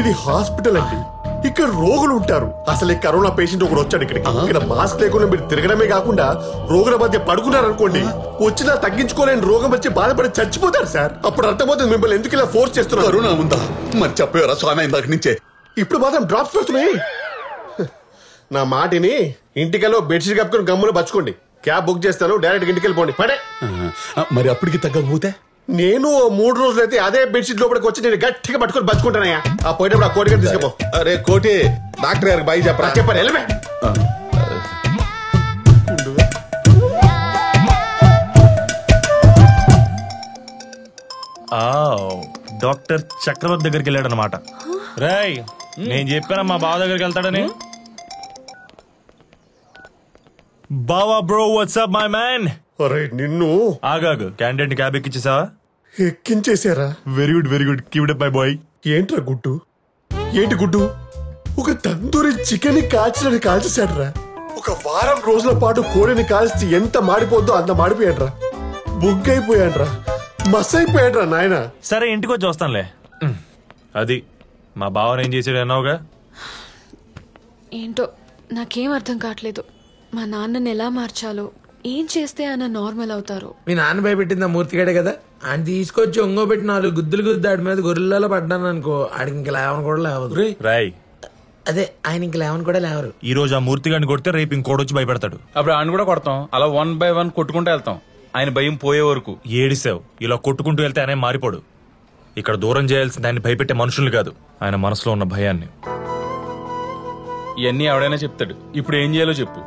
ఇది హాస్పిటల్ అండి, ఇక్కడ రోగులు ఉంటారు. అసలు ఈ కరోనా పేషెంట్ ఒకడు వచ్చాడు ఇక్కడికి. ఇక్కడ మాస్క్ లేకుండా మీరు తిరగడమే కాకుండా రోగుల మధ్య పడుకున్నారు అనుకోండి, వచ్చినా తగ్గించుకోలేని రోగం వచ్చి బాధపడి చచ్చిపోతారు సార్. అప్పుడు అర్థమవుతుంది మిమ్మల్ని ఎందుకు ఇలా ఫోర్స్ చేస్తున్నారు. కరోనా ఉందా? మరి చెప్పారా స్వామి ఇందాక నుంచే? ఇప్పుడు మాత్రం డ్రాప్స్ పడుతున్నాయి. నా మాటిని ఇంటికెళ్ళి బెడ్షీట్ కప్పుకొని గమ్మున పచ్చుకోండి. క్యాబ్ బుక్ చేస్తాను, డైరెక్ట్ ఇంటికి వెళ్ళిపోండి. పడే. మరి అప్పటికి తగ్గకపోతే నేను 3 రోజులు అయితే అదే బెడ్షీట్ లోపలికి వచ్చి నేను గట్టిగా పట్టుకొని బతుకుంటానయ్యా. ఆ పోయేటప్పుడు ఆ కోటి గారు తీసుకుపో. అరే కోటి, డాక్టర్ గారికి బాయ్ చెప్పరా. చెప్పండి, వెళ్ళమే. డాక్టర్ చక్రవర్తి దగ్గరికి వెళ్ళాడు అనమాట. రాయ్, నేను చెప్పానా మా బావ దగ్గరికి వెళ్తాడని. బావా బ్రో, వాట్సాప్ మై మ్యాన్. అరే నిన్ను ఆగాగు, క్యాండిడేట్ క్యాబ్ ఎక్కించేసావా? ఎక్కించేసారా? Very good very good, keep it up my boy. ఏంట్రా గుడ్డు? ఏంటి గుడ్డు? ఒక తందూరి చికెన్ కాల్చినని కాల్చేశాడ్రా. ఒక వారం రోజుల పాటు కోడిని కాల్చి ఎంత మాడిపోద్దో అంత మాడిపోయాడ్రా. బుగ్గైపోయాడ్రా, మస్ అయిపోయాడ్రా నాయన. సరే ఇంటికి వచ్చి వస్తానులే. అది మా బావని ఏం చేసాడు అన్నావుగా? ఏంటో నాకేం అర్థం కావట్లేదు. మా నాన్నని ఎలా మార్చాలో, ఏం చేస్తే ఆయన నార్మల్ అవుతారు. మీ నాన్న భయపెట్టిందా మూర్తిగాడే కదా, ఆయన తీసుకొచ్చి ఒంగో పెట్టి 4 గుద్దులు ఆడి మీద గొర్రెలలో పడ్డాను అనుకో, ఆడికి ఇంక లేవని కూడా లేవదు. రాయ్, అదే ఆయన ఇంక లేవని కూడా లేవరు. ఈ రోజు ఆ మూర్తి గారిని కొడితే రేపు ఇంకోటి వచ్చి భయపెడతాడు. అప్పుడు ఆయన కూడా కొడతాం, అలా 1 by 1 కొట్టుకుంటూ వెళ్తాం. ఆయన భయం పోయే వరకు. ఏడిసావు, ఇలా కొట్టుకుంటూ వెళ్తే ఆయన మారిపోడు. ఇక్కడ దూరం చేయాల్సింది ఆయన భయపెట్టే మనుషుల్ని కాదు, ఆయన మనసులో ఉన్న భయాన్ని. ఇవన్నీ ఎవడైనా చెప్తాడు. ఇప్పుడు ఏం చేయాలో చెప్పు.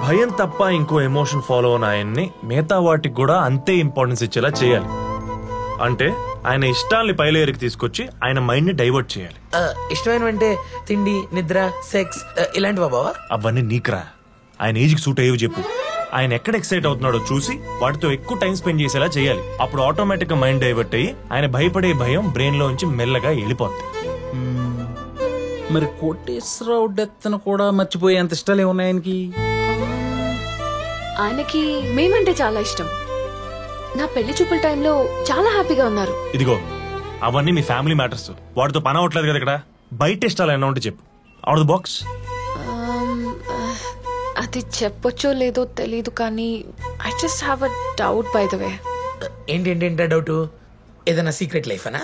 భయం తప్ప ఇంకో ఎమోషన్ ఫాలో అయిన ఆయన్ని మిగతా వాటికి కూడా అంతే ఇంపార్టెన్స్ ఇచ్చేలా చేయాలి. అంటే ఆయన ఇష్టాల్ని పైలేరికి తీసుకొచ్చి ఆయన మైండ్ ని డైవర్ట్ చేయాలి. ఇష్టమైనవంటే తిండి, నిద్ర, సెక్స్ ఇలాంటివా బావా? అవన్నీ నీకురా, ఆయన ఏజ్ కి సూట్ అయ్యేవి చెప్పు. ఆయన ఎక్కడ ఎక్సైట్ అవుతున్నాడో చూసి వాటితో ఎక్కువ టైం స్పెండ్ చేసేలా చేయాలి. అప్పుడు ఆటోమేటిక్ గా మైండ్ డైవర్ట్ అయ్యి ఆయన భయపడే భయం బ్రెయిన్ లోంచి మెల్లగా వెళ్ళిపోతుంది. మరి కోటేశ్వరరావు డెత్ కూడా మర్చిపోయేంత ఇష్టాలు ఏమున్నాయి ఆయనకి? ఆయనకి మేమంటే చాలా ఇష్టం. నా పెళ్లి చూపుల టైంలో చాలా హ్యాపీగా ఉన్నారు. ఇదిగో అవన్నీ మీ ఫ్యామిలీ మ్యాటర్స్, వాటితో పని అవట్లేదు కదా. ఇక్కడ బయట ఇష్టాలు ఏమన్నా ఉంటే చెప్పు. Out the box. అది చెప్పొచ్చో లేదో తెలీదు కానీ I just have a doubt by the way. ఏంటేంటా డౌట్? ఏదైనా సీక్రెట్ లైఫ్ అనా?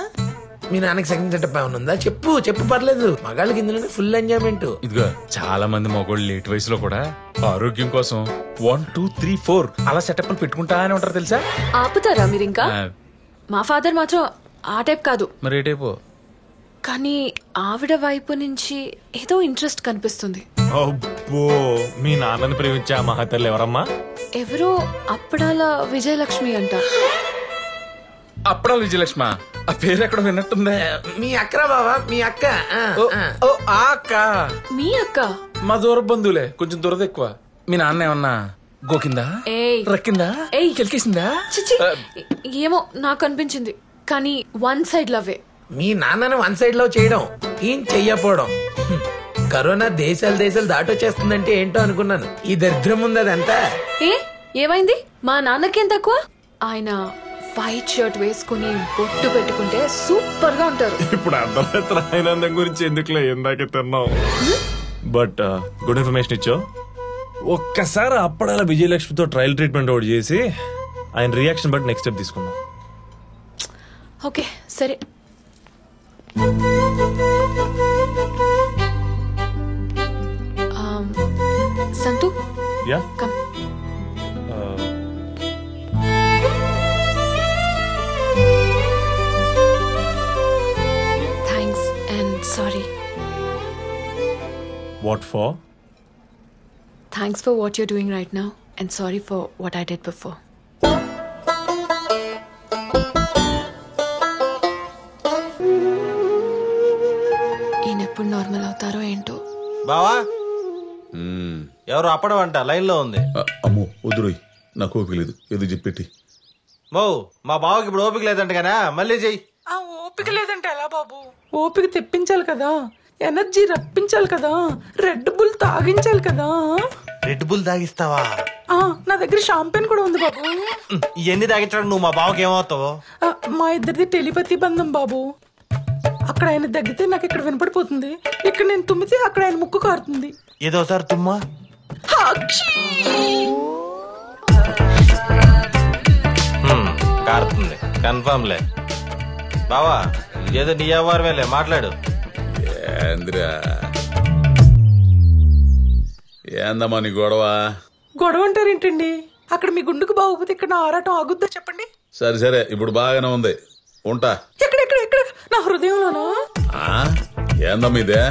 మీ నాన్నకి సెకండ్ సెటప్ ఏమైనా ఉందా? చెప్పు చెప్పు, పర్లేదు. మగాళ్ళకి ఇందులోనే ఫుల్ ఎంజాయ్మెంట్. ఇదిగో చాలా మంది మగోళ్ళు లేట్ వయసులో కూడా ఆరోగ్యం కోసం 1 2 3 4 అలా సెటప్ పెట్టుకుంటానే ఉంటారు తెలుసా. ఆపుతారా మీరు ఇంకా? మా ఫాదర్ మాత్రం ఆ టైప్ కాదు. మరి ఏ టైపు? కానీ ఆవిడ వైపు నుంచి ఏదో ఇంట్రెస్ట్ కనిపిస్తుంది. అబ్బో, మీ నాన్నని ప్రేమించే ఆ మహతల్లి ఎవరమ్మా? ఎవరో అప్పడాల విజయలక్ష్మి అంట. అప్పడాల విజయలక్ష్మి? ఆ పేరు ఎక్కడ విన్నట్టుందే. మీ అక్కరా బావా? మీ అక్క? ఆ అక్క. మీ అక్క? మా దూర బంధువులే, కొంచెం దురద ఎక్కువ. మీ నాన్న ఏమన్నా గోకిందా, రక్కిందా, కెలికేసిందా? ఏమో నాకు అనిపించింది, కానీ వన్ సైడ్ లవ్వే. మీ నాన్నను వన్ సైడ్ లో చేయడం, ఏం చెయ్యపోవడం. కరోనా దేశాలు దాటొచ్చేస్తుందంటే ఏంటో అనుకున్నాను. ఈ దరిద్రం ఉంది అదంతా. ఏమైంది? మా నాన్నకేం తక్కువ? ఆయన వైట్ షర్ట్ వేసుకుని బొట్టు పెట్టుకుంటే సూపర్ గా ఉంటారు. ఇప్పుడు అర్ధరాత్రి ఆనందం గురించి ఎందుకులే, ఇందాకే తిన్నాం. బట్ గుడ్ ఇన్ఫర్మేషన్ ఇచ్చావు. ఒక్కసారి అప్పడాల విజయలక్ష్మితో ట్రయల్ ట్రీట్మెంట్ ఒకటి చేసి ఆయన రియాక్షన్ బట్టి నెక్స్ట్ స్టెప్ తీసుకుందాం. ఓకే సరే. సంతు, yeah come. Thanks and sorry. What for? Thanks for what you're doing right now and sorry for what I did before. ఈయనెప్పుడు నార్మల్ అవుతారో ఏంటో. బావా, ఎవరు అప్పడం అంట లైన్ లో ఉంది. అమ్మో వద్దురోయ్, నాకు ఓపిక లేదు, ఏదో చెప్పెట్టి. మా బావకి ఇప్పుడు ఓపిక లేదంట కదా, మళ్ళీ చెయ్యి. ఆ ఓపిక లేదంటే ఎలా బాబు? ఓపిక తెప్పించాలి కదా, ఎనర్జీ రప్పించాలి కదా, రెడ్ బుల్ తాగించాలి కదా. రెడ్ బుల్ తాగిస్తావా? నా దగ్గర షాంపెన్ కూడా ఉంది బాబు. ఇవన్నీ తాగించడం నువ్వు మా బావకి ఏమవుతావు? మా ఇద్దరిది టెలిపతి బంధం బాబు. అక్కడ ఆయన దగ్గితే నాకు ఇక్కడ వినపడిపోతుంది, ఇక్కడ నేను తుమ్మితే అక్కడ ఆయన ముక్కు కారుతుంది. ఏదోసారి తుమ్మా. కారుతుంది కన్ఫర్మ్ లే. బావా ఏదో నీ వ్యవహారమేలే, మాట్లాడు. ఏందమ్మా నీ గొడవ? గొడవ అంటారేంటండి? అక్కడ మీ గుండుకు బాగోపోతే ఇక్కడ నా ఆరాటం ఆగుద్దా చెప్పండి? సరే ఇప్పుడు బాగానే ఉంది, ఉంటా. ఎక్కడ నా హృదయంలోనా? ఏందమ్మా ఇదే?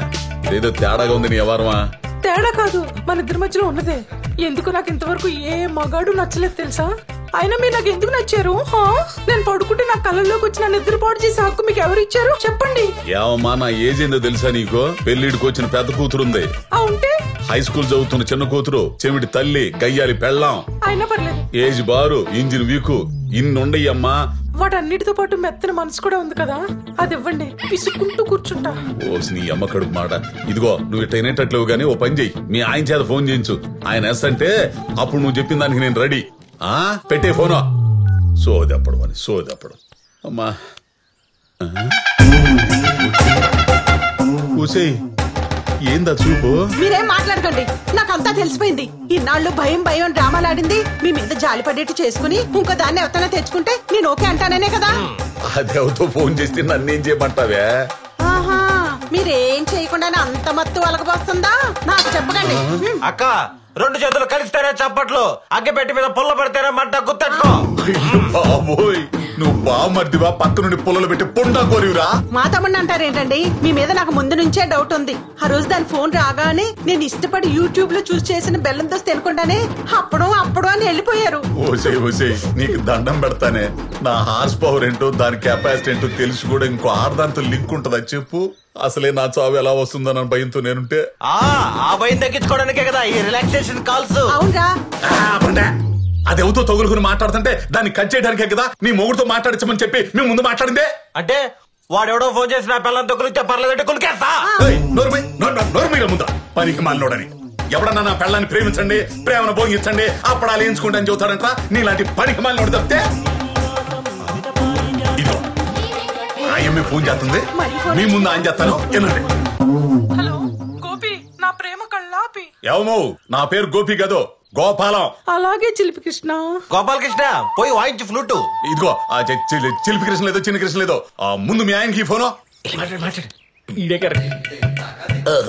ఇదేదో తేడాగా ఉంది నీ వ్యవహారమా? తేడా కాదు, మన ఇద్దరి మధ్యలో ఉన్నదే. ఎందుకు నాకు ఇంతవరకు ఏ మగాడు నచ్చలేదు తెలుసా? అయినా మీరు నాకు ఎందుకు నచ్చారు? నేను పడుకుంటే నా కళ్ళల్లోకి వచ్చి నన్ను నిద్ర పాడు చేసే హక్కు మీకు ఎవరు ఇచ్చారు చెప్పండి? ఏమమ్మా నా ఏజ్ ఏందో తెలుసా నీకు? పెళ్లిడికి వచ్చిన పెద్ద కూతురుంది, ఉంటే హై స్కూల్ చదువుతున్న చిన్న కూతురు, చెవిటి తల్లి, గయ్యాలి పెళ్ళాం, అయినా పర్లేదు. ఏజ్ బారు, ఇంజిన్ వీకు, ఇన్నుండయ్యమ్మా. వాటన్నిటితో పాటు మెత్తన మనసు కూడా ఉంది కదా, అది ఇవ్వండి, పిసుకుంటూ కూర్చుంటా. ఓసి నీ అమ్మ కడుపు మాట. ఇదిగో నువ్వు ఇట్ట అయినట్లేవు గానీ ఓ పని చెయ్యి, మీ ఆయన చేత ఫోన్ చేయించు. ఆయన ఎస్ అంటే అప్పుడు నువ్వు చెప్పిన దానికి నేను రెడీ. పెట్టే ఫోను. సోదెప్పడు అమ్మా. కూసేయ్, ఏందా చూపు? మీరేం మాట్లాడకండి, నాకంతా తెలిసిపోయింది. ఇన్నాళ్ళు భయం డ్రామాలాడింది మీ మీద జాలి పడేట్టు చేసుకుని ఇంకో దాన్ని ఎవరైనా తెచ్చుకుంటే నేను ఓకే అంటాననే కదా. అదేవతో ఫోన్ చేస్తే నన్నేం చేయమంటావే? మీరేం చేయకుండానే అంత మత్తు అలగబోస్తుందా? నాకు చెప్పకండి. అక్క, 2 చేతులు కలిస్తేనే చప్పట్లు, అగ్గి పెట్టి మీద పుల్ల పెడితేనే మంట గుర్తెట్టుకో. బాబోయ్, నువ్వు బావమర్దివా? పక్క నుండి పుల్లలు పెట్టి పుండా కోరివురా? మా తమ్ముడిని అంటారేంటండి? మీ మీద నాకు ముందు నుంచే డౌట్ ఉంది. ఆ రోజు దాని ఫోన్ రాగానే నేను ఇష్టపడి యూట్యూబ్ లో చూసి చేసిన బెల్లంతో తినకుండానే అప్పుడు అని వెళ్ళిపోయారు. ఓసే నీకు దండం పెడతానే. నా హార్స్ పవర్ ఏంటో, దాని కెపాసిటీ ఏంటో తెలిసి కూడా ఇంకో ఆడదాంతో లింక్ ఉంటుందా చెప్పు? అసలే నా చావు ఎలా వస్తుందన్న భయంతో నేనుంటే. ఆ భయం తగ్గించుకోవడానికే కదా ఈ రిలాక్సేషన్ కాల్స్. అవునరా? అదెవతో తగులుకుని మాట్లాడుతుంటే దాన్ని కట్ చేయడానికే కదా నీ మొగుడుతో మాట్లాడించమని చెప్పి మేము ముందు మాట్లాడిందే. అంటే వాడెవడో ఫోన్ చేసి నా పిల్లలతో కులిస్తే పర్లేదంటే కులికేస్తా. నోర్మీల ముందా పనికి మాలినోడని. ఎవడన్నా నా పిల్లాన్ని ప్రేమించండి, ప్రేమను భోగించండి, అప్పడాలు ఎంచుకుంటా అని చెబుతాడంట. నీలాంటి పనికి మాలినోడు తప్పితే. ఇదో ఆయమ్మే ఫోన్ చేస్తుంది, మీ ముందు ఆయన చేస్తాను. హలో గోపి, నా ప్రేమ కళ్ళాపి. ఏమో నా పేరు గోపి కదో గోపాలం. అలాగే చిలిపి కృష్ణ. గోపాలకృష్ణ పోయి వాయించు ఫ్లూటు. ఇదిగో చిలిపి కృష్ణ లేదో చిన్న కృష్ణ లేదో ముందు మీ ఆయనకి ఫోను.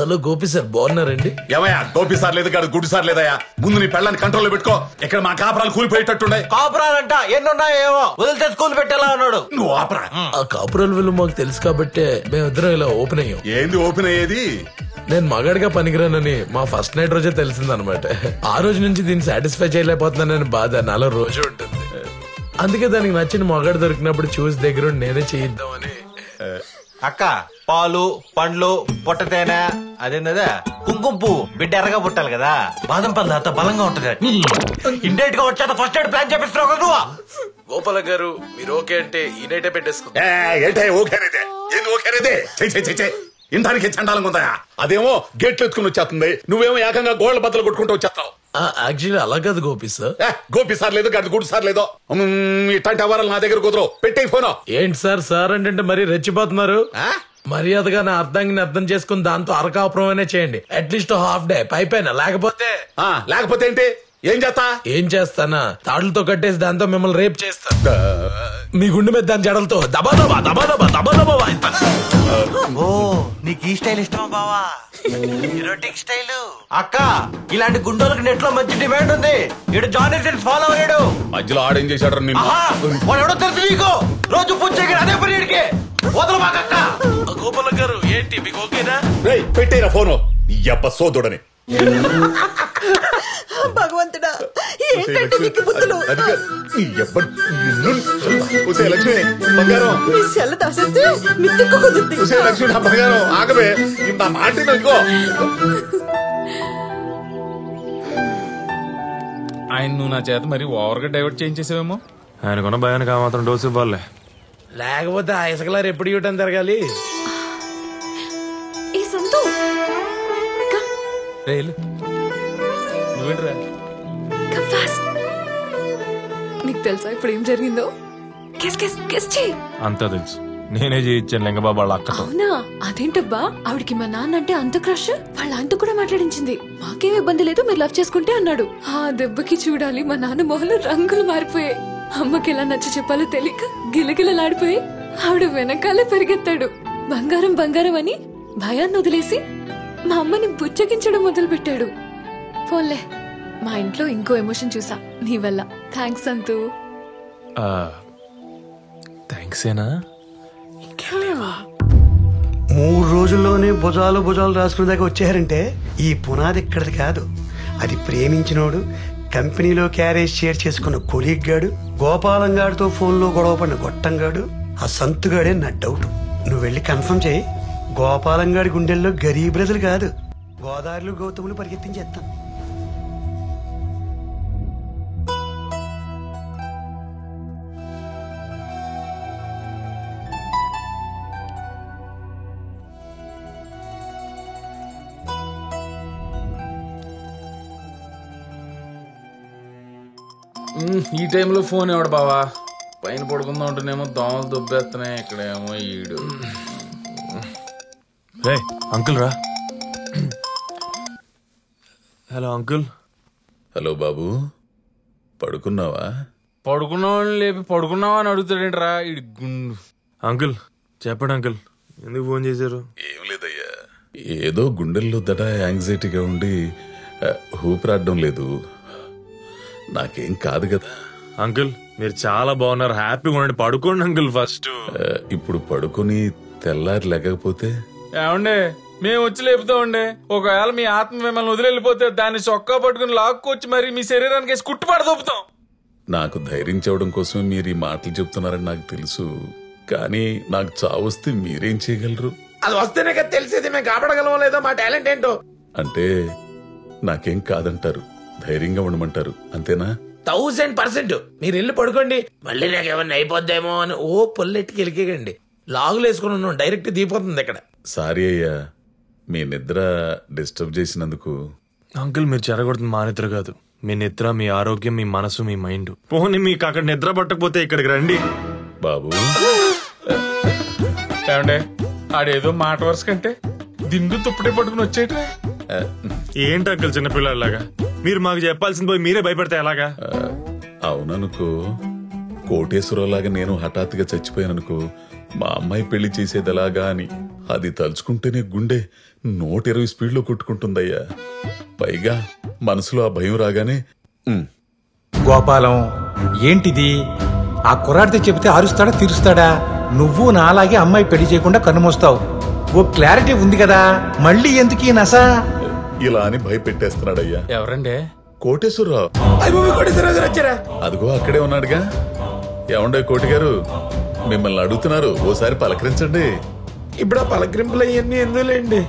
హలో గోపి సార్ బాగున్నారండి? ఏమయ్యా గోపి సార్ లేదు కాదు గుడ్డు సార్ లేదయ్యా. ముందు నీ పెళ్ళాన్ని కంట్రోల్లో పెట్టుకో. ఇక్కడ మా కాపురాలు కూలిపోయేటట్టుండే. కాపురాలంట ఎన్నున్నాయేమో వదిలితే స్కూల్ పెట్టేలా ఉన్నాడు. నువ్వు ఆపరా. ఆ కాపురాల విలువ మాకు తెలుసు కాబట్టి మేమిద్దరం ఇలా ఓపెన్ అయ్యాం. ఏంది ఓపెన్ అయ్యేది? నేను మగాడిగా పనికిరానని మా ఫస్ట్ నైట్ రోజే తెలిసిందనమాట. ఆ రోజు నుంచి దీన్ని సాటిస్ఫై చేయలేకపోతున్నానని బాధ నాలో రోజు ఉంటుంది. అందుకే దానికి నచ్చిన మగాడు దొరికినప్పుడు చూసి దగ్గర నేనే చేయిద్దామని. అక్క పాలు పండ్లు పొట్టతేనె అదేందా కుంకుమ పువ్వు బిడ్డ ఎర్రగా పుట్టాలి కదా. బాదం పళ్ళు అంత బలంగా ఉంటది. ఇండైట్ గా వచ్చాక ఫస్ట్ ఎయిడ్ ప్లాన్ చేపిస్తున్నావు కదా. గోపాల గారు మీరు ఓకే అంటే ఈ నైటే పెట్టేసుకో. ఇంటానికి చండాలంగా ఉందాయా? అదేమో గేట్లు ఎత్తుకుని వచ్చేస్తుంది, నువ్వేమో ఏకంగా గోళ్ల బద్దలు కొట్టుకుంటూ వచ్చేస్తావు. యాక్చువల్లీ అలా కాదు గోపి సార్. గోపి సార్ లేదు కాదు గుడ్ సార్ లేదో ఇట్లాంటి అవరాలు నా దగ్గర కుదరవు. పెట్టే ఫోను. ఏంటి సార్ సార్ అంటే మరీ రెచ్చిపోతున్నారు. మర్యాదగా నా అర్థాన్ని అర్థం చేసుకుని దాంతో అరకాపురమైనా చేయండి. అట్లీస్ట్ హాఫ్ డే పైపైన. లేకపోతే ఏంటి? ఏం చేస్తానా తాడులతో కట్టేసి దాంతో మిమ్మల్ని రేప్ చేస్తా. మీ గుండె మీద దాని జడలతో దబాదబా దబాదబా దబాదబా వాయిస్తా. ఓ నీకు ఈ స్టైల్ ఇష్టమా బావా? Erotic style. అక్క ఇలాంటి గుండోలకు నెట్ లో మంచి డిమాండ్ ఉంది. ఇడు జానీ సిన్స్ ఫాలో అయ్యాడు. మధ్యలో ఆడేం చేశాడు? వాడు ఎవడో తెలుసు నీకు. రోజు పూజ అదే పని ఇడికి వదలు మాకక్క. గోపాల గారు ఏంటి మీకు ఓకేనా? పెట్టేరా ఫోను. ఎప్ప సోదుడని. భగవంతుడా ఏంటంటే మీకు బుద్ధులు. లక్ష్మి బంగారం మీ సెల్ల దాసేస్తే మిత్తికి కుదురుద్ది. లక్ష్మి నా బంగారం ఆగవే. ఇంత మాట ఇంకో ఆయన నువ్వు నా చేత మరి ఓవర్గా డైవర్ట్ చేయించేసావేమో. ఆయనకున్న భయానికి ఆ మాత్రం డోసు ఇవ్వాలి. లేకపోతే ఆ ఇసుకలారు ఎప్పుడు ఇవ్వటం జరగాలి. ఈ సంతు నువ్వేంట్రా? నీకు తెలుసా ఇప్పుడు ఏం జరిగిందో? అంతా తెలుసు. నేనే చేయించాను లింగబాబు వాళ్ళ అక్కతో. అవునా? అదేంటబ్బా ఆవిడికి మా నాన్న అంటే అంత క్రష్. వాళ్ళ అంత కూడా మాట్లాడించింది. మాకేం ఇబ్బంది లేదు మీరు లవ్ చేసుకుంటే అన్నాడు. ఆ దెబ్బకి చూడాలి మా నాన్న మొహంలో రంగులు మారిపోయాయి. అమ్మకి ఎలా నచ్చ చెప్పాలో తెలియక గిలగిలలాడిపోయి ఆవిడ వెనకాలే పరిగెత్తాడు. బంగారం బంగారం అని భయాన్ని వదిలేసి మా అమ్మని బుజ్జగించడం మొదలు పెట్టాడు. పోన్లే మా ఇంట్లో ఇంకో ఎమోషన్ చూసా నీ వల్ల. థ్యాంక్స్ అంతు. థ్యాంక్స్ ఏనా? 3 రోజుల్లోనే భుజాలు భుజాలు రాసుకునే దాకా వచ్చారంటే ఈ పునాది ఇక్కడది కాదు. అది ప్రేమించినోడు, కంపెనీలో క్యారేజ్ షేర్ చేసుకున్న కొలీగ్ గాడు, గోపాలం గాడితో ఫోన్లో గొడవ పడిన గొట్టంగాడు, ఆ సంతుగాడే నా డౌట్. నువ్వు వెళ్ళి కన్ఫర్మ్ చేయి. గోపాలం గాడి గుండెల్లో గరీబ్రజలు కాదు గోదావరిలో గౌతములు పరిగెత్తించేస్తాను. ఈ టైంలో ఫోన్ ఎవడు బావా? పైన పడుకుందా ఉంటేనేమో దోమలు దుబ్బేస్తున్నాయి. ఇక్కడేమో ఈడు. రే అంకుల్ రా. Hello uncle. హలో బాబు పడుకున్నావా? పడుకున్నావని లేపి పడుకున్నావా అని అడుగుతాడేంట్రా ఇడి గుండు. అంకుల్ చెప్పండి అంకుల్, ఎందుకు ఫోన్ చేశారు? ఏం లేదయ్యా, ఏదో గుండెల్లో దడ యాంగ్జైటీగా ఉండి ఊపిరాడడం లేదు. నాకేం కాదు కదా అంకుల్. మీరు చాలా బాగున్నారు, హ్యాపీగా ఉండండి, పడుకోండి అంకుల్ ఫస్ట్. ఇప్పుడు పడుకొని తెల్లారి లేకపోతే ఏమండే మేము వచ్చి లేపుతామండే. ఒకవేళ మీ ఆత్మ మిమ్మల్ని వదిలిపోతే దాన్ని చొక్కా పట్టుకుని లాక్కొచ్చి మరి మీ శరీరానికి వేసి కుట్టుపాటు దొప్పుతాం. నాకు ధైర్యం చెప్పడం కోసం మీరు ఈ మాటలు చెప్తున్నారని నాకు తెలుసు, కానీ నాకు చావు వస్తే మీరేం చేయగలరు? అది వస్తేనే కదా తెలిసేది మేము కాపాడగలమో లేదో మా టాలెంట్ ఏంటో. అంటే నాకేం కాదంటారు, ధైర్యంగా ఉండమంటారు అంతేనా? 1000% మీరు వెళ్ళి పడుకోండి. మళ్ళీ నాకేమన్నా అయిపోద్దేమో అని ఓ పొల్లెట్టుకి వెళ్ళికేయండి. లాగులు వేసుకుని ఉన్నాం, డైరెక్ట్ దిగిపోతుంది ఇక్కడ. సారీ అయ్యా, మీ నిద్ర డిస్టర్బ్ చేసినందుకు. అంకుల్ మీరు చెరగొడుతుంది మా నిద్ర కాదు, మీ నిద్ర, మీ ఆరోగ్యం, మీ మనసు, మీ మైండ్. పోనీ మీకు అక్కడ నిద్ర పట్టకపోతే ఇక్కడికి రండి బాబు. ఏమండే ఆడేదో మాట వరుస కంటే దిండు తుప్పటే పట్టుకుని వచ్చేట. ఏంటి అంకుల్ చిన్నపిల్లలాగా మీరు మాకు చెప్పాల్సింది పోయి మీరే భయపడితే ఎలాగా? అవుననుకో, కోటేశ్వరరావులాగా నేను హఠాత్తుగా చచ్చిపోయాననుకో, మా అమ్మాయి పెళ్లి చేసేది ఎలాగా అని అది తలుచుకుంటేనే గుండె 120 స్పీడ్లో కొట్టుకుంటుందయ్యా. పైగా మనసులో ఆ భయం రాగానే గోపాలం ఏంటిది? ఆ కుర్రాడితో చెబితే అరుస్తాడా తీరుస్తాడా? నువ్వు నాలాగే అమ్మాయి పెళ్లి చేయకుండా కన్నుమోస్తావు. ఓ క్లారిటీ ఉంది కదా, మళ్ళీ ఎందుకు ఈ నస? ఇలా అని భయపెట్టేస్తున్నాడయ్యా. ఎవరండి? కోటేశ్వరరావు. అదిగో అక్కడే ఉన్నాడుగా. ఏమండే కోటి గారు, మిమ్మల్ని అడుగుతున్నారు, ఓసారి పలకరించండి. ఇప్పుడు ఆ పలకరింపులు అవన్నీ ఎందులేండి.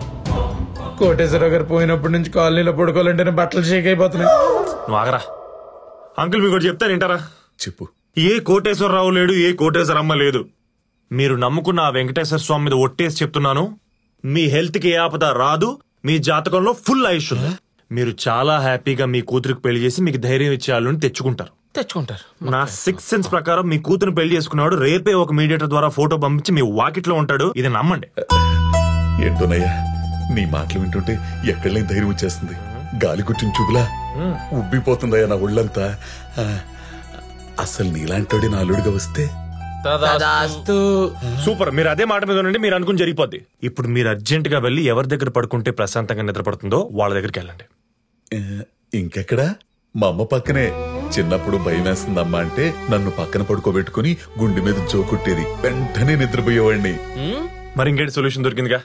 కోటేశ్వరరావు గారు పోయినప్పటి నుంచి కాలనీలో పడుకోవాలంటే బట్టలు షేక్ అయిపోతున్నాయి. నువ్వు ఆగరా అంకుల్, మీకు చెప్తాను వింటారా? చెప్పు. ఏ కోటేశ్వరరావు లేడు, ఏ కోటేశ్వరమ్మ లేదు. మీరు నమ్ముకున్న ఆ వెంకటేశ్వర స్వామి మీద ఒట్టేసి చెప్తున్నాను, మీ హెల్త్ కి ఏ ఆపద రాదు. మీ జాతకంలో ఫుల్ ఆయుష్ ఉంది. మీరు చాలా హ్యాపీగా మీ కూతురికి పెళ్లి చేసి మీకు ధైర్యం ఇచ్చేయాలని తెచ్చుకుంటారు. నా 6th సెన్స్ ప్రకారం మీ కూతురు పెళ్లి చేసుకున్నాడు రేపే ఒక మీడియేటర్ ద్వారా ఫోటో పంపించి మీ వాకిట్లో ఉంటాడు. ఇది నమ్మండి. ఏంటోనయ్యా, నీ మాటలు వింటుంటే ఎక్కడలేని ధైర్యం వచ్చేస్తుంది. గాలి కుట్టిన చూపులా ఉబ్బిపోతుందయ్యా నా ఒళ్ళంతా. అసలు నీలాంటోడి నా అల్లుడిగా వస్తే సూపర్. మీరు అదే మాట మీద ఉండండి, మీరు అనుకుని జరిగిపోద్ది. ఇప్పుడు మీరు అర్జెంట్ గా వెళ్ళి ఎవరి దగ్గర పడుకుంటే ప్రశాంతంగా నిద్రపడుతుందో వాళ్ళ దగ్గరికి వెళ్ళండి. ఇంకెక్కడా? మా అమ్మ పక్కనే. చిన్నప్పుడు భయం వేస్తుందమ్మా అంటే నన్ను పక్కన పడుకోబెట్టుకుని గుండె మీద జోకుట్టేది, వెంటనే నిద్రపోయేవాడిని. మరి ఇంకేంటి సొల్యూషన్ దొరికిందిగా?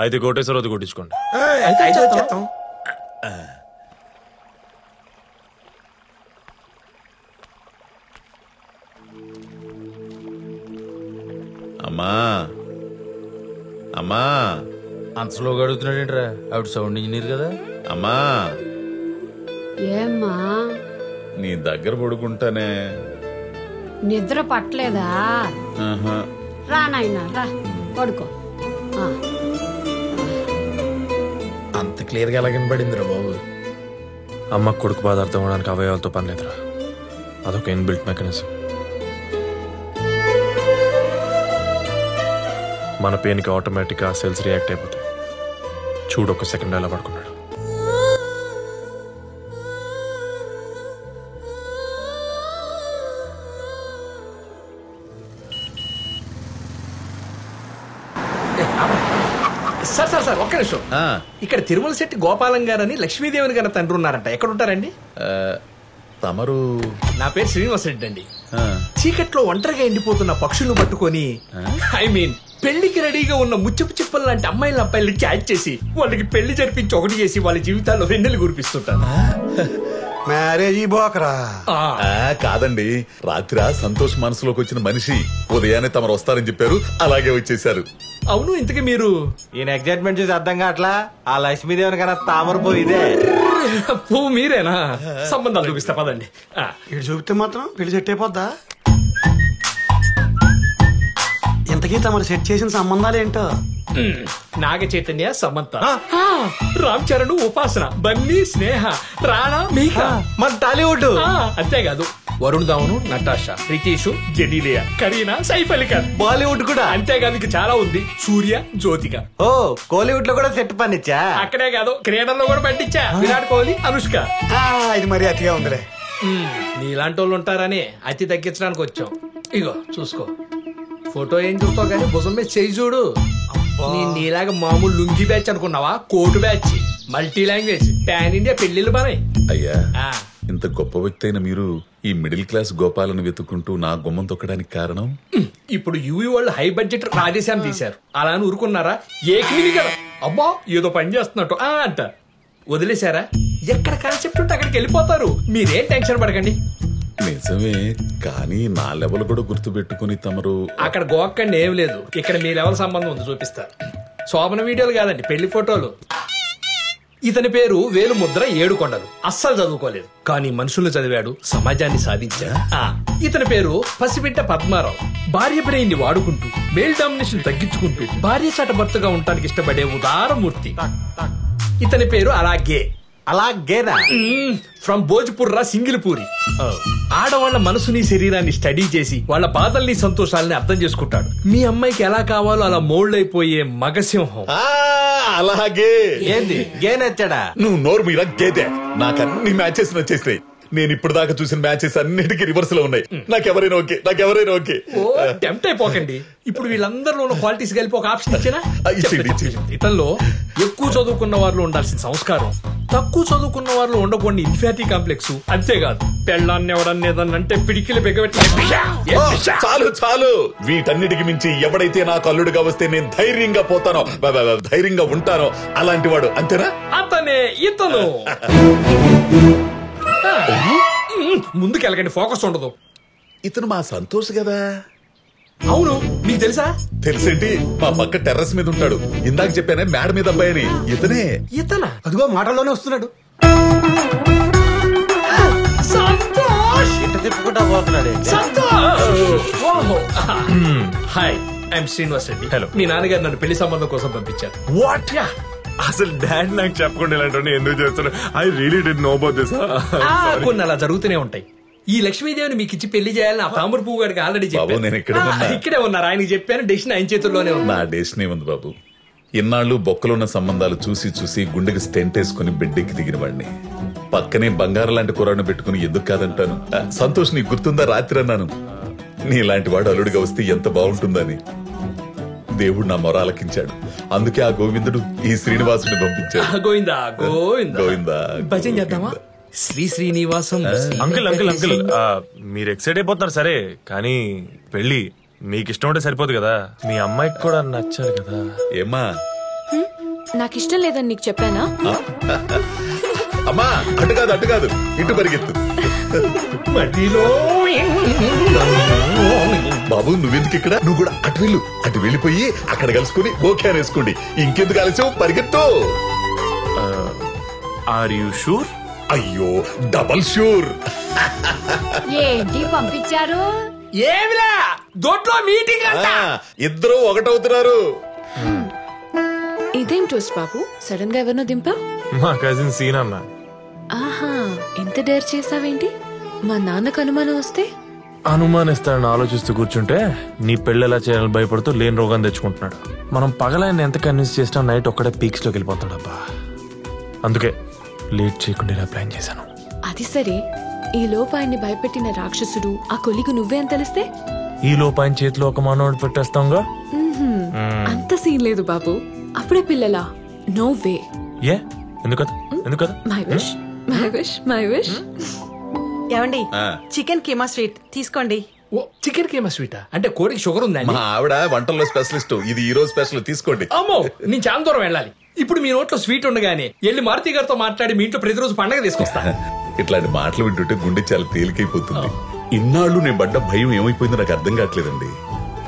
అయితే కోటేశ్వరరావు కొట్టించుకోండి. అమ్మా అమ్మా, అంత స్లోగా అడుగుతున్నాడేంట్రా? ఆవిడ సౌండ్ ఇంజనీర్ కదా. అమ్మా, ఏమ్మా నీ దగ్గర పడుకుంటానే. నిద్ర పట్టలేదా? రా నాయనా రా, పడుకో. అంత క్లియర్ గా ఎలా కనబడిందిరా బాబు? అమ్మ కొడుకు బాధ అర్థం అవడానికి అవయవాలతో పని లేదురా, అదొక ఇన్బిల్ట్ మెకానిజం. మన పెయిన్కి ఆటోమేటిక్గా సెల్స్ రియాక్ట్ అయిపోతాయి. చూడు, ఒక సెకండ్ ఎలా పడుకున్నాడు. సార్ సార్ సార్ ఒక్క నిమిషం. ఇక్కడ తిరుమల శెట్టి గోపాలం గారని లక్ష్మీదేవిని గారి తండ్రి ఉన్నారంట. ఎక్కడ ఉంటారండి? తమరు? నా పేరు శ్రీనివాస్ రెడ్డి అండి. చీకట్లో ఒంటరిగా ఎండిపోతున్న పక్షులను పట్టుకొని, ఐ మీన్ పెళ్లికి రెడీగా ఉన్న ముచ్చపు చిప్పలు లాంటి అమ్మాయిల అబ్బాయిలు క్యాచ్ చేసి వాళ్ళకి పెళ్లి జరిపించి ఒకటి చేసి వాళ్ళ జీవితాల్లో వెన్నెలు కురిపిస్తుంటాను. మ్యారేజ్ బోకరా? కాదండి, రాత్రి సంతోష్ మనసులోకి వచ్చిన మనిషి ఉదయాన్నే తమరు వస్తారని చెప్పారు, అలాగే వచ్చేసారు. అవును, ఇంతకీ మీరు? ఈయన ఎగ్జైట్మెంట్ చూసి అర్థం కావట్లా. ఆ లక్ష్మీదేవిని కన్నా తామర పోయిదే. పువ్వు మీరేనా? సంబంధాలు చూపిస్తా పదండి. ఇటు చూపితే మాత్రం పెళ్లి సెట్ అయిపోద్దా? ఇంతకీ తమరు సెట్ చేసిన సంబంధాలు ఏంటో? నాగ చైతన్య, సమంత, రామ్ చరణ్, ఉపాసన, బన్నీ, స్నేహ, రాణా, మీకా, మన టాలీవుడ్. అంతేకాదు వరుణ్ ధావన్, నటాషా, రితీష్, జెనీలియా, కరీనా, సైఫ్ అలీ ఖాన్, బాలీవుడ్ కూడా. అంతేకాదు ఇంకా చాలా ఉంది. సూర్య, జ్యోతిక. ఓ, కోలీవుడ్ లో కూడా సెట్ పనిచ్చా. అక్కడే కాదు, క్రీడల్లో కూడా పండించా. విరాట్ కోహ్లీ, అనుష్క. ఇది మరి అతిగా ఉందిలే. నీలాంటి వాళ్ళు ఉంటారని అతి తగ్గించడానికి వచ్చాం. ఇగో చూసుకో. ఫోటో ఏం చూస్తావు కానీ భుజం మీద చేయి చూడు. నీలాగా మామూలు లుంగి బ్యాచ్ అనుకున్నావా? Coat batch, multi language, pan India పెళ్లిళ్ళు పనాయి. అయ్యా, ఇంత గొప్ప వ్యక్తి అయిన మీరు ఈ మిడిల్ క్లాస్ గోపాలను వెతుకుంటూ నా గుమ్మం తొక్కడానికి కారణం? ఇప్పుడు యూవీ వాళ్ళు హై బడ్జెట్ రాజేశాన్ని తీశారు. అలా అని ఊరుకున్నారా? ఏకమిని కదా, అబ్బా ఏదో పని చేస్తున్నట్టు అంట వదిలేశారా? ఎక్కడ కాన్సెప్ట్ ఉంటే అక్కడికి వెళ్ళిపోతారు. మీరేం టెన్షన్ పడకండి. నిజమే, కానీ నా లెవెల్ కూడా గుర్తు పెట్టుకుని తమరు అక్కడ గోక్కండి ఏం లేదు. ఇక్కడ మీ లెవెల్ సంబంధం ఉంది, చూపిస్తా. శోభన వీడియోలు కాదండి, పెళ్లి ఫోటోలు. ఇతని పేరు వేలుముద్ర ఏడుకొండలు. అస్సలు చదువుకోలేదు, కానీ మనుషుల్ని చదివాడు, సమాజాన్ని సాధించాడు. ఇతని పేరు పసిబిడ్డ పద్మారావు. భార్య బ్రెయిన్ని వాడుకుంటూ మేల్ డామినేషన్ తగ్గించుకుంటూ భార్య చాట భర్తగా ఉండటానికి ఇష్టపడే ఉదారమూర్తి. ఇతని పేరు అలాగే అలాగేనా? ఫ్రమ్ భోజ్పూర్ రా సింగిల్పూరి. ఆడవాళ్ల మనసుని శరీరాన్ని స్టడీ చేసి వాళ్ళ బాధల్ని సంతోషాలని అర్థం చేసుకుంటాడు. మీ అమ్మాయికి ఎలా కావాలో అలా మోల్డ్ అయిపోయే మగసింహం. అలాగే. ఏంది గే నచ్చాడా? నువ్వు నోరు మీరా గేదే. నాకు అన్ని మ్యాచెస్ నచ్చేసినాయి. నేను ఇప్పుడు దాకా చూసిన మ్యాచెస్ అన్నిటికీ రివర్స్ లో ఉన్నాయి. నాకెవరైనా ఓకే. ఓ టెంప్ట్ అయిపోకండి. ఇప్పుడు వీళ్ళందరిలో ఉన్న క్వాలిటీస్ కలిపి ఒక ఆప్షన్ ఇచ్చినా, ఇతల్లో ఎక్కువ చదువుకున్న వారిలో ఉండాల్సిన సంస్కారం, తక్కువ చదువుకున్న వారిలో ఉండకూడని ఇన్ఫారిటీ కాంప్లెక్స్, అంతేకాదు పెళ్ళాన్ని ఎవడన్నా ఏదన్నంటే పిడికిలు బిగబెట్టి. చాలు. వీటన్నిటికి మించి ఎవడైతే నాకు అల్లుడుగా వస్తే నేను ధైర్యంగా పోతానో, ధైర్యంగా ఉంటానో అలాంటి వాడు. అంతేనా? అతనే ఇతను. ముందుకెళ్ళకండి, ఫోకస్ ఉండదు. ఇతను మా సంతోష్ కదా? అవును, నీకు తెలుసా? తెలుసేంటి, మా పక్క టెర్రస్ మీద ఉంటాడు. ఇందాక చెప్పానే మేడ మీద అబ్బాయి అని. ఇతనా? అదిగో మాటల్లోనే వస్తున్నాడు. తిప్పుకుంటా పోతున్నాడు. Hi, I'm Srinivas Reddy. Hello. మీ నాన్నగారు నన్ను పెళ్లి సంబంధం కోసం పంపించారు. వాట్? అసలు డాడ్ నాకు చెప్పకుండా ఇలాంటి ఎందుకు చేస్తాను? I really did know about this. కొన్ని అలా జరుగుతూనే ఉంటాయి. ఈ లక్ష్మీదేవిని మీకు ఇచ్చి పెళ్లి చేయాలని ఆ తామర పువ్వు గారికి ఆల్రెడీ చెప్పాను. ఇక్కడే ఉన్నారు, ఆయనకి చెప్పాను. డెసిషన్ ఆయన చేతుల్లోనే ఉంది. నా డెసిషన్ ఏముంది బాబు? ఇన్నాళ్ళు బొక్కలున్న సంబంధాలు చూసి గుండెకి స్టెంట్ వేసుకుని బిడ్డెక్కి దిగిన వాడిని. పక్కనే బంగారం లాంటి కూరను పెట్టుకుని ఎందుకు కాదంటాను? సంతోష్, నీకు గుర్తుందా రాత్రి అన్నాను నీలాంటి వాడు అల్లుడిగా వస్తే ఎంత బాగుంటుందని. దేవుడు నా మొర ఆలకించాడు. అందుకే ఆ గోవిందుడు ఈ శ్రీనివాసుని పంపించాడు. గోవిందా భజన చేద్దామా? శ్రీనివాసం. అంకుల్ మీరు ఎక్సైట్ అయిపోతున్నారు సరే, కానీ పెళ్లి మీకు ఇష్టం ఉంటే సరిపోదు కదా, మీ అమ్మాయికి కూడా నచ్చాలి కదా. ఏమ్మా? నాకు ఇష్టం లేదని నీకు చెప్పానా? అమ్మా అటు కాదు ఇటు పరిగెత్తు. బాబు నువ్వెందుకు ఇక్కడ? నువ్వు కూడా అటు వెళ్ళిపోయి అక్కడ కలుసుకుని ఓకే అనేసుకోండి. ఇంకెందుకు ఆలస్యం, పరిగెత్తు. Are you sure? అయ్యో డబల్ షూర్. ఏంటి పంపించారు? ఏమిలా దొడ్లో మీటింగ్ అంట. ఇద్దరు ఒకటవుతున్నారు. ఇదేం ట్విస్ట్ బాబు, సడన్ గా ఎవరినో దింపా? మా కజిన్ సీన్ అన్న. ఆహా, ఎంత డేర్ చేసావేంటి? మా నాన్నకు అనుమానం వస్తే? అనుమానిస్తాడని ఆలోచిస్తూ కూర్చుంటే నీ పెళ్లి ఎలా చేయాలని భయపడుతూ లేని రోగం తెచ్చుకుంటున్నాడు. మనం పగలైన ఎంత కన్విన్స్ చేసినా నైట్ ఒక్కడే పీక్స్ లోకి వెళ్ళిపోతాడబ్బా. అందుకే లేట్ చేయకుండా ఇలా ప్లాన్ చేశాను. అది సరే, ఈ లోపాయన్ని భయపెట్టిన రాక్షసుడు ఆ కొలిగు నువ్వే అని తెలిస్తే? ఈ లోపాయన చేతిలో ఒక మానవుడు పెట్టేస్తాంగా. అంత సీన్ లేదు బాబు, అప్పుడే పిల్లలా? No way. ఏ ఎందుకదా? My wish. ఏమండి, చికెన్ కీమా స్వీట్ తీసుకోండి. చికెన్ కీమా స్వీటా? అంటే కోడికి షుగర్ ఉందండి. మా ఆవిడ వంటల్లో స్పెషలిస్ట్. ఇది ఈ రోజు స్పెషల్, తీసుకోండి. అమ్మో, నేను చాలా దూరం వెళ్ళాలి. ఇప్పుడు మీ నోట్లో స్వీట్ ఉండగానే వెళ్ళి మారుతి గారితో మాట్లాడి మీ ఇంట్లో ప్రతిరోజు పండగ తీసుకొస్తా. ఇట్లాంటి మాటలు వింటుంటే గుండె చాలా తేలికైపోతుంది. ఇన్నాళ్ళు నేను పడ్డ భయం ఏమైపోయిందో నాకు అర్థం కావట్లేదండి.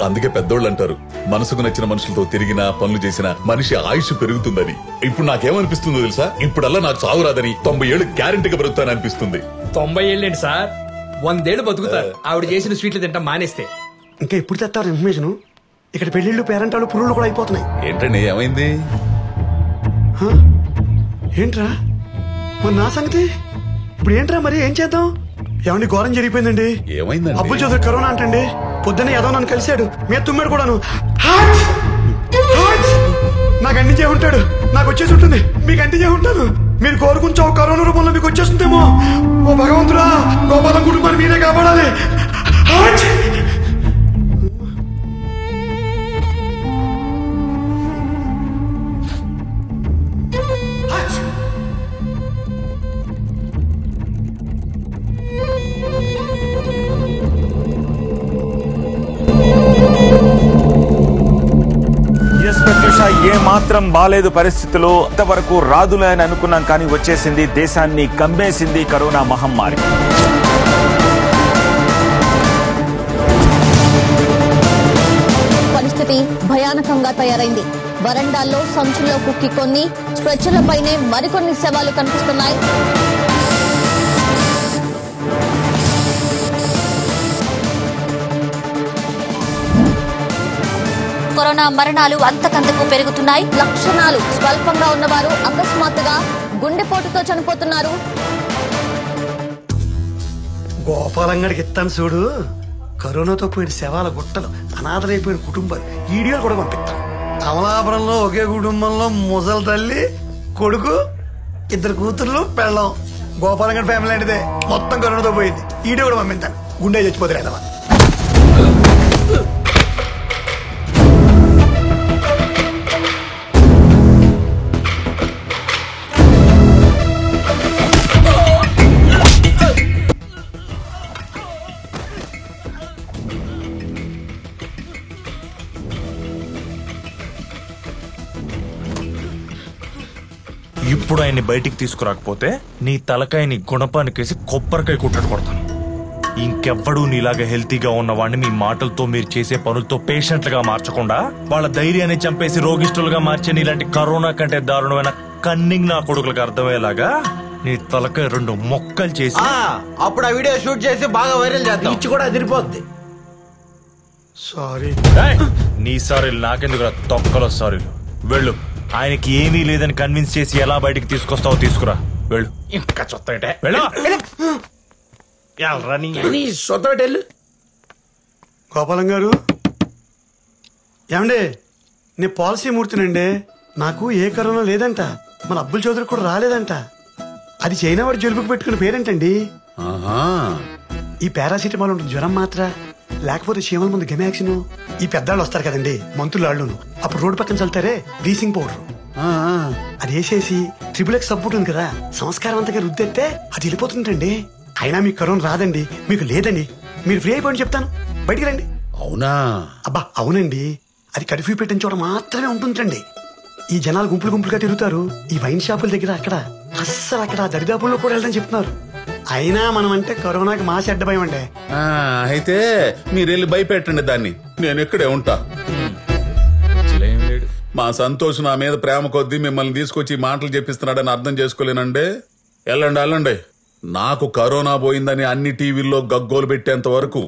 అందుకే పెద్దోళ్ళు అంటారు, మనసుకు నచ్చిన మనుషులతో తిరిగినా పనులు చేసినా మనిషి ఆయుష్ పెరుగుతుందని. ఇప్పుడు నాకేమనిపిస్తుందో తెలుసా? ఇప్పుడల్లా నాకు చావు రాదని 90 ఏళ్ళు గ్యారెంటీగా బ్రతుకుతాను అనిపిస్తుంది. 90 ఏళ్ళేంటి సార్, 100 ఏళ్ళు బతుకుతారు ఆవిడ చేసిన స్వీట్లు తింటాం మానేస్తే. ఇంకా ఎప్పుడు తెస్తారు ఇన్ఫర్మేషన్? ఇక్కడ పెళ్లిళ్ళు పేరెంటాలు పురుగులు కూడా అయిపోతున్నాయి. ఏంటండి ఏమైంది? ఏంట్రా మరి నా సంగతి? ఇప్పుడు ఏంట్రా మరి ఏం చేద్దాం? ఏమండి ఘోరం జరిగిపోయిందండి. ఏమైందండి? అబ్బుల్ చౌదరి కరోనా అంటండి. పొద్దున్నే ఏదో నన్ను కలిశాడు, మీద తుమ్మాడు కూడాను. నాకు అంటించే ఉంటాడు, నాకు వచ్చేసి ఉంటుంది, మీకు అంటించే ఉంటాను. మీరు కోరుకుంటే కరోనా రూపంలో మీకు వచ్చేస్తుందేమో. ఓ భగవంతుడా, గోపాలం కుటుంబాన్ని మీరే కాపాడాలి. ఏ మాత్రం బాలేదు పరిస్థితులు. అంతవరకు రాదులే అని అనుకున్నాం, కానీ వచ్చేసింది. దేశాన్ని కమ్మేసింది కరోనా మహమ్మారి. పరిస్థితి భయానకంగా తయారైంది. వరండాల్లో సంచుల్లో కుక్కి కొన్ని స్ట్రెచ్చర్లపైనే మరికొన్ని శవాలు కనిపిస్తున్నాయి. కరోనా మరణాలు అంతకంతకు పెరుగుతున్నాయి. లక్షణాలు స్వల్పంగా ఉన్నవారు అకస్మాత్తుగా గుండెపోటుతో చనిపోతున్నారు. గోపాలంగడికి ఇస్తాను చూడు, కరోనాతో పోయిన శవాల గుట్టలు, అనాథలైపోయిన కుటుంబాలు వీడియోలు కూడా పంపిస్తాం. అమలాపురంలో ఒకే కుటుంబంలో ముసలి తల్లి, కొడుకు, 2 కూతుర్లు, పెళ్ళం. గోపాలంగడి ఫ్యామిలీ లాంటిదే, మొత్తం కరోనాతో పోయింది. వీడియో కూడా పంపిస్తాను. గుండె చచ్చిపోతారు కదా. ఇప్పుడు ఆయన్ని బయటికి తీసుకురాకపోతే నీ తలకాయని గుణపానికేసి కొబ్బరికాయ కొట్టడు కొడతాను. ఇంకెవ్వడూ నీలాగా హెల్తీగా ఉన్నవాడిని మీ మాటలతో, మీరు చేసే పనులతో పేషెంట్లుగా మార్చకుండా వాళ్ళ ధైర్యాన్ని చంపేసి రోగిష్ఠులుగా మార్చే నీలాంటి కరోనా కంటే దారుణమైన కన్నింగ్ నా కొడుకులకు అర్థమయ్యేలాగా నీ తలకాయ 2 మొక్కలు చేసి అప్పుడు ఆ వీడియో షూట్ చేసి బాగా వైరల్ చేద్దాం. ఇచ్చి కూడా అదిరిపోద్ది. సారీ. నీ సారీలు నాకెందుకు తొక్కలో సారీలు. వెళ్ళు, ఆయనకి ఏమీ లేదని కన్విన్స్ చేసి ఎలా బయటికి తీసుకొస్తావో తీసుకురా. వెళ్ళు. ఇంకా చొత్తటే గోపాలం గారు, ఏమండే, నేను పాలసీ మూర్తినండి. నాకు ఏ కరోనా లేదంట, మన అబ్బుల్ చౌదరి కూడా రాలేదంట. అది చైనా వాడు జలుబుకు పెట్టుకున్న పేరేంటండి? ఈ పారాసిటమాల్ ఉంటుంది, జ్వరం మాత్ర, లేకపోతే చీమల ముందు గెమాక్సిన్. ఈ పెద్దాళ్ళు వస్తారు కదండి, మంత్రులాళ్ళును, అప్పుడు రోడ్డు పక్కన చల్లుతారే బ్లీచింగ్ పౌడర్, అది వేసేసి XXX సబ్బు ఉంటుంది కదా, సంస్కారం అంతగా రుద్దెత్తే అది వెళ్ళిపోతుందండి. అయినా మీకు కరోనా రాదండి, మీకు లేదండి. మీరు ఫ్రీ అయిపోయి చెప్తాను, బయటికి రండి. అవునా? అబ్బా అవునండి, అది కర్ఫ్యూ పెట్టిన చోట మాత్రమే ఉంటుందండి. ఈ జనాలు గుంపులు గుంపులుగా తిరుగుతారు ఈ వైన్ షాపుల దగ్గర, అక్కడ అస్సలు అక్కడ దరిదాపుల్లో కూడా వెళ్ళని చెప్తున్నారు. అయినా మనం అంటే కరోనాకి మా చెడ్డ భయం అండి. అయితే మీరెళ్ళి భయపెట్టండి దాన్ని, నేను ఇక్కడే ఉంటా. మా సంతోష్ నా మీద ప్రేమ కొద్దీ మిమ్మల్ని తీసుకొచ్చి మాటలు చెప్పిస్తున్నాడని అర్థం చేసుకోలేనండి. వెళ్ళండి. నాకు కరోనా పోయిందని అన్ని టీవీల్లో గగ్గోలు పెట్టేంత వరకు,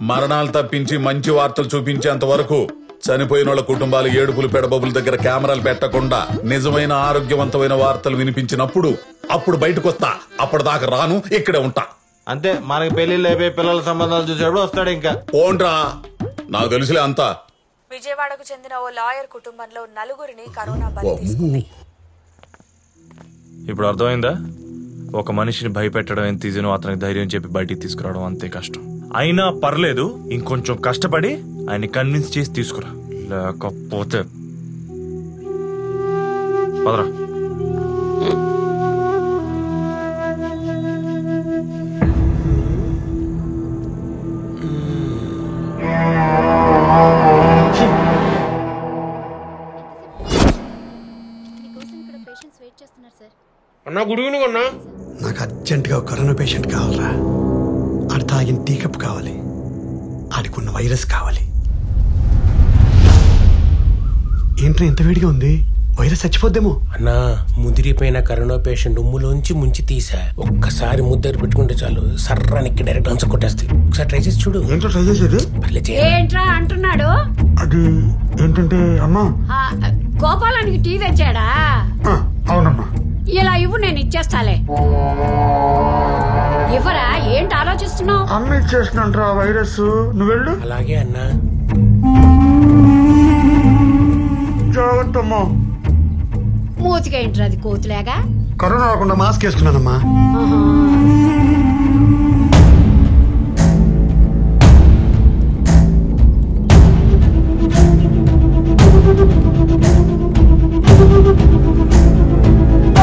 మరణాలు తప్పించి మంచి వార్తలు చూపించేంత వరకు, చనిపోయిన వాళ్ళ కుటుంబాలు ఏడుపులు పెడబొబ్బుల దగ్గర కెమెరాలు పెట్టకుండా నిజమైన ఆరోగ్యవంతమైన వార్తలు వినిపించినప్పుడు అప్పుడు బయటకు వస్తా. అప్పటిదాకా రాను, ఇక్కడే ఉంటా. అంతే, మనకి పెళ్లిళ్ళు అయిపోయి పిల్లల సంబంధాలు చూసేప్పుడు వస్తాడు. ఇంకా పోండ్రా, నాకు తెలుసులే అంతా. విజయవాడకు చెందిన ఓ లాయర్ కుటుంబంలో 4 కరోనా బలి తీసుకుంది. ఇప్పుడు అర్థమైందా? ఒక మనిషిని భయపెట్టడం ఎంత ఈజీనో అతనికి ధైర్యం చెప్పి బయటికి తీసుకురావడం అంతే కష్టం. అయినా పర్లేదు, ఇంకొంచెం కష్టపడి ఆయన్ని కన్విన్స్ చేసి తీసుకురా, లేకపోతే పదరా. అన్నా గుడి అన్నా, నాకు అర్జెంటుగా కరోనా పేషెంట్ కావాలరా. ఆడు తాగిన టీ కప్ కావాలి, ఆడికున్న వైరస్ కావాలి. ఏంట్రా ఎంత వేడిగా ఉంది, వైరస్ చచ్చిపోద్దేమో. అన్నా, ముదిరిపోయిన కరోనా పేషెంట్ ఉమ్ములోంచి ముంచి తీసా. ఒక్కసారి ముద్దరు పెట్టుకుంటే చాలు, సర్రానికి డైరెక్ట్ ఆన్సర్ కొట్టేస్తాయి. ఒకసారి ట్రై చేసి చూడు. ఏంటో ట్రై చేసేది? ఏంట్రా అంటున్నాడు? అది ఏంటంటే అమ్మా, గోపాలానికి టీ తెచ్చాడా? అవునమ్మా. ఇలా ఇవ్వు, నేను ఇచ్చేస్తాలే. ఇవ్వరా, ఏంటి ఆలోచిస్తున్నావు? అమ్మ ఇచ్చేసినంట్రా వైరస్, నువ్వు వెళ్ళు. అలాగే అన్నా. జాగ్రత్తమ్మా. మూతికేంట్రా అది కోతులేగా? కరోనా రాకుండా మాస్క్ వేసుకున్నానమ్మా.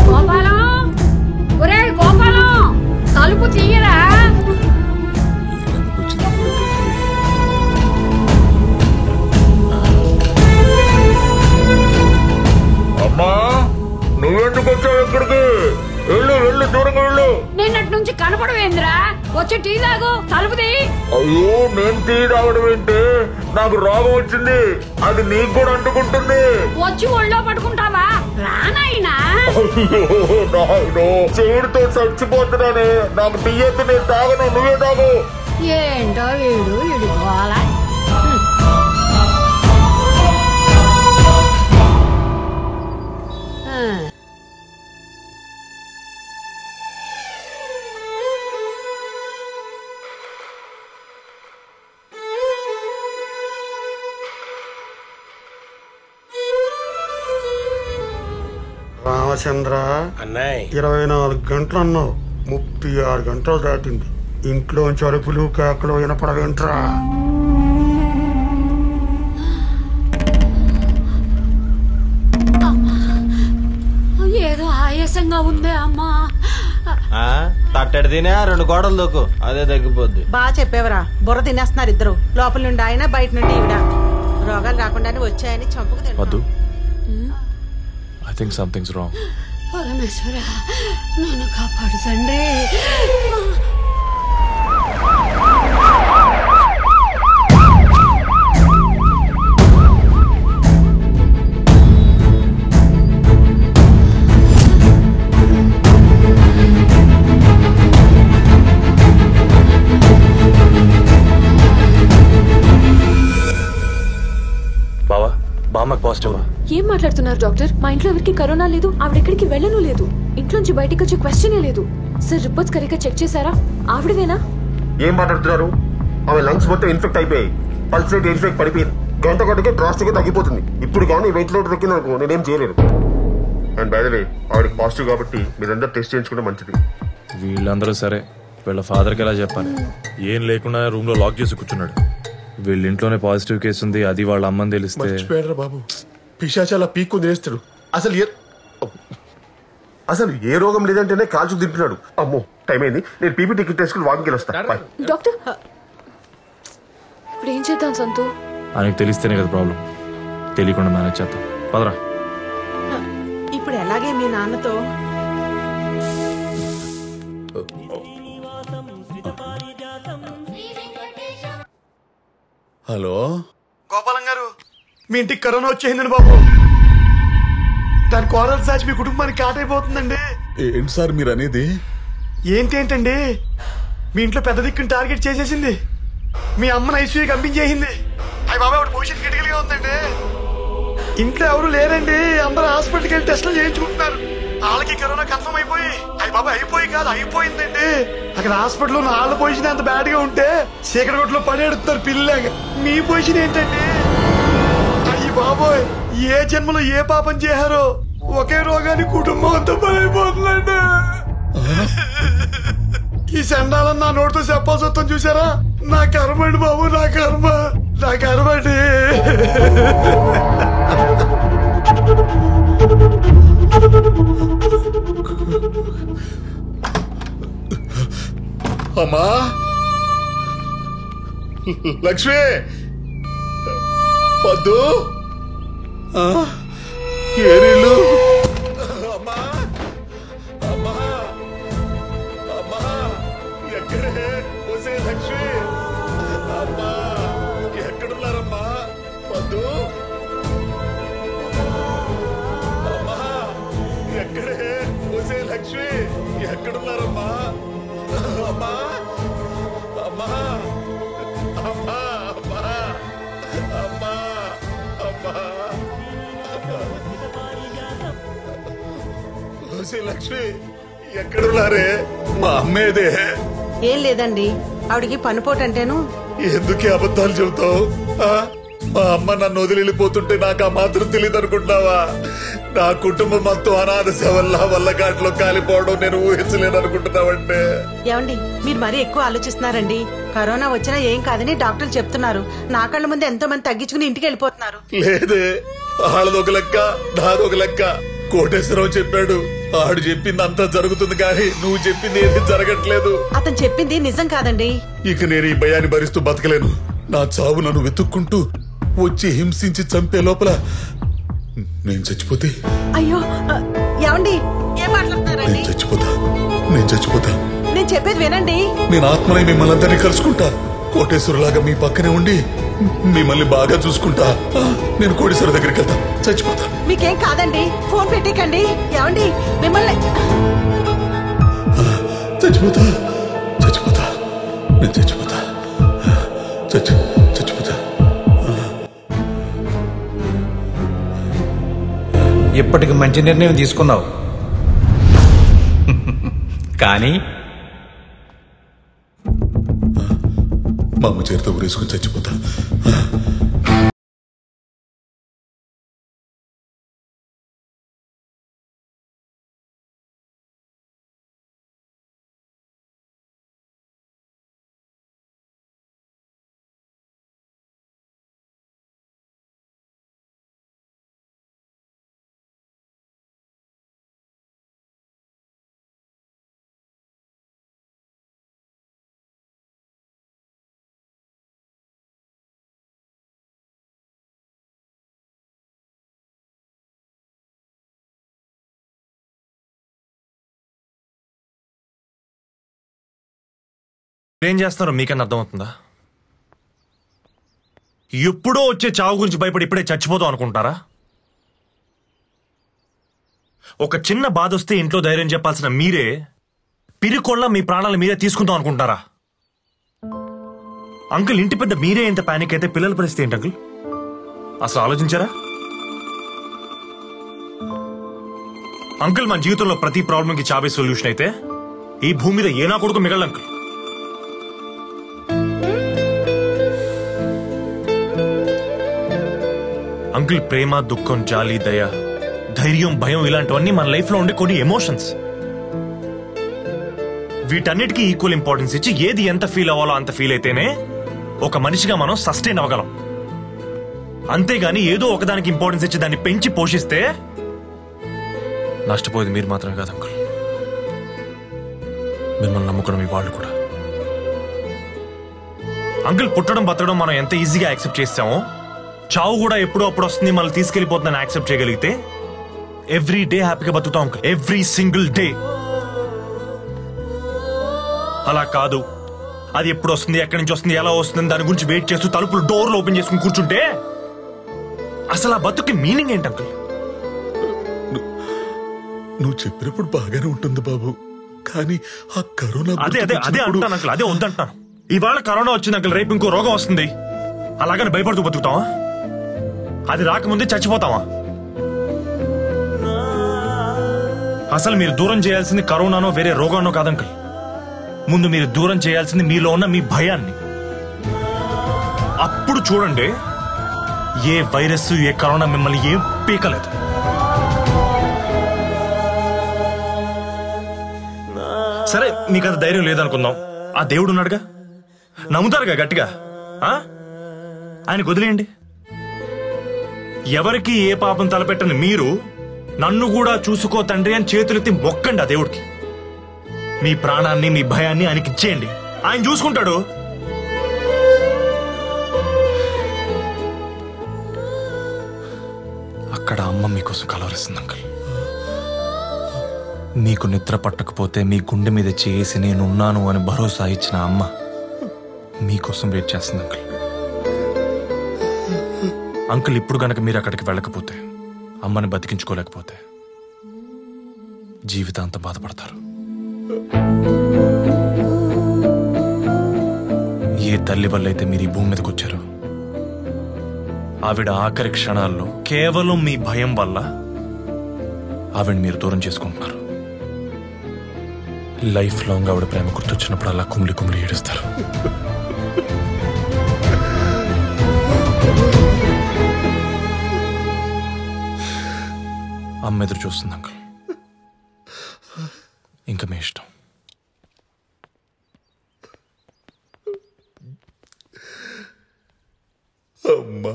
గోపాలం, ఒరే గోపాలం, తలుపు తీయరా. అమ్మా, నువ్వెందుకు వచ్చావు ఇక్కడికి? వెళ్ళు వెళ్ళు, దూరంగా వెళ్ళు. నిన్నటి నుంచి కనపడవేంద్రా, వచ్చి టీ తాగు, తలుపు తీ. అయ్యో, నేను టీ తాగడం ఏంటి? నాకు రోగం వచ్చింది, అది నీకు కూడా అంటుకుంటుంది. వచ్చి ఒళ్ళో పట్టుకుంటావా? రానాయినా. చెవుడితో చచ్చిపోతున్నానే, నాకు టీ అయితే నేను తాగను, నువ్వే తాగు. ఏంటో వీడు ఇడుకోవాలా. చంద్ర అన్నాయ్ 24 గంటలు అన్నావు, 36 గంటలు దాటింది. ఇంట్లోంచి అరుపులు కేకలు వినపడవేంట్రా? ఏదో ఆయాసంగా ఉందే అమ్మా. తట్టడి తినే 2 గోడలు దూకు, అదే తగ్గిపోద్ది. బాగా చెప్పేవరా, బుర్ర తినేస్తున్నారు ఇద్దరు. లోపల నుండి ఆయన, బయట నుండి ఈవిడ. రోగాలు రాకుండానే వచ్చాయని చంపుకు వద్దు. I think something's wrong. పరమేశ్వర నన్ను కాపాడు తండ్రి. బావా బామ్మకి పాజిటివ్. ఏం మాట్లాడుతున్నారు డాక్టర్? మా ఇంట్లో ఎవరికి కరోనా లేదు, ఆవిడెక్కడికి వెళ్ళను లేదు, ఇంట్లోంచి బయటకు వచ్చే క్వశ్చనే లేదు. సార్ రిపోర్ట్స్ కరెక్ట్గా చెక్ చేశారా? ఆవిడదేనా? ఏం మాట్లాడుతున్నారు? ఆమె లంగ్స్ మొత్తం ఇన్ఫెక్ట్ అయిపోయాయి, పల్స్ రేట్ ఇన్ఫెక్ట్ పడిపోయింది, గంట గంటకి డ్రాస్టిక్ తగ్గిపోతుంది. ఇప్పుడు కానీ వెయిట్ లోడ్ దొరికిందనుకో నేనేం చేయలేను. అండ్ బై ద వే ఆవిడకి పాజిటివ్ కాబట్టి మీరందరూ టెస్ట్ చేయించుకుంటే మంచిది. వీళ్ళందరూ సరే, వీళ్ళ ఫాదర్కి ఎలా చెప్పాలి? ఏం లేకుండా రూమ్ లో లాక్ చేసి కూర్చున్నాడు. వీళ్ళ ఇంట్లోనే పాజిటివ్ కేసు ఉంది, అది వాళ్ళ అమ్మని తెలిస్తే. మర్చిపోయారా బాబు, పిశాచాల పీక్కు తినేస్తాడు. అసలు ఏ రోగం లేదంటేనే కాల్చుకు తింటున్నాడు. అమ్మో టైం అయింది, నేను పీపీ టికెట్ వేసుకుని వాకింగ్కి వస్తాను. డాక్టర్ ఇప్పుడు ఏం చేద్దాం సంతు? ఆయనకు తెలిస్తేనే కదా ప్రాబ్లం, తెలియకుండా మేనేజ్ చేద్దాం. పదరా. ఇప్పుడు ఎలాగే మీ నాన్నతో? హలో గోపాలం గారు, మీ ఇంటికి కరోనా వచ్చేసిందండి బాబు. దాని కోరల్ సాచి మీ కుటుంబానికి కాటైపోతుందండి. ఏంటి సార్ మీరు అనేది? ఏంటండి, మీ ఇంట్లో పెద్ద దిక్కుని టార్గెట్ చేసేసింది. మీ అమ్మని ఐసీయూకి పంపించేసింది. అయ్యి బాబాయ్ ఒకటి పొజిషన్ క్రిటికల్గా ఉందండి. ఇంట్లో ఎవరు లేరండి, అందరూ హాస్పిటల్కి వెళ్ళి టెస్టులు చేయించుకుంటున్నారు. వాళ్ళకి కరోనా కన్ఫర్మ్ అయిపోయి, అయ్యి బాబాయ్ అయిపోయి కాదు అయిపోయిందండి. అక్కడ హాస్పిటల్లో వాళ్ళ పొజిషన్ అంత బ్యాడ్ గా ఉంటే చీకటి కొట్లో పడేడుతున్నారు పిల్లగా. మీ పొజిషన్ ఏంటండి? అయ్యి బాబోయ్, ఏ జన్మలో ఏ పాపం చేశారో ఒకే రోగాన్ని కుటుంబం అంతా పడిపోతుందండి. ఈ సండాలని నా నోటితో చెప్పాల్సి వస్తాం చూసారా? నా కర్మ అండి బాబు, నా కర్మ, నా కర్మ అండి. అమ్మా లక్ష్మి, వద్దు ఏరీలు. అమ్మా అమ్మా అమ్మా, ఎక్కడే వసే లక్ష్మి? అమ్మా ఎక్కడున్నారమ్మా? వద్దు. అమ్మా ఎక్కడే వసే లక్ష్మి? ఎక్కడున్నారమ్మా? అమ్మా అమ్మా అమ్మా అమ్మా అమ్మా అమ్మా. లక్ష్మి ఎక్కడున్నారే? మా అమ్మేదే. ఏం లేదండి, ఆవిడికి పనిపోటంటేను. ఎందుకే అబద్ధాలు చెబుతావు? మా అమ్మ నన్ను వదిలిపోతుంటే నాకు ఆ మాత్రం తెలియదు అనుకుంటున్నావా? నా కుటుంబం మొత్తం అనాథ సేవల్లా వల్లగాట్లో కాలిపోవడం నేను ఊహించలేను అనుకుంటున్నావంటే. ఏమండి, మీరు మరీ ఎక్కువ ఆలోచిస్తున్నారండి. కరోనా వచ్చినా ఏం కాదని డాక్టర్లు చెప్తున్నారు. నా కళ్ళ ముందు ఎంతో మంది తగ్గించుకుని ఇంటికి వెళ్ళిపోతున్నారు. లేదే, వాళ్ళదొక లెక్క నాదొక లెక్క. కోటేశ్వరరావు చెప్పాడు, ఆడు చెప్పింది అంతా జరుగుతుంది కానీ నువ్వు చెప్పింది ఏది జరగట్లేదు. అతను చెప్పింది నిజం కాదండి. ఇక నేను ఈ భయాన్ని భరిస్తూ బతకలేను. నా చావు నన్ను వెతుక్కుంటూ వచ్చి హింసించి చంపే లోపల నేను చచ్చిపోతే. అయ్యో ఏమండి, ఏం మాట్లాడుతున్నారండి? నేను చచ్చిపోతా. నేను చెప్పేది వినండి. నేను ఆత్మనై మిమ్మల్ని అందరినీ కలుసుకుంటా. కోటేశ్వరులాగా మీ పక్కనే ఉండి మిమ్మల్ని బాగా చూసుకుంటా. నేను కోటేశ్వర దగ్గరికి వెళ్తా. చచ్చిపోతా. మీకేం కాదండి, ఫోన్ పెట్టేకండి. ఏమండి, మిమ్మల్ని చచ్చిపోతా. నేను చచ్చిపోతా. ఇప్పటికి మంచి నిర్ణయం తీసుకున్నావు, కానీ మా అమ్మ చేతితో ఊరేసుకుని చచ్చిపోతా. ఏం చేస్తున్నారో మీకన్నా అర్థమవుతుందా? ఎప్పుడో వచ్చే చావు గురించి భయపడి ఇప్పుడే చచ్చిపోతాం అనుకుంటారా? ఒక చిన్న బాధ వస్తే ఇంట్లో ధైర్యం చెప్పాల్సిన మీరే పిరికొళ్ళ మీ ప్రాణాలు మీరే తీసుకుందాం అనుకుంటారా? అంకుల్, ఇంటి పెద్ద మీరే ఇంత పానిక్ అయితే పిల్లల పరిస్థితి ఏంటి అంకుల్? అసలు ఆలోచించారా? అంకుల్, మన జీవితంలో ప్రతి ప్రాబ్లంకి చావే సొల్యూషన్ అయితే ఈ భూమి మీద ఏనా కొడుకు మిగలదు అంకుల్. అంకుల్, ప్రేమ, దుఃఖం, జాలి, దయ, ధైర్యం, భయం ఇలాంటివన్నీ మన లైఫ్ లో ఉండే కొన్ని ఎమోషన్స్. వీటన్నిటికీ ఈక్వల్ ఇంపార్టెన్స్ ఇచ్చి ఏది ఎంత ఫీల్ అవ్వాలో అంత ఫీల్ అయితేనే ఒక మనిషిగా మనం సస్టైన్ అవ్వగలం. అంతేగాని ఏదో ఒకదానికి ఇంపార్టెన్స్ ఇచ్చి దాన్ని పెంచి పోషిస్తే నష్టపోయేది మీరు మాత్రమే కాదు అంకుల్, మిమ్మల్ని నమ్ముకున్న మీ వాళ్ళు కూడా. అంకుల్, పుట్టడం బతకడం మనం ఎంత ఈజీగా యాక్సెప్ట్ చేస్తామో చావు కూడా ఎప్పుడో అప్పుడు వస్తుంది మనల్ని తీసుకెళ్లిపోతుందని యాక్సెప్ట్ చేయగలిగితే ఎవ్రీ డే హ్యాపీగా బతుకుతాం అంకుల్, ఎవ్రీ సింగిల్ డే. అలా కాదు, అది ఎప్పుడు వస్తుంది, ఎక్కడి నుంచి వస్తుంది, ఎలా వస్తుంది దాని గురించి వెయిట్ చేస్తూ తలుపులు డోర్లు ఓపెన్ చేసుకుని కూర్చుంటే అసలు ఆ బతుకి మీనింగ్ ఏంటి అంకుల్? నువ్వు చెప్పినప్పుడు బాగానే ఉంటుంది బాబు, కానీ ఆ కరోనా అదే అంటాను అంకుల్, అదే వద్దంటాను. ఇవాళ కరోనా వచ్చింది అంకుల్, రేపు ఇంకో రోగం వస్తుంది, అలాగని భయపడుతూ బతుకుతావా? అది రాకముందే చచ్చిపోతావా? అసలు మీరు దూరం చేయాల్సింది కరోనానో వేరే రోగానో కాదంకుల్, ముందు మీరు దూరం చేయాల్సింది మీలో ఉన్న మీ భయాన్ని. అప్పుడు చూడండి, ఏ వైరస్ ఏ కరోనా మిమ్మల్ని ఏం పీకలేదు. సరే, మీకు అది ధైర్యం లేదనుకుందాం, ఆ దేవుడు ఉన్నాడుగా, నమ్ముతారుగా గట్టిగా, ఆయనకు వదిలేయండి. ఎవరికి ఏ పాపం తలపెట్టని మీరు నన్ను కూడా చూసుకో తండ్రి అని చేతులెత్తి మొక్కండి ఆ దేవుడికి. మీ ప్రాణాన్ని మీ భయాన్ని ఆయనకి ఇచ్చేయండి, ఆయన చూసుకుంటాడు. అక్కడ అమ్మ మీకోసం కలవరిస్తుంది అంకుల్. మీకు నిద్ర పట్టకపోతే మీ గుండె మీద చేసి నేనున్నాను అని భరోసా ఇచ్చిన అమ్మ మీకోసం వెయిట్ చేస్తుంది అంకుల్. అంకుల్, ఇప్పుడు గనక మీరు అక్కడికి వెళ్ళకపోతే, అమ్మని బతికించుకోలేకపోతే జీవితాంతం బాధపడతారు. ఏ తల్లి వల్ల అయితే మీరు ఈ భూమి మీదకి వచ్చారో ఆవిడ ఆఖరి క్షణాల్లో కేవలం మీ భయం వల్ల ఆవిడ మీరు దూరం చేసుకుంటున్నారు. లైఫ్ లాంగ్ ఆవిడ ప్రేమ గుర్తొచ్చినప్పుడు అలా కుమిలి కుమిలి ఏడుస్తారు. అమ్మ ఎదురు చూస్తుంది అంకుల్, ఇంకా మీ ఇష్టం. అమ్మా,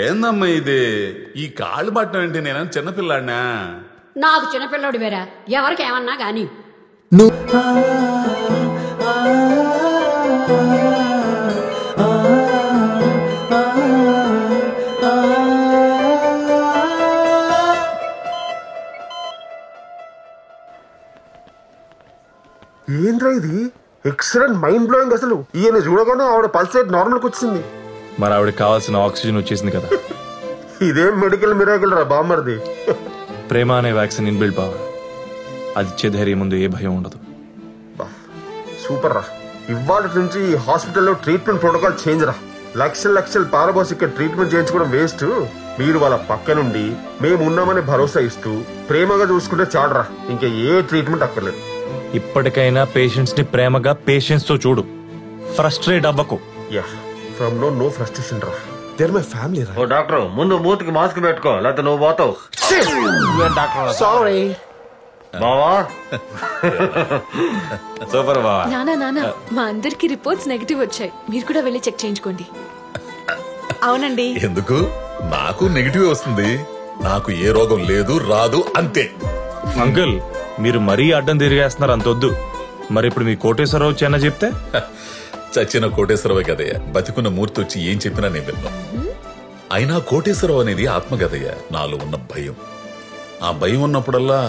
ఏందమ్మా ఇది? ఈ కాళ్ళు పట్టడం ఏంటి? నేను చిన్నపిల్లాడినా? నాకు చిన్నపిల్లాడు వేరా, ఎవరికి ఏమన్నా గాని. ఏంద్రా ఇది? Excellent, mind blowing. అసలు ఈయన చూడగానే ఆవిడ పల్స్ రేట్ నార్మల్కి వచ్చింది. మరి ఆవిడకి కావాల్సిన ఆక్సిజన్ వచ్చేసింది కదా. ఇదేం మెడికల్ మిరాకిల్ రా బామ్మర్ది. ప్రేమ అనే వ్యాక్సిన్ ఇన్బిల్డ్ బావ, అది ఇచ్చే ధైర్యం ముందు ఏ భయం ఉండదు. సూపర్ రా. ఇవాళ నుంచి ఈ హాస్పిటల్లో ట్రీట్మెంట్ ప్రోటోకాల్ చేంజ్ రా. లక్షలు పారబోసి ఇక్కడ ట్రీట్మెంట్ చేయించుకోవడం వేస్ట్. మీరు వాళ్ళ పక్క నుండి మేము ఉన్నామని భరోసా ఇస్తూ ప్రేమగా చూసుకుంటే చాలరా, ఇంకా ఏ ట్రీట్మెంట్ అక్కర్లేదు. ఇప్పటికైనా పేషెంట్స్ ని ప్రేమగా పేషెన్స్ తో చూడు, ఫ్రస్ట్రేట్ అవ్వకు. ఫ్రమ్ నో ఫ్రస్ట్రేషన్ రా. దేర్ మై ఫ్యామిలీ రా. ఓ డాక్టర్, ముందు మూతికి మాస్క్ పెట్టుకో, లేకపోతే నువ్వు పోతావు. సారీ బావా. సూపర్ బావా. నానా మా అందరికి రిపోర్ట్స్ నెగటివ్ వచ్చాయి, మీరు కూడా వెళ్ళి చెక్ చేయించుకోండి. అవునండి. ఎందుకు? నాకు నెగిటివ్ వస్తుంది, నాకు ఏ రోగం లేదు రాదు అంతే. అంకుల్, మీరు మరీ అడ్డం తిరిగేస్తున్నారు, అంతొద్దు. మరి ఇప్పుడు మీ కోటేశ్వరరావు వచ్చి అన్న చెప్తే చచ్చిన కోటేశ్వరరావే కదయ్యా, బతికున్న మూర్తి వచ్చి ఏం చెప్పినా నేను విన్నాను. అయినా కోటేశ్వరరావు అనేది ఆత్మకథయ్యా, నాలో ఉన్న భయం. ఆ భయం ఉన్నప్పుడల్లా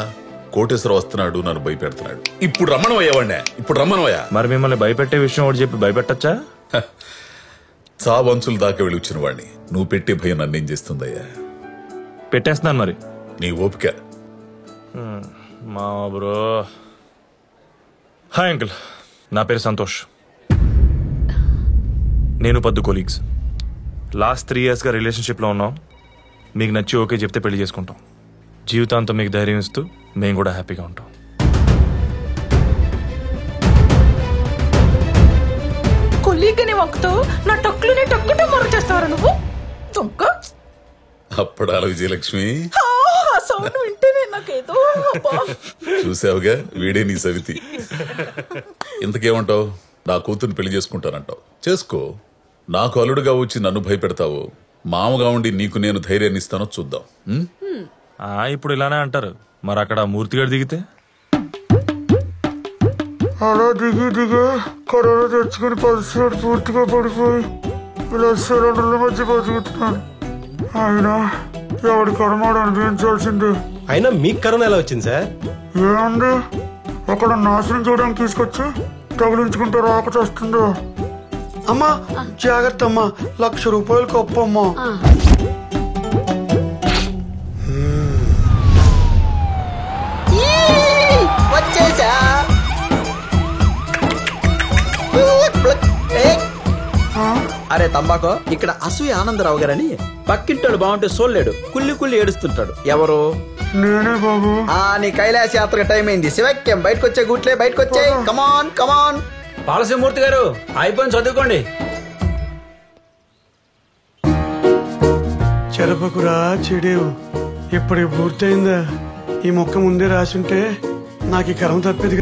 కోటేశ్వరరావు వస్తున్నాడు, నన్ను భయపెడుతున్నాడు. ఇప్పుడు రమ్మనవయ్యావాడినే, ఇప్పుడు రమ్మనవయ్యా. మరి మిమ్మల్ని భయపెట్టే విషయం ఒకటి చెప్పి భయపెట్టచ్చా? చావంచులు దాకా వెళ్ళి వచ్చిన వాడిని నువ్వు పెట్టే భయం నన్నేం చేస్తుందయ్యా? పెట్టేస్తున్నాను మరి. నీ ఓపిక. మా బ్రో. హాయ్ అంకుల్, నా పేరు సంతోష్. నేను పద్దు కొలీగ్స్. లాస్ట్ 3 yearsగా రిలేషన్షిప్లో ఉన్నాం. మీకు నచ్చి ఓకే చెప్తే పెళ్లి చేసుకుంటాం. జీవితాంతం మీకు ధైర్యం ఇస్తూ మేము కూడా హ్యాపీగా ఉంటాం. కొలీగని వంకతో నా టక్కులని టక్కుతో మొర చేస్తావరా నువ్వు? దొంగ. అప్పుడాల విజయలక్ష్మి, ఆ సౌండ్ వింటేనే నాకేదో చూసావుగా, వీడే నీ సవితి. ఇంతకేమంటావు? నా కూతుర్ని పెళ్లి చేసుకుంటానంటావు, చేసుకో. నాకు అల్లుడుగా వచ్చి నన్ను భయపెడతావు, మామగా ఉండి నీకు నేను ధైర్యాన్ని ఇస్తానో చూద్దాం. ఇప్పుడు ఇలానే అంటారు, మరి అక్కడ మూర్తిగాడు దిగితే? అలా దిగి కరోనా తెచ్చుకుని పరిస్థితి పూర్తిగా పడిపోయి ఇలా సిలిండర్ల మధ్య బతుకుతున్నాను. అయినా ఎవడి కర్మాడు అనిపించాల్సిందే. అయినా మీకు కరోనా ఎలా వచ్చింది సార్? ఏమండి, అక్కడ నాశనం చేయడానికి తీసుకొచ్చి తగిలించుకుంటే రాక చేస్తుందో. అమ్మా జాగ్రత్త అమ్మా, 1,00,000 రూపాయలకు అప్పమ్మా. వచ్చేసా. అరే తంబాకో, ఇక్కడ అసూయ ఆనందరావు గారని పక్కింటోడు బాగుంటే సోల్లేడు, కుళ్ళి కుళ్ళి ఏడుస్తుంటాడు. ఎవరు? నేనే బాబు. నీ కైలాస యాత్రకు టైం అయింది. శివక్యం బయటకు వచ్చే గుట్లే, బయటకు వచ్చే. కమాన్ కమాన్. బాలశివమూర్తి గారు అయిపోయింది, చదువుకోండి. చెరపకురా చెడేవు, ఇప్పటికి పూర్తయిందా? ఈ మొక్క ముందే రాసుంటే నాకు ఈ కర్మ తప్పేది.